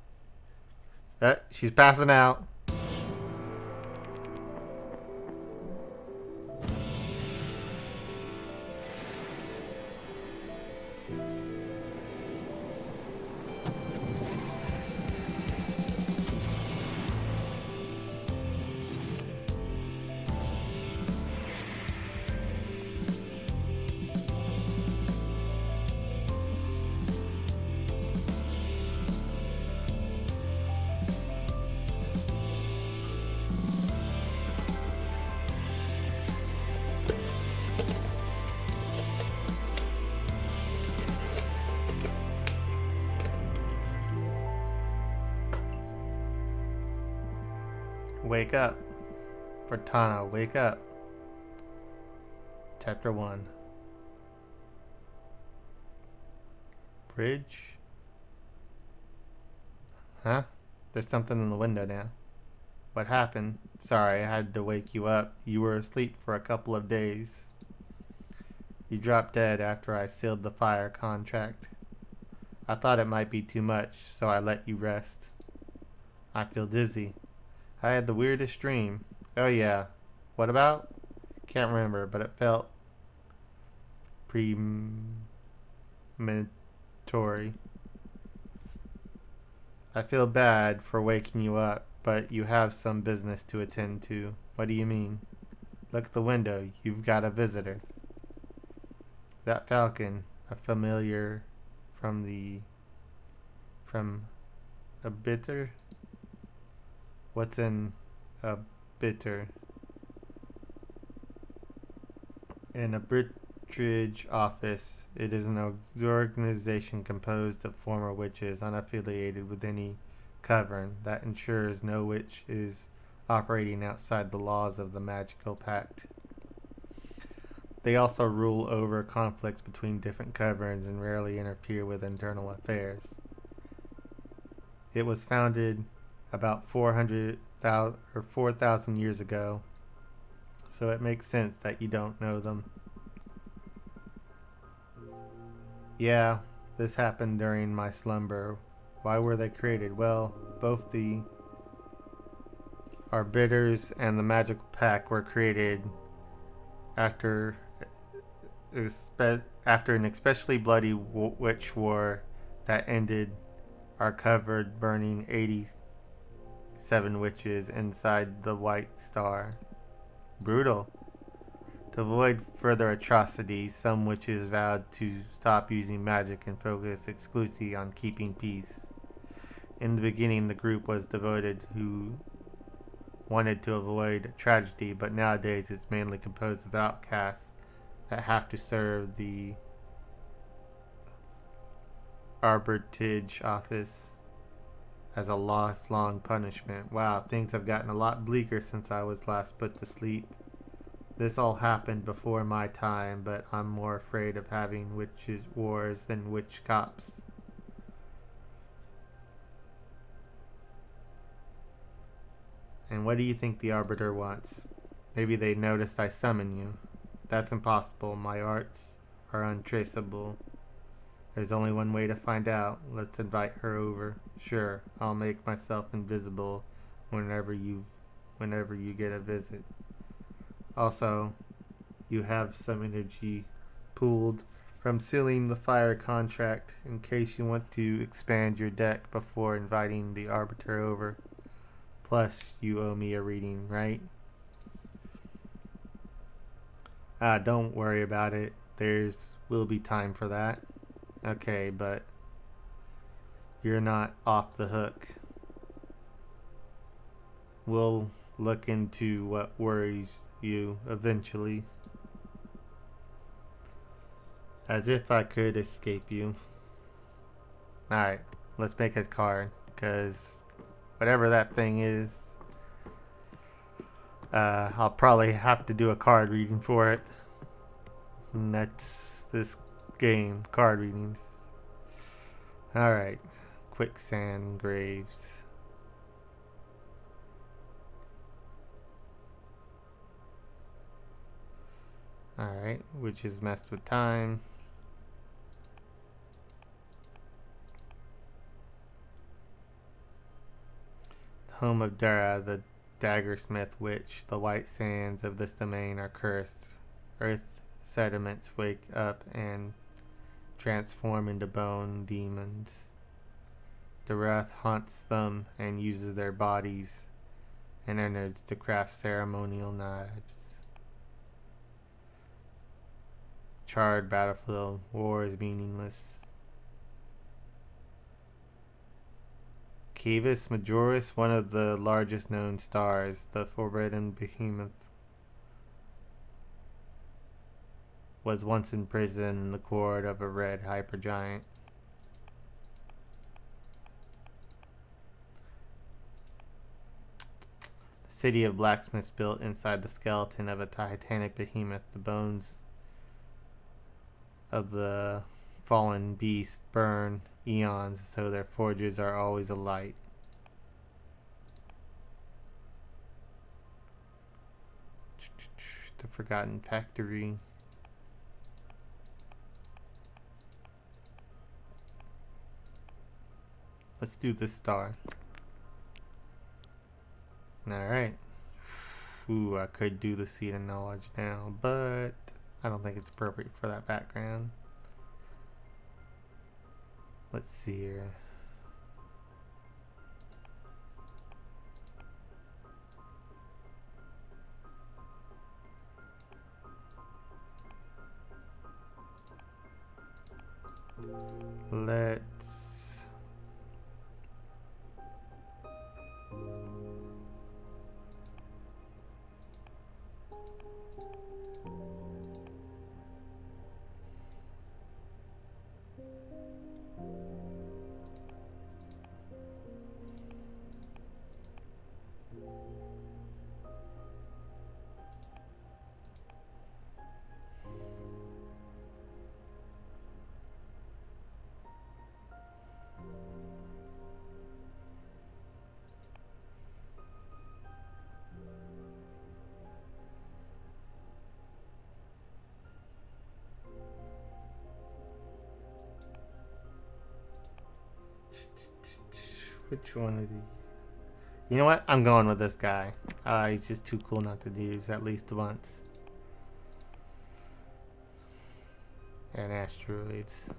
She's passing out. Wake up. Cortana, wake up. Chapter 1. Bridge? Huh? There's something in the window now. What happened? Sorry, I had to wake you up. You were asleep for a couple of days. You dropped dead after I sealed the fire contract. I thought it might be too much, so I let you rest. I feel dizzy. I had the weirdest dream. Oh yeah. What about? Can't remember, but it felt premonitory. I feel bad for waking you up, but you have some business to attend to. What do you mean? Look at the window. You've got a visitor. That falcon, a familiar from a bitter? What's in a bitter? In a Bridge office, it is an organization composed of former witches unaffiliated with any coven that ensures no witch is operating outside the laws of the magical pact. They also rule over conflicts between different covens and rarely interfere with internal affairs. It was founded about 4,000 years ago, so it makes sense that you don't know them. Yeah, this happened during my slumber. Why were they created? Well, both the Arbiters and the Magical Pact were created after an especially bloody witch war that ended our covered burning 87 witches inside the White Star. Brutal. To avoid further atrocities, some witches vowed to stop using magic and focus exclusively on keeping peace. In the beginning, the group was devoted who wanted to avoid tragedy, but nowadays it's mainly composed of outcasts that have to serve the Arbitrage office as a lifelong punishment. Wow, things have gotten a lot bleaker since I was last put to sleep. This all happened before my time, but I'm more afraid of having witches wars than witch cops. And what do you think the Arbiter wants? Maybe they noticed I summoned you. That's impossible. My arts are untraceable. There's only one way to find out. Let's invite her over. Sure, I'll make myself invisible whenever you get a visit. Also, you have some energy pooled from sealing the fire contract in case you want to expand your deck before inviting the Arbiter over. Plus, you owe me a reading, right? Don't worry about it. Will be time for that. Okay, but you're not off the hook. We'll look into what worries you eventually. As if I could escape you. Alright, let's make a card, because whatever that thing is, I'll probably have to do a card reading for it. And that's this game, card readings. Alright, quicksand graves. Alright, which is messed with time. Home of Dara, the daggersmith witch. The white sands of this domain are cursed. Earth sediments wake up and transform into bone demons. Darath haunts them and uses their bodies and innards to craft ceremonial knives. Charred battlefield. War is meaningless. Cavis Majoris, one of the largest known stars, the forbidden behemoth, was once in prison in the court of a red hypergiant. The city of blacksmiths built inside the skeleton of a titanic behemoth. The bones of the fallen beast burn eons, so their forges are always alight. The Forgotten Factory. Let's do this star. Alright. Ooh, I could do the Seed of Knowledge now, but I don't think it's appropriate for that background. Let's see here. Let's which one of these? You know what? I'm going with this guy. He's just too cool not to use at least once. And asteroids.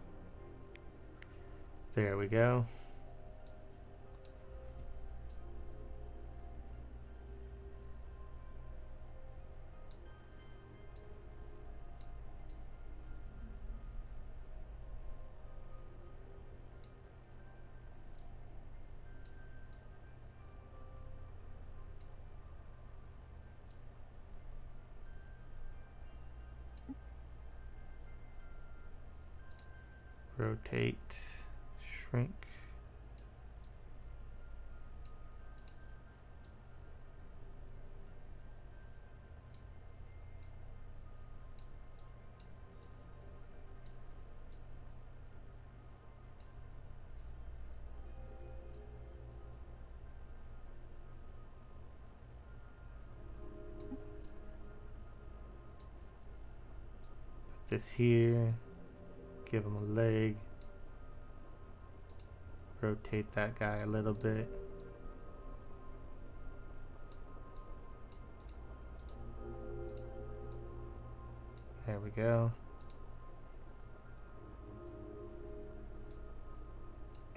There we go. Rotate, shrink. Put this here. Give him a leg. Rotate that guy a little bit. There we go.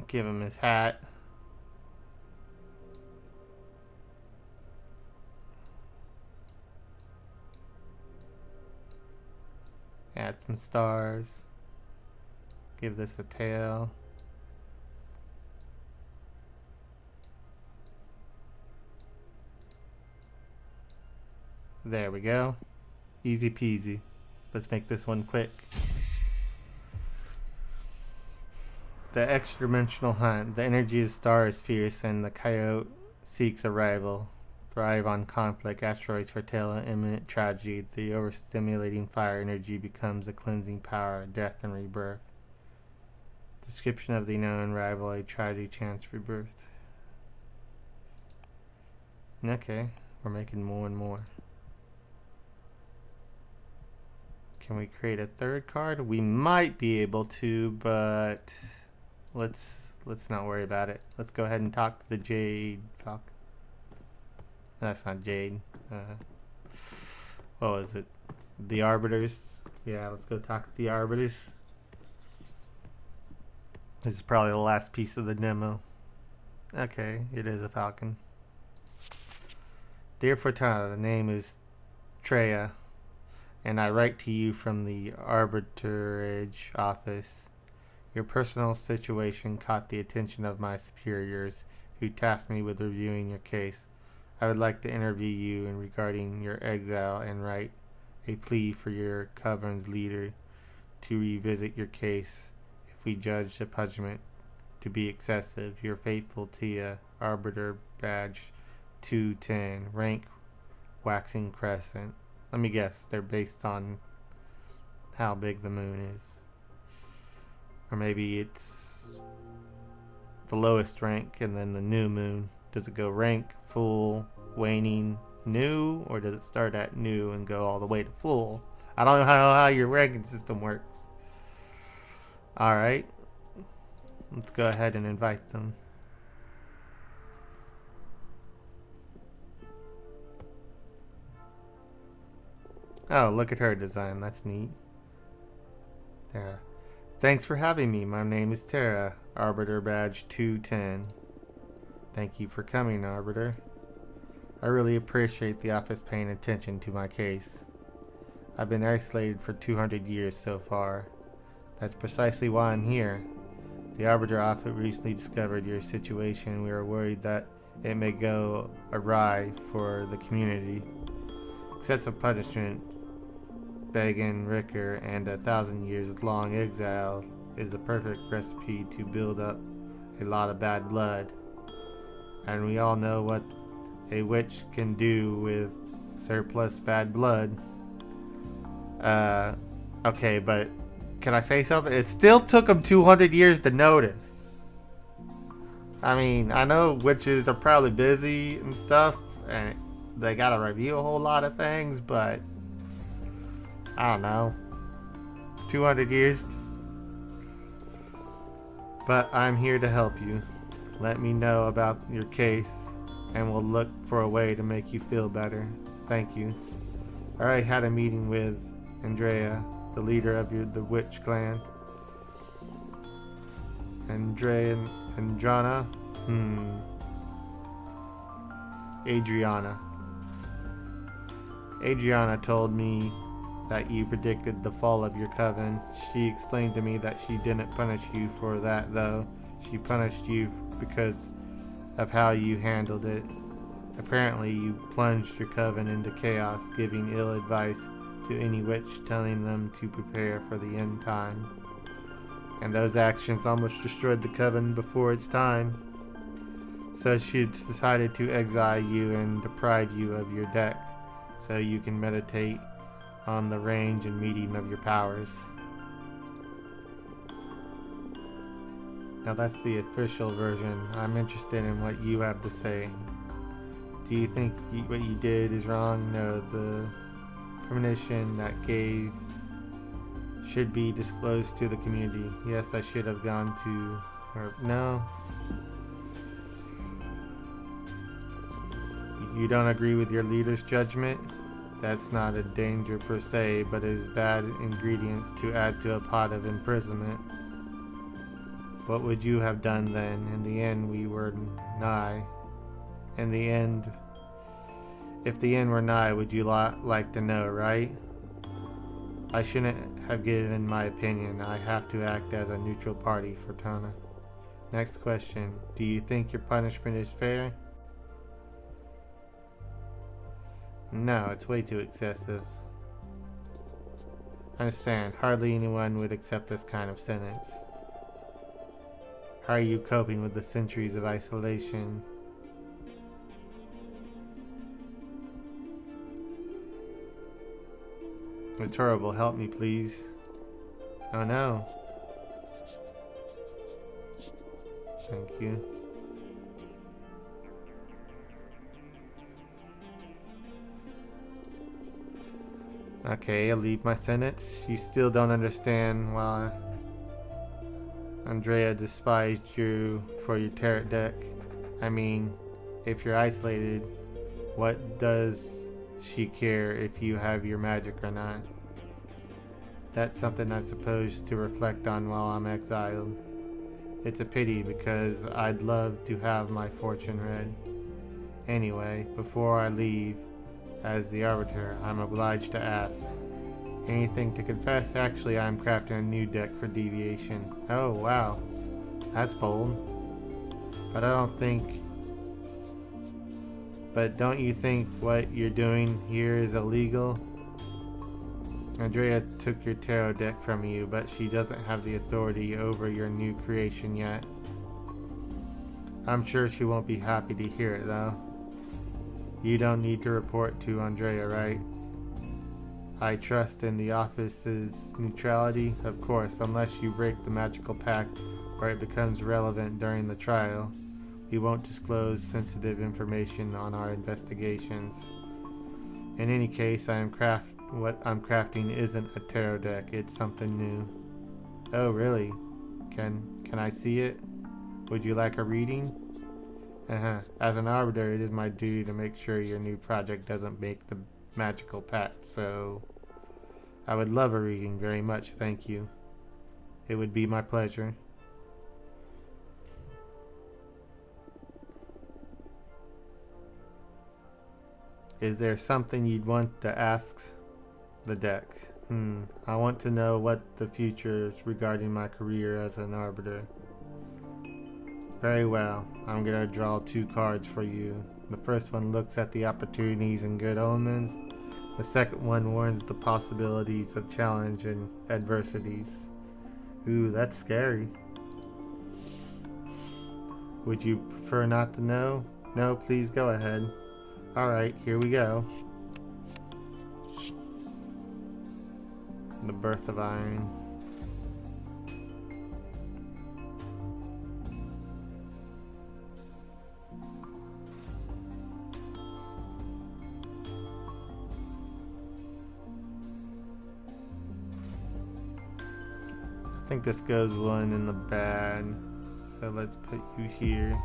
Give him his hat. Add some stars. Give this a tail. There we go. Easy peasy. Let's make this one quick. The extra-dimensional hunt. The energy of the star is fierce and the coyote seeks a rival. Thrive on conflict. Asteroids foretell an imminent tragedy. The overstimulating fire energy becomes a cleansing power, death and rebirth. Description of the known rival, a tragedy, chance, rebirth. Okay, we're making more and more. Can we create a third card? We might be able to, but let's not worry about it. Let's go ahead and talk to the Jade Falcon. That's not Jade. What was it? The Arbiters. Yeah, let's go talk to the Arbiters. This is probably the last piece of the demo. Okay, it is a falcon. Dear Fortuna, the name is Treya, and I write to you from the arbitrage office. Your personal situation caught the attention of my superiors, who tasked me with reviewing your case. I would like to interview you in regarding your exile and write a plea for your Covern's leader to revisit your case if we judge the punishment to be excessive. Your faithful Tia, Arbiter badge 210. Rank waxing crescent. Let me guess, they're based on how big the moon is. Or maybe it's the lowest rank and then the new moon. Does it go rank, full, waning, new? Or does it start at new and go all the way to full? I don't know how your ranking system works. Alright. Let's go ahead and invite them. Oh, look at her design. That's neat. Tara. Thanks for having me. My name is Tara. Arbiter badge 210. Thank you for coming, Arbiter. I really appreciate the office paying attention to my case. I've been isolated for 200 years so far. That's precisely why I'm here. The Arbiter office recently discovered your situation. We are worried that it may go awry for the community. Excessive punishment, begging, Ricker, and 1,000 years long exile is the perfect recipe to build up a lot of bad blood. And we all know what a witch can do with surplus bad blood. Okay, but can I say something? It still took them 200 years to notice. I mean, I know witches are probably busy and stuff, and they gotta review a whole lot of things, but I don't know. 200 years. But I'm here to help you. Let me know about your case, and we'll look for a way to make you feel better. Thank you. I already had a meeting with Andrea, the leader of the witch clan. Adriana? Adriana told me that you predicted the fall of your coven. She explained to me that she didn't punish you for that, though. She punished you because of how you handled it. Apparently, you plunged your coven into chaos, giving ill advice to any witch, telling them to prepare for the end time. And those actions almost destroyed the coven before its time. So she decided to exile you and deprive you of your deck, so you can meditate on the range and meeting of your powers. Now that's the official version. I'm interested in what you have to say. Do you think what you did is wrong? No, the premonition that gave should be disclosed to the community. Yes, I should have gone to... or no. You don't agree with your leader's judgment? That's not a danger per se, but is bad ingredients to add to a pot of imprisonment. What would you have done then? In the end, we were nigh. In the end, if the end were nigh, would you like to know, right? I shouldn't have given my opinion. I have to act as a neutral party for Tona. Next question. Do you think your punishment is fair? No, it's way too excessive. I understand. Hardly anyone would accept this kind of sentence. How are you coping with the centuries of isolation? It's horrible. Help me, please. Oh no. Thank you. Okay, I'll leave my sentence. You still don't understand why Andrea despised you for your tarot deck. I mean, if you're isolated, what does she care if you have your magic or not? That's something I'm supposed to reflect on while I'm exiled. It's a pity because I'd love to have my fortune read. Anyway, before I leave, as the Arbiter, I'm obliged to ask. Anything to confess? Actually, I'm crafting a new deck for deviation. Oh, wow. That's bold. But don't you think what you're doing here is illegal? Andrea took your tarot deck from you, but she doesn't have the authority over your new creation yet. I'm sure she won't be happy to hear it, though. You don't need to report to Andrea, right? I trust in the office's neutrality, of course, unless you break the magical pact or it becomes relevant during the trial. We won't disclose sensitive information on our investigations. In any case, what I'm crafting isn't a tarot deck, it's something new. Oh, really? Can I see it? Would you like a reading? As an arbiter, it is my duty to make sure your new project doesn't make the magical pact, so I would love a reading very much, thank you. It would be my pleasure. Is there something you'd want to ask the deck? I want to know what the future is regarding my career as an arbiter. Very well. I'm going to draw 2 cards for you. The first one looks at the opportunities and good omens. The second one warns the possibilities of challenge and adversities. Ooh, that's scary. Would you prefer not to know? No, please go ahead. Alright, here we go. The Birth of Iron. I think this goes one in the bad, so let's put you here.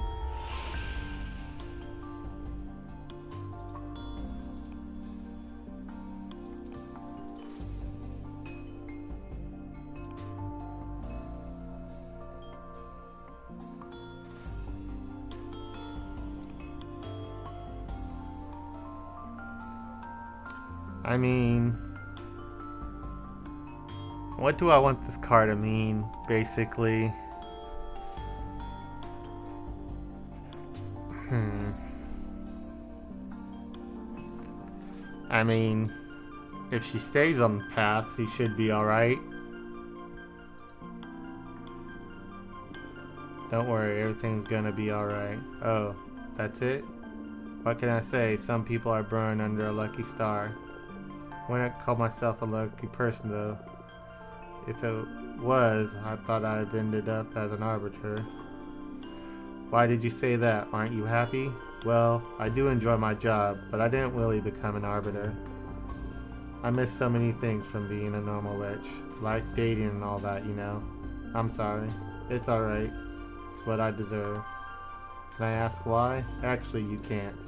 I mean, what do I want this card to mean, basically? I mean, if she stays on the path, he should be alright. Don't worry, everything's gonna be alright. Oh, that's it? What can I say? Some people are born under a lucky star. I wouldn't call myself a lucky person, though. If it was, I thought I'd ended up as an arbiter. Why did you say that? Aren't you happy? Well, I do enjoy my job, but I didn't really become an arbiter. I miss so many things from being a normal witch, like dating and all that, you know. I'm sorry. It's alright. It's what I deserve. Can I ask why? Actually, you can't.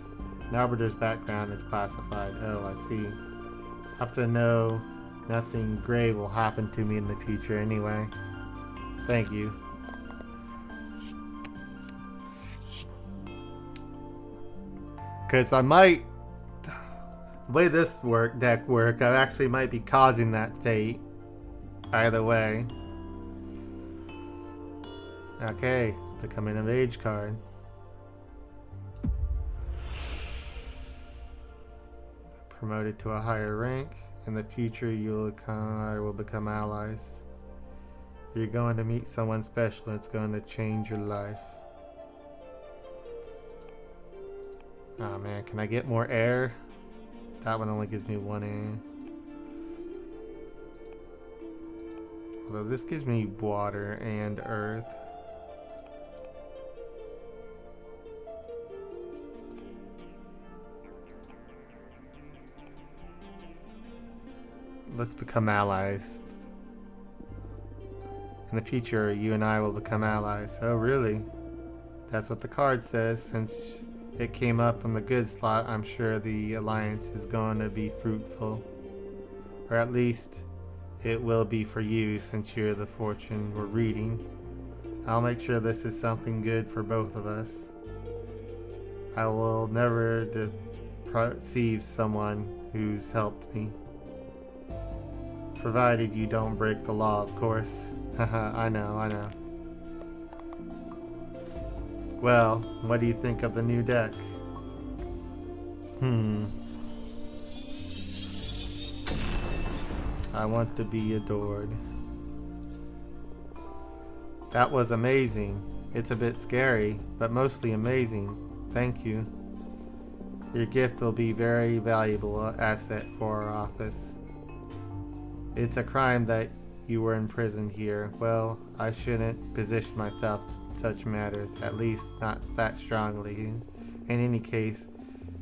An arbiter's background is classified. Oh, I see. I have to know nothing grave will happen to me in the future anyway. Thank you. Because I might... The way this deck work, I actually might be causing that fate. Either way. Okay, the coming of age card. Promoted to a higher rank. In the future, I will become allies. You're going to meet someone special. It's going to change your life. Oh man, can I get more air? That one only gives me 1 air. Although this gives me water and earth. Let's become allies. In the future, you and I will become allies. Oh, really? That's what the card says. Since it came up on the good slot, I'm sure the alliance is going to be fruitful. Or at least, it will be for you since you're the fortune we're reading. I'll make sure this is something good for both of us. I will never deceive someone who's helped me. Provided you don't break the law, of course. Haha, I know. Well, what do you think of the new deck? I want to be adored. That was amazing. It's a bit scary, but mostly amazing. Thank you. Your gift will be very valuable asset for our office. It's a crime that you were imprisoned here. Well, I shouldn't position myself in such matters, at least not that strongly. In any case,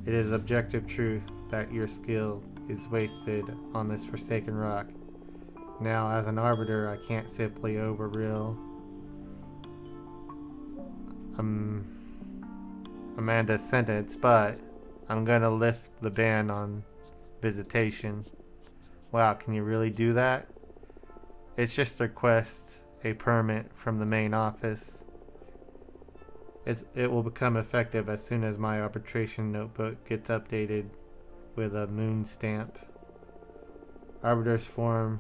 it is objective truth that your skill is wasted on this forsaken rock. Now, as an arbiter, I can't simply overrule Amanda's sentence, but I'm gonna lift the ban on visitation. Wow, can you really do that? It's just a request, a permit from the main office. It will become effective as soon as my arbitration notebook gets updated with a moon stamp. Arbiter's forms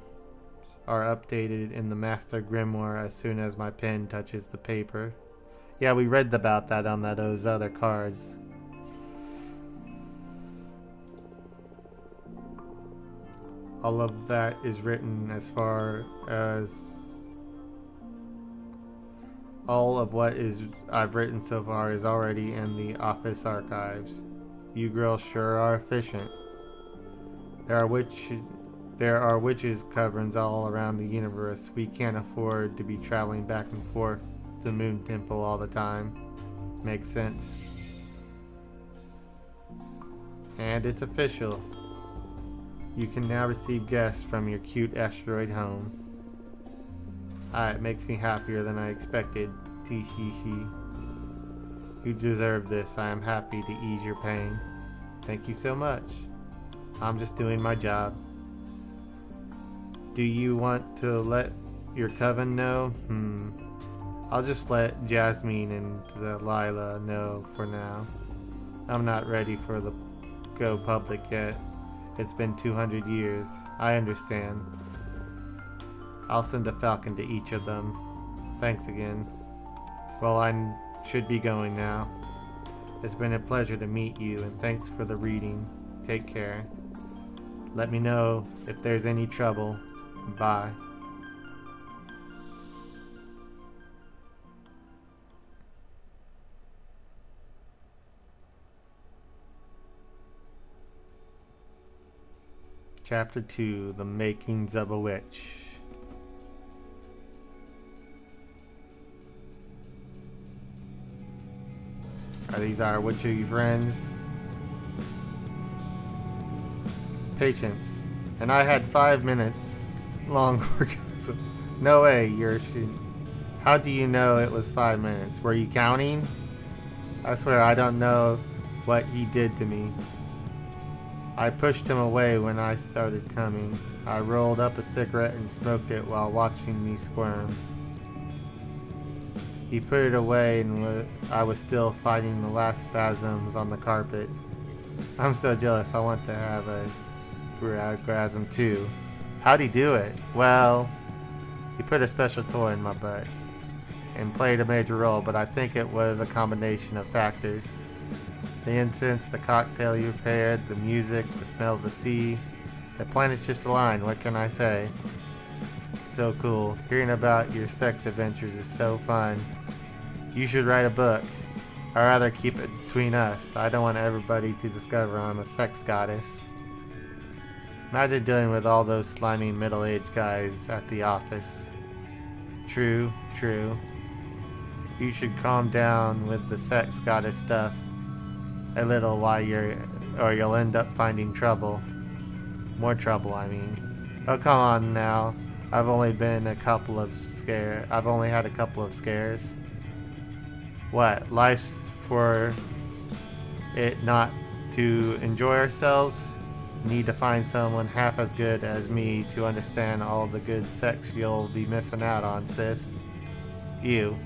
are updated in the master grimoire as soon as my pen touches the paper. Yeah, we read about that on those other cards. All of that is written as far as all of what I've written so far is already in the office archives. You girls sure are efficient. There are witches coverings all around the universe. We can't afford to be traveling back and forth to the Moon Temple all the time. Makes sense. And it's official. You can now receive guests from your cute asteroid home. It makes me happier than I expected. Tee-hee-hee. You deserve this. I am happy to ease your pain. Thank you so much. I'm just doing my job. Do you want to let your coven know? I'll just let Jasmine and Delilah know for now. I'm not ready for the go public yet. It's been 200 years. I understand. I'll send a falcon to each of them. Thanks again. Well, I should be going now. It's been a pleasure to meet you, and thanks for the reading. Take care. Let me know if there's any trouble. Bye. Chapter 2, The Makings of a Witch. Are these our witchy friends? Patience. And I had 5 minutes long orgasm. No way, you're shooting. How do you know it was 5 minutes? Were you counting? I swear I don't know what he did to me. I pushed him away when I started coming. I rolled up a cigarette and smoked it while watching me squirm. He put it away and I was still fighting the last spasms on the carpet. I'm so jealous. I want to have a orgasm too. How'd he do it? Well, he put a special toy in my butt and played a major role, but I think it was a combination of factors. The incense, the cocktail you prepared, the music, the smell of the sea. The planets just aligned, what can I say? So cool. Hearing about your sex adventures is so fun. You should write a book. I'd rather keep it between us. I don't want everybody to discover I'm a sex goddess. Imagine dealing with all those slimy middle-aged guys at the office. True, true. You should calm down with the sex goddess stuff a little while or you'll end up finding trouble. More trouble, I mean. Oh, come on now. I've only had a couple of scares. What? Life's for it not to enjoy ourselves? Need to find someone half as good as me to understand all the good sex you'll be missing out on, sis. You.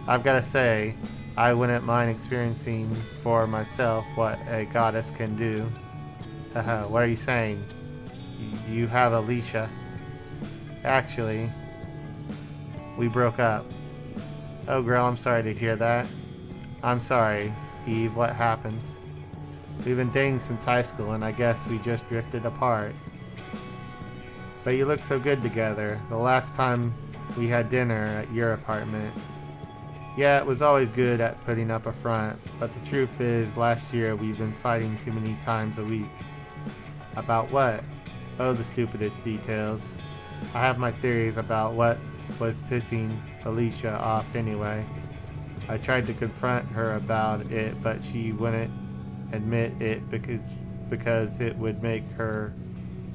I've gotta say, I wouldn't mind experiencing for myself what a goddess can do. Haha, what are you saying? You have Alicia. Actually, we broke up. Oh girl, I'm sorry to hear that. I'm sorry, Eve, what happened? We've been dating since high school and I guess we just drifted apart. But you look so good together. The last time we had dinner at your apartment, Yeah, it was always good at putting up a front, but the truth is, last year we've been fighting too many times a week. About what? Oh, the stupidest details. I have my theories about what was pissing Alicia off anyway. I tried to confront her about it, but she wouldn't admit it because it would make her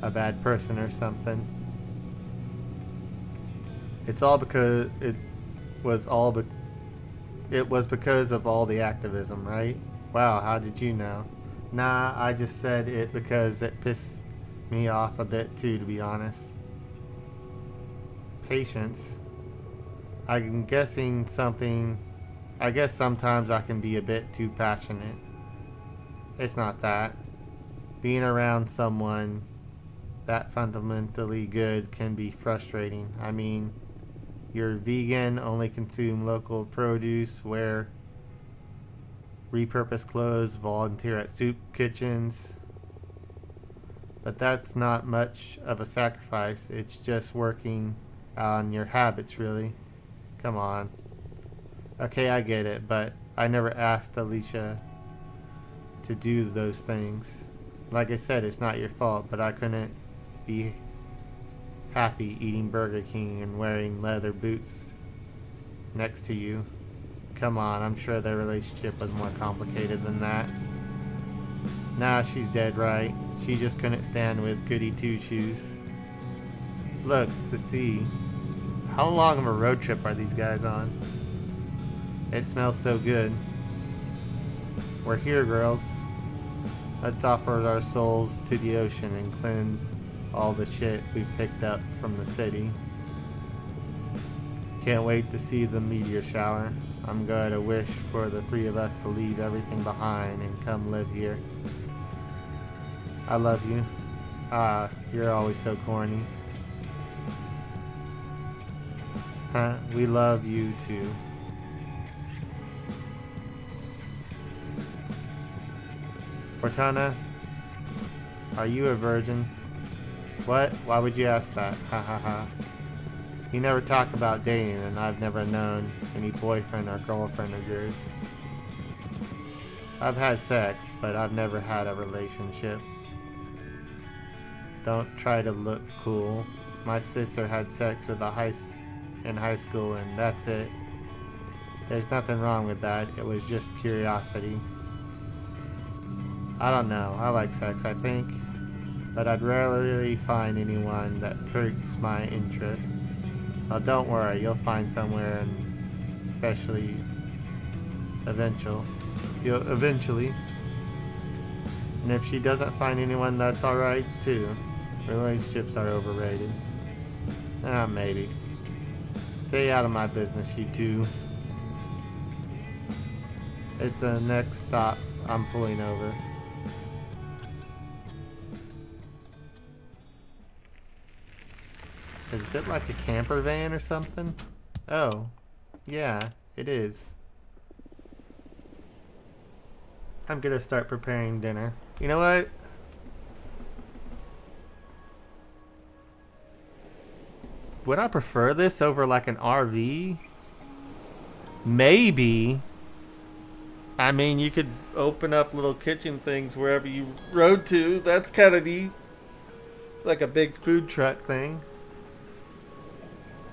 a bad person or something. It's all because was all be- it was because of all the activism, right? Wow, how did you know? Nah, I just said it because it pissed me off a bit too, to be honest. Patience. I'm guessing something. I guess sometimes I can be a bit too passionate. It's not that. Being around someone that fundamentally good can be frustrating. I mean, you're vegan, only consume local produce, wear repurposed clothes, volunteer at soup kitchens. But that's not much of a sacrifice. It's just working on your habits, really. Come on. Okay, I get it, but I never asked Alicia to do those things. Like I said, it's not your fault, but I couldn't be happy eating Burger King and wearing leather boots next to you. Come on, I'm sure their relationship was more complicated than that. Nah, she's dead right. She just couldn't stand with goody two-shoes. Look, the sea. How long of a road trip are these guys on? It smells so good. We're here, girls. Let's offer our souls to the ocean and cleanse all the shit we've picked up from the city. Can't wait to see the meteor shower. I'm going to wish for the three of us to leave everything behind and come live here. I love you. Ah, you're always so corny. Huh? We love you too. Cortana, are you a virgin? What? Why would you ask that? Ha ha ha. You never talk about dating, and I've never known any boyfriend or girlfriend of yours. I've had sex, but I've never had a relationship. Don't try to look cool. My sister had sex with in high school, and that's it. There's nothing wrong with that. It was just curiosity. I don't know. I like sex, I think. But I'd rarely find anyone that perks my interest. Well, don't worry. You'll find somewhere, and especially eventually. And if she doesn't find anyone, that's alright, too. Relationships are overrated. Maybe. Stay out of my business, you two. It's the next stop. I'm pulling over. Is it like a camper van or something? Oh, yeah, it is. I'm gonna start preparing dinner. You know what? Would I prefer this over like an RV? Maybe. I mean, you could open up little kitchen things wherever you rode to. That's kind of neat. It's like a big food truck thing.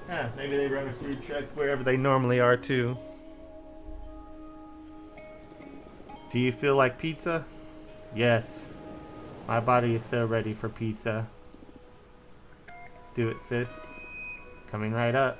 Yeah, maybe they run a food truck wherever they normally are too. Do you feel like pizza? Yes. My body is so ready for pizza. Do it, sis. Coming right up.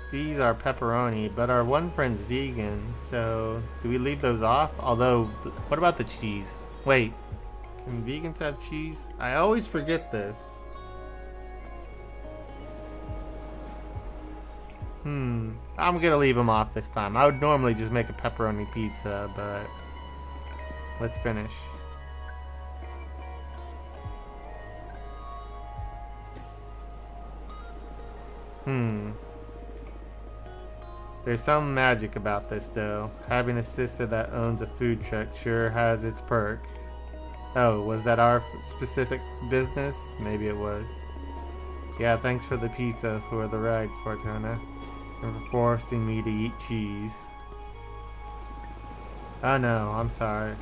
These are pepperoni, but our one friend's vegan, so do we leave those off? Although, what about the cheese? Wait, can vegans have cheese? I always forget this. I'm gonna leave him off this time. I would normally just make a pepperoni pizza, but let's finish. There's some magic about this, though. Having a sister that owns a food truck sure has its perk. Oh, was that our specific business? Maybe it was. Yeah, thanks for the pizza for the ride, Fortuna. And for forcing me to eat cheese. Oh no, I'm sorry.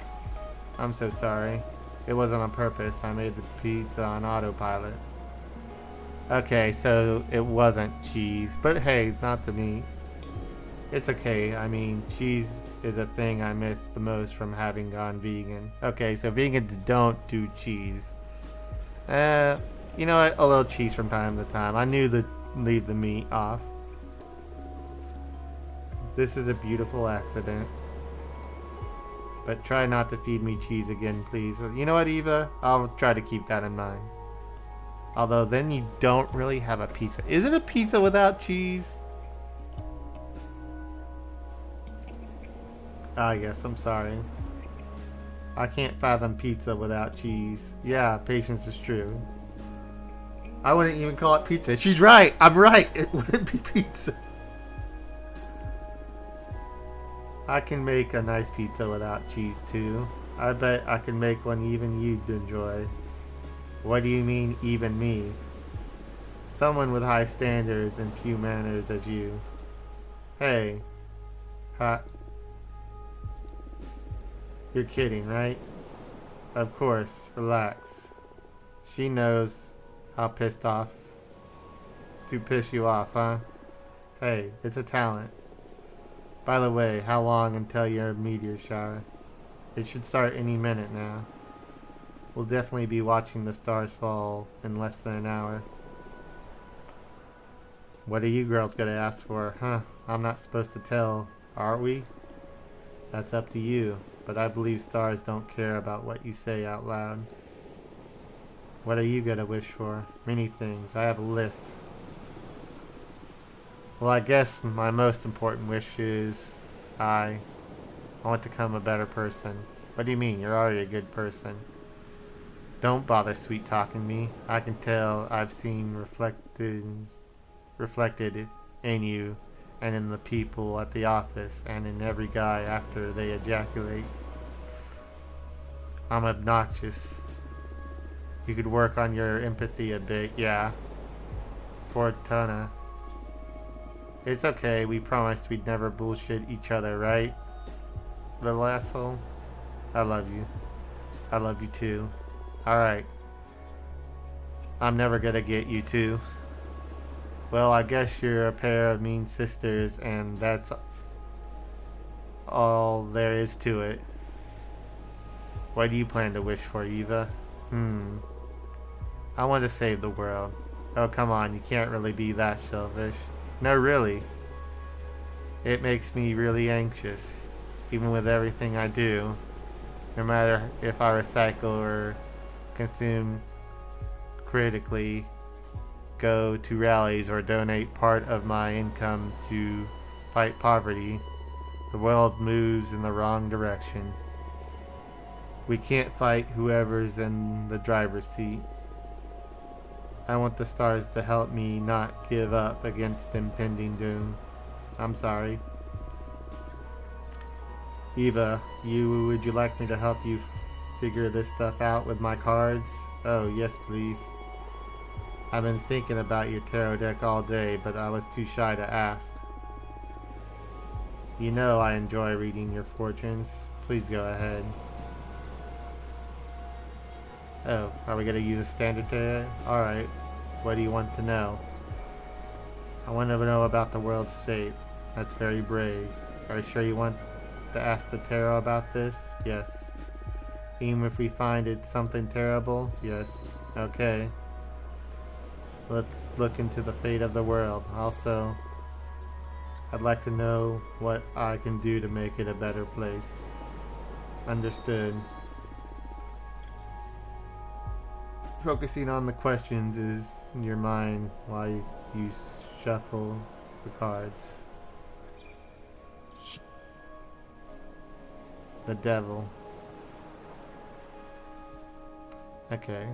I'm so sorry. It wasn't on purpose. I made the pizza on autopilot. Okay, so it wasn't cheese. But hey, not to me. It's okay. I mean, cheese is a thing I miss the most from having gone vegan. Okay, so vegans don't do cheese. You know what? A little cheese from time to time. I knew to leave the meat off. This is a beautiful accident. But try not to feed me cheese again, please. You know what, Eva? I'll try to keep that in mind. Although then you don't really have a pizza. Is it a pizza without cheese? Ah, yes, I'm sorry. I can't fathom pizza without cheese. Yeah, patience is true. I wouldn't even call it pizza. She's right! I'm right! It wouldn't be pizza. I can make a nice pizza without cheese too. I bet I can make one even you'd enjoy. What do you mean, even me? Someone with high standards and few manners as you. Hey. You're kidding, right? Of course, relax. She knows how pissed off to piss you off, huh? Hey, it's a talent. By the way, how long until your meteor shower? It should start any minute now. We'll definitely be watching the stars fall in less than an hour. What are you girls gonna ask for, huh? I'm not supposed to tell, are we? That's up to you, but I believe stars don't care about what you say out loud. What are you gonna wish for? Many things. I have a list. Well, I guess my most important wish is I want to become a better person. What do you mean? You're already a good person. Don't bother sweet talking me. I can tell I've seen reflected in you and in the people at the office and in every guy after they ejaculate. I'm obnoxious. You could work on your empathy a bit, yeah. Fortuna. It's okay, we promised we'd never bullshit each other, right? Little asshole? I love you. I love you too. Alright. I'm never gonna get you too. Well, I guess you're a pair of mean sisters and that's all there is to it. What do you plan to wish for, Eva? I want to save the world. Oh, come on, you can't really be that selfish. No, really. It makes me really anxious, even with everything I do. No matter if I recycle or consume critically, go to rallies or donate part of my income to fight poverty, the world moves in the wrong direction. We can't fight whoever's in the driver's seat. I want the stars to help me not give up against impending doom. I'm sorry. Eva, would you like me to help you figure this stuff out with my cards? Oh, yes please. I've been thinking about your tarot deck all day, but I was too shy to ask. You know I enjoy reading your fortunes. Please go ahead. Oh, are we going to use a standard tarot? Alright. What do you want to know? I want to know about the world's fate. That's very brave. Are you sure you want to ask the tarot about this? Yes. Even if we find it something terrible? Yes. Okay. Let's look into the fate of the world. Also, I'd like to know what I can do to make it a better place. Understood. Focusing on the questions is in your mind while you shuffle the cards. The devil. Okay.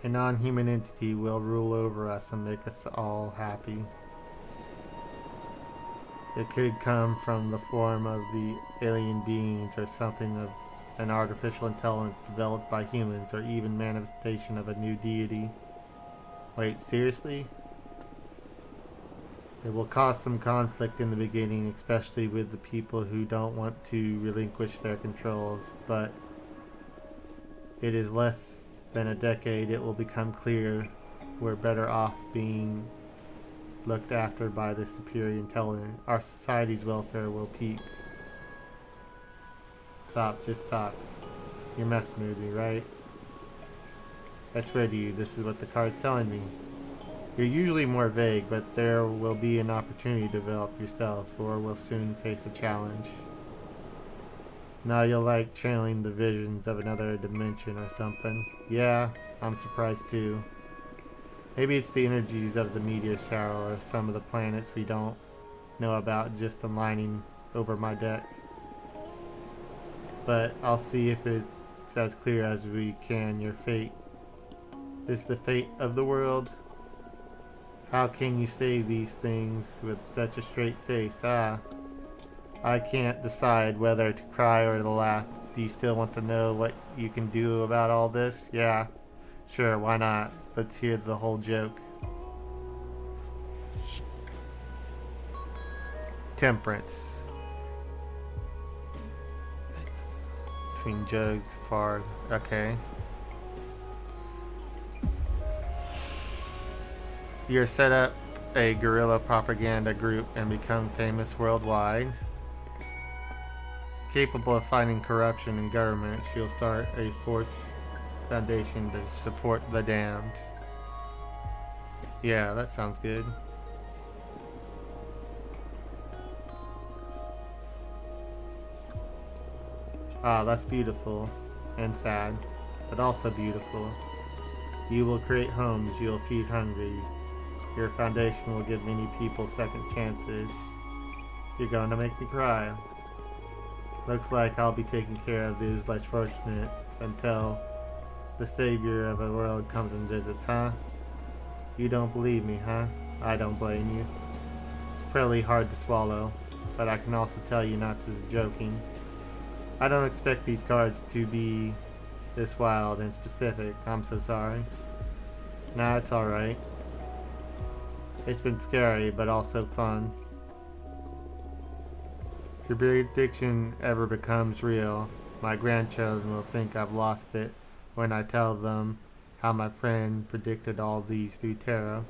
A non-human entity will rule over us and make us all happy. It could come from the form of the alien beings or something of an artificial intelligence developed by humans or even manifestation of a new deity. Wait, seriously? It will cause some conflict in the beginning, especially with the people who don't want to relinquish their controls, but it is less than a decade it will become clear we're better off being looked after by the superior intelligence. Our society's welfare will peak. Stop, just stop. You're messing with me, right? I swear to you, this is what the card's telling me. You're usually more vague, but there will be an opportunity to develop yourself, or will soon face a challenge. Now you'll like channeling the visions of another dimension or something. Yeah, I'm surprised too. Maybe it's the energies of the meteor shower or some of the planets we don't know about just aligning over my deck. But I'll see if it's as clear as we can. Your fate is the fate of the world. How can you say these things with such a straight face? I can't decide whether to cry or to laugh. Do you still want to know what you can do about all this? Yeah, sure, why not? Let's hear the whole joke. Temperance. Between jokes, far. Okay. You're set up a guerrilla propaganda group and become famous worldwide. Capable of fighting corruption in governments, you'll start a forged foundation to support the damned. Yeah, that sounds good. Ah, that's beautiful and sad, but also beautiful. You will create homes, you'll feed hungry. Your foundation will give many people second chances. You're going to make me cry. Looks like I'll be taking care of those less fortunate until the savior of the world comes and visits, huh? You don't believe me, huh? I don't blame you. It's pretty hard to swallow, but I can also tell you not to be joking. I don't expect these cards to be this wild and specific. I'm so sorry. Nah, it's alright. It's been scary, but also fun. If your prediction ever becomes real, my grandchildren will think I've lost it when I tell them how my friend predicted all these through tarot.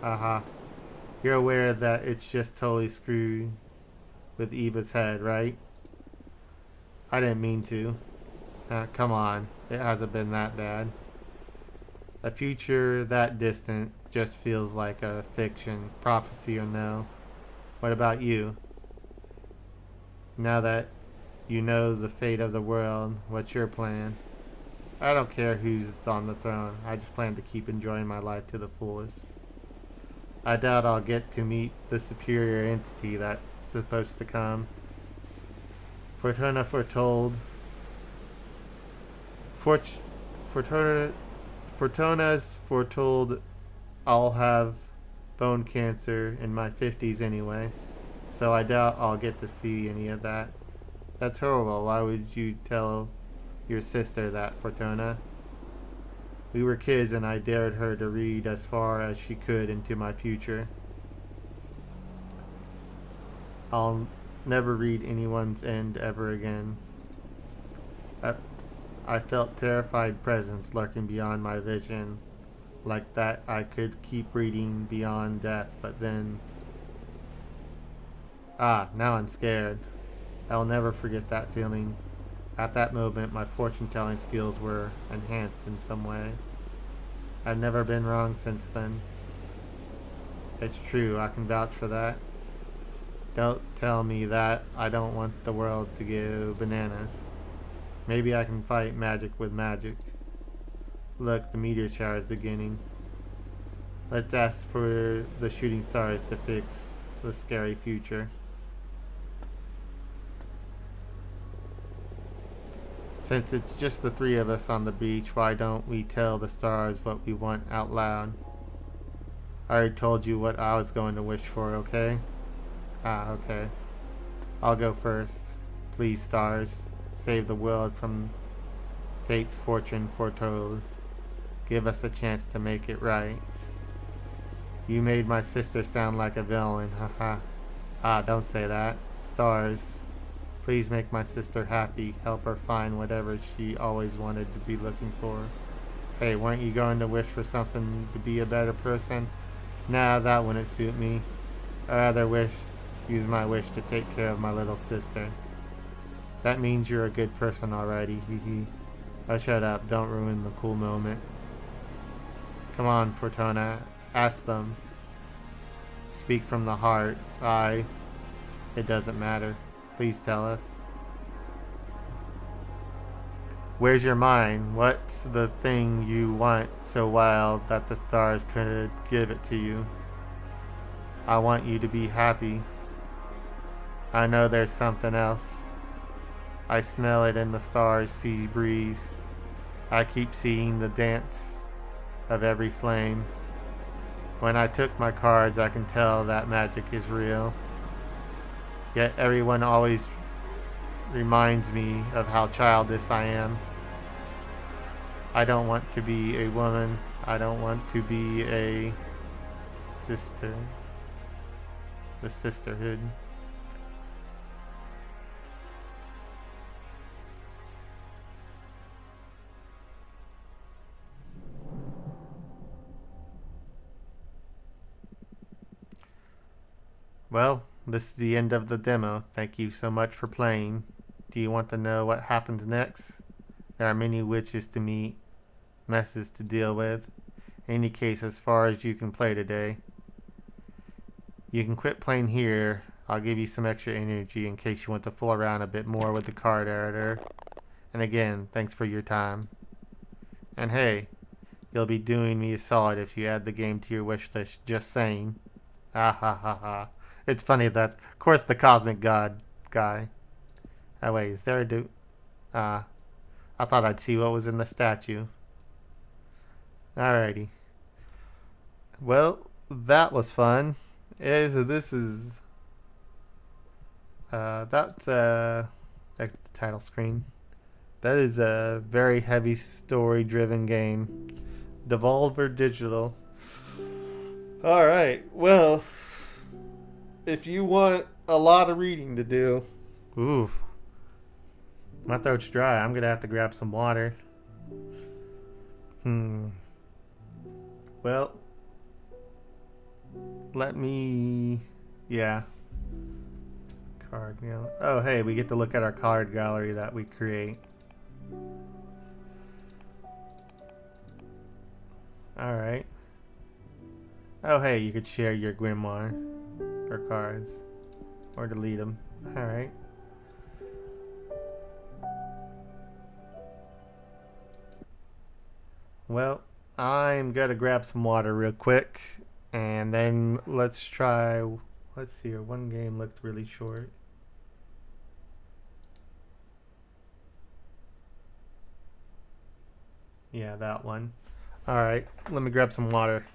Aha. You're aware that it's just totally screwed with Eva's head, right? I didn't mean to. Come on. It hasn't been that bad. A future that distant just feels like a fiction, prophecy or no. What about you? Now that you know the fate of the world, what's your plan? I don't care who's on the throne. I just plan to keep enjoying my life to the fullest. I doubt I'll get to meet the superior entity that's supposed to come. Fortuna's foretold I'll have bone cancer in my 50s anyway, so I doubt I'll get to see any of that. That's horrible. Why would you tell your sister that, Fortuna? We were kids and I dared her to read as far as she could into my future. I'll never read anyone's end ever again. I felt terrified presence lurking beyond my vision, like that I could keep reading beyond death, but then... now I'm scared. I'll never forget that feeling. At that moment, my fortune-telling skills were enhanced in some way. I've never been wrong since then. It's true, I can vouch for that. Don't tell me that. I don't want the world to go bananas. Maybe I can fight magic with magic. Look, the meteor shower is beginning. Let's ask for the shooting stars to fix the scary future. Since it's just the three of us on the beach, why don't we tell the stars what we want out loud? I already told you what I was going to wish for, okay? Ah, okay. I'll go first. Please, stars, save the world from fate's fortune foretold. Give us a chance to make it right. You made my sister sound like a villain, haha. Ah, don't say that. Stars, please make my sister happy. Help her find whatever she always wanted to be looking for. Hey, weren't you going to wish for something to be a better person? Nah, that wouldn't suit me. I'd rather use my wish to take care of my little sister. That means you're a good person already, hee. Oh, shut up. Don't ruin the cool moment. Come on, Fortuna. Ask them. Speak from the heart. It doesn't matter. Please tell us. Where's your mind? What's the thing you want so wild that the stars could give it to you? I want you to be happy. I know there's something else. I smell it in the stars' sea breeze. I keep seeing the dance of every flame. When I took my cards, I can tell that magic is real. Yet everyone always reminds me of how childish I am. I don't want to be a woman. I don't want to be a sister. The Sisterhood. Well, this is the end of the demo. Thank you so much for playing. Do you want to know what happens next? There are many witches to meet, messes to deal with. In any case, as far as you can play today. You can quit playing here. I'll give you some extra energy in case you want to fool around a bit more with the card editor. And again, thanks for your time. And hey, you'll be doing me a solid if you add the game to your wish list, just saying. Ah ha ha ha. It's funny that, of course, the Cosmic God guy. Oh wait, is there a dude? I thought I'd see what was in the statue. Alrighty. Well, that was fun. That's the title screen. That is a very heavy story-driven game. Devolver Digital. Alright, well, if you want a lot of reading to do, oof, my throat's dry. I'm gonna have to grab some water. Well, let me, yeah. Card gallery. Oh, hey, we get to look at our card gallery that we create. Alright. Oh, hey, you could share your grimoire or cards or delete them. Alright. Well, I'm gonna grab some water real quick and then let's try. Let's see here. One game looked really short. Yeah, that one. Alright, let me grab some water.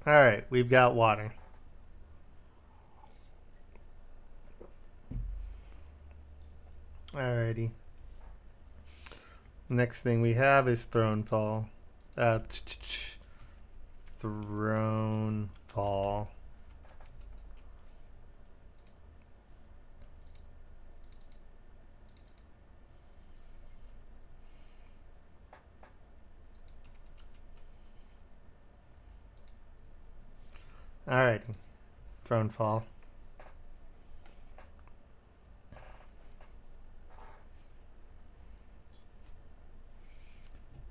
Alright, we've got water. Alrighty. Next thing we have is Thrownfall. Thrownfall. Alrighty. Thrownfall.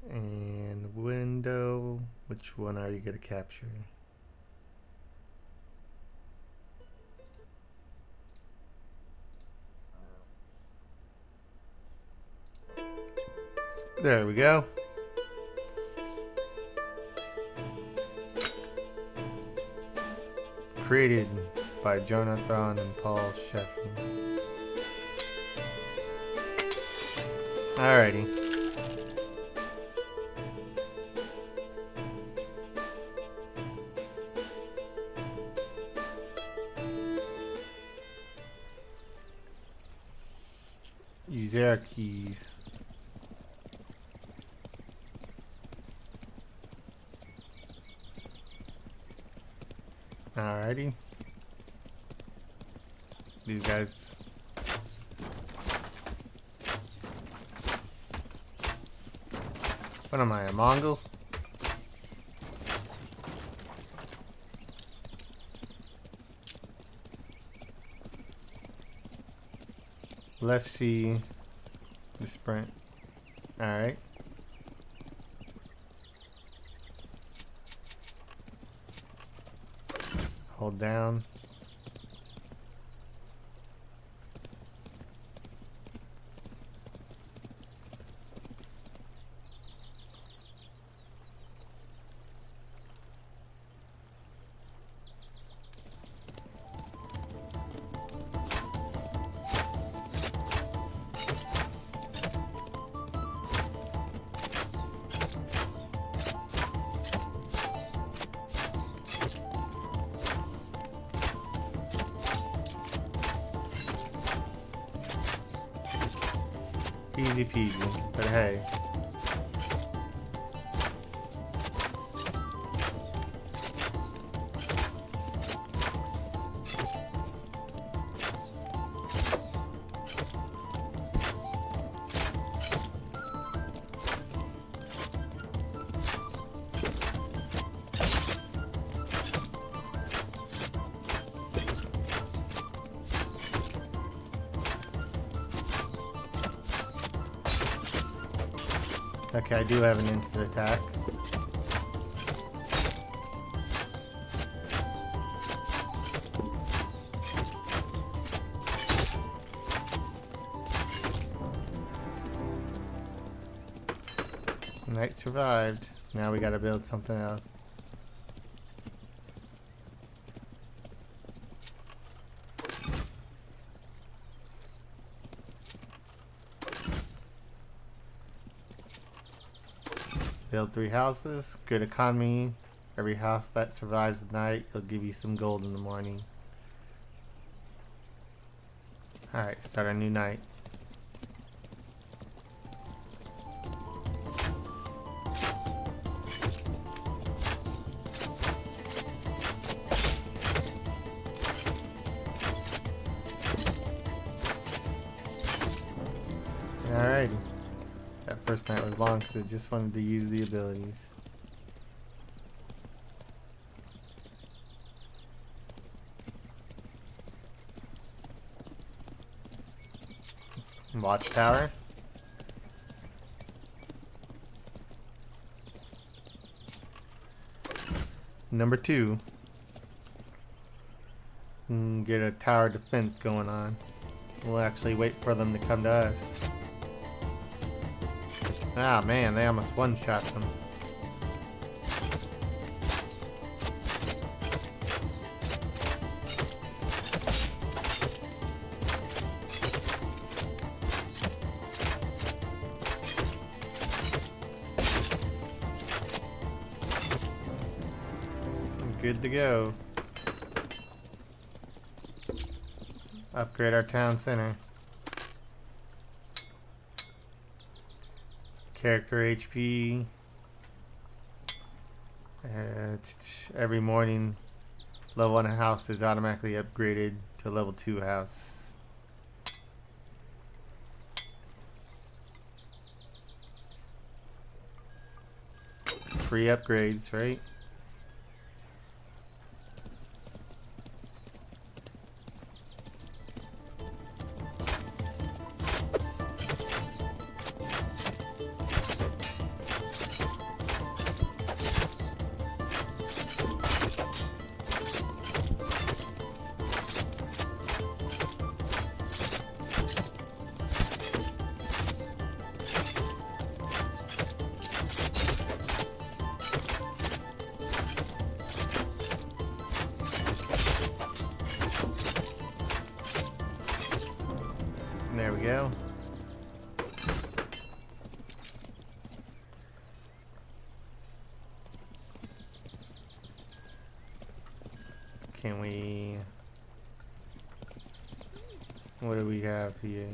And window. Which one are you going to capture? There we go. Created by Jonathan and Paul Sheffield. Alrighty. Use arrow keys. Alrighty. These guys. What am I, a Mongol? Left C, the sprint. Alright. Hold down. Easy peasy, but hey. Okay, I do have an instant attack. Knight survived. Now we gotta build something else. Build 3 houses, good economy. Every house that survives the night, it'll give you some gold in the morning. Alright, start a new night. Alrighty. That first night was long because I just wanted to use the abilities. Watchtower. Number 2. Get a tower defense going on. We'll actually wait for them to come to us. Ah man, they almost one-shot them. Good to go. Upgrade our town center. Character HP. Every morning, level 1 house is automatically upgraded to level 2 house. Free upgrades, right? There we go. Can we... What do we have here?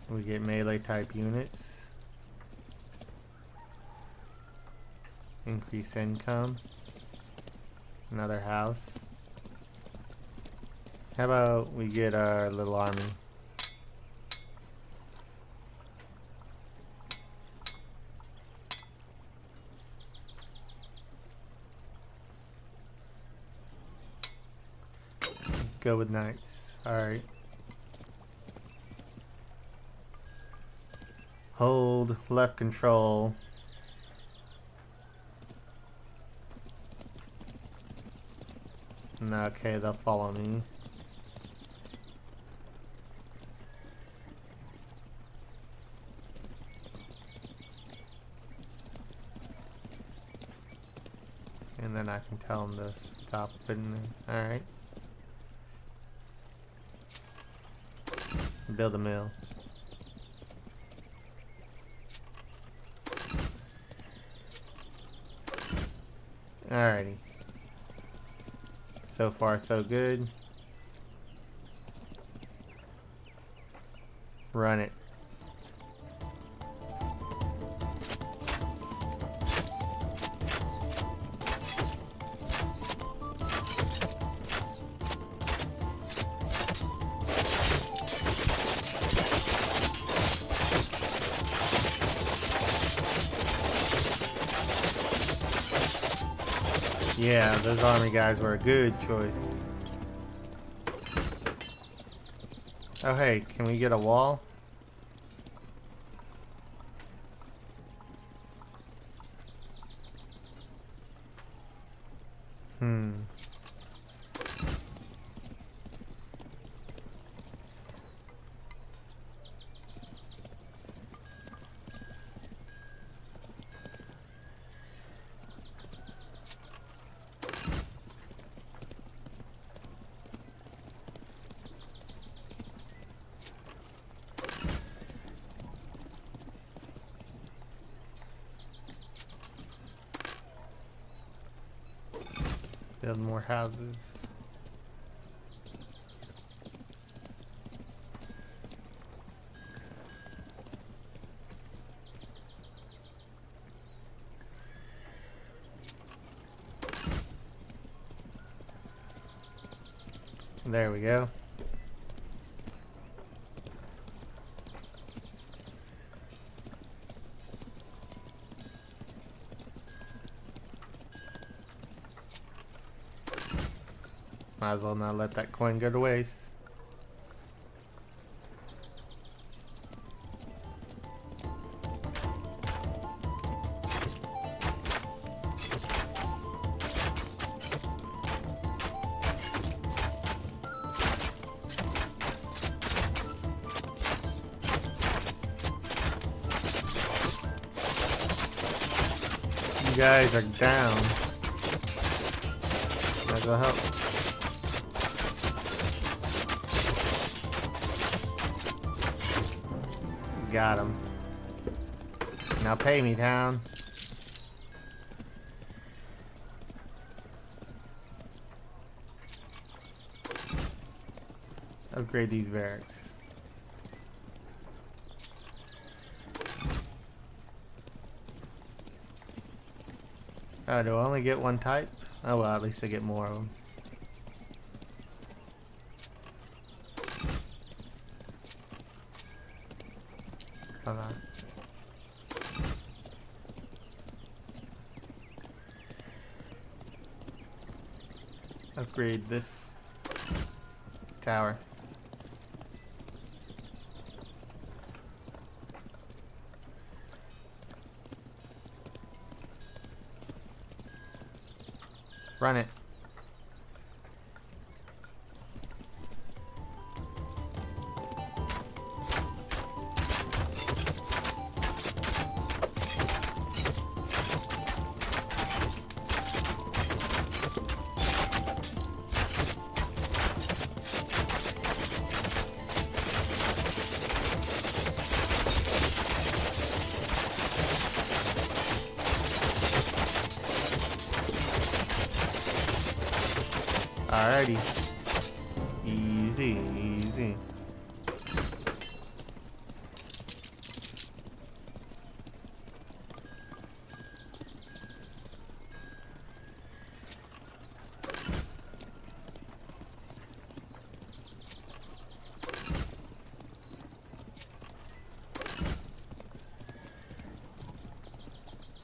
We get melee type units. Increase income. Another house. How about we get our little army? Go with knights. Alright. Hold left control. Okay, they'll follow me. And then I can tell them to stop and alright. Build a mill. Alrighty. So far so good. Run it. Yeah, those army guys were a good choice. Oh hey, can we get a wall? Build more houses. There we go. Might as well not let that coin go to waste. You guys are down. Might as well help. Got him. Now pay me, town. Upgrade these barracks. Oh, do I only get one type? Oh well, at least I get more of them. Hold on. Upgrade this tower. Run it. Alrighty. Easy, easy.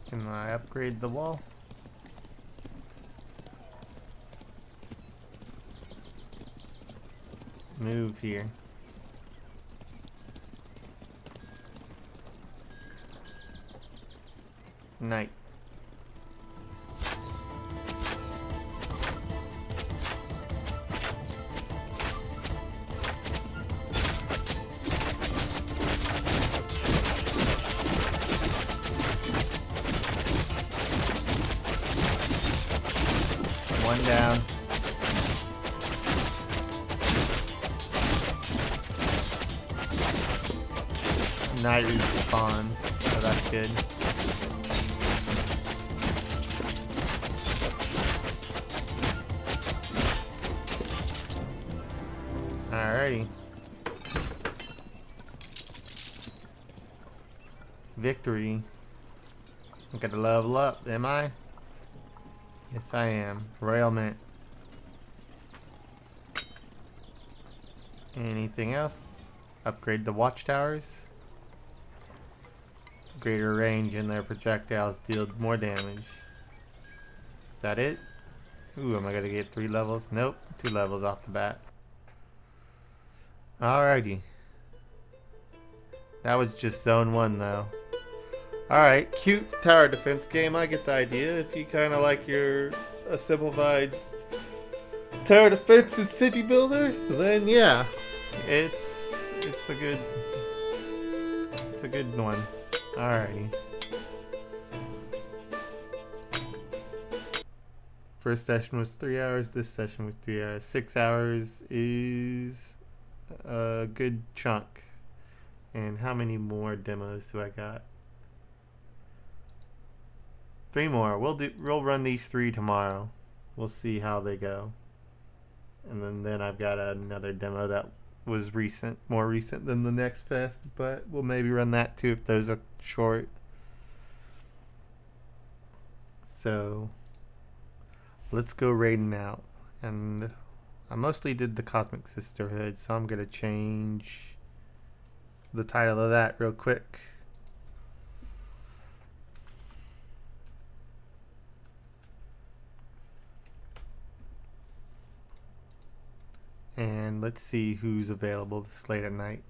Can I upgrade the wall? Move here. Night. One down. Night respawns, so that's good. Alrighty. Victory. I'm gonna level up, am I? Yes, I am. Royal Mint. Anything else? Upgrade the watchtowers. Greater range in their projectiles deal more damage. Is that it? Ooh, am I gonna get 3 levels? Nope, 2 levels off the bat. Alrighty. That was just zone 1 though. Alright, cute tower defense game. I get the idea. If you kind of like a simplified tower defense and city builder, then yeah, it's a good one. Alrighty. First session was 3 hours. This session was 3 hours. 6 hours is a good chunk. And how many more demos do I got? 3 more. We'll run these 3 tomorrow. We'll see how they go. And then I've got another demo that was more recent than the next fest, but we'll maybe run that too if those are short. So let's go raiding out. And I mostly did the Cosmic Sisterhood, so I'm gonna change the title of that real quick. And let's see who's available this late at night.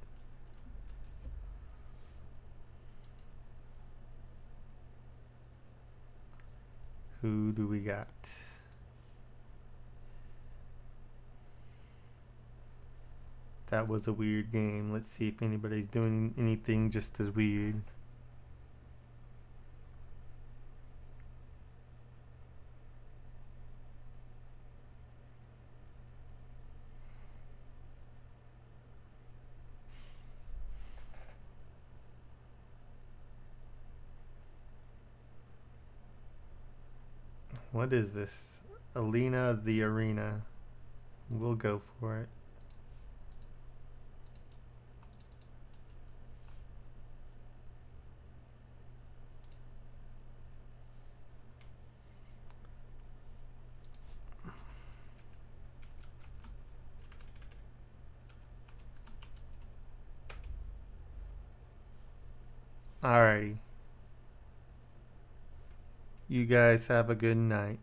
Who do we got? That was a weird game. Let's see if anybody's doing anything just as weird. What is this? Alina the Arena. We'll go for it. Alrighty. You guys have a good night.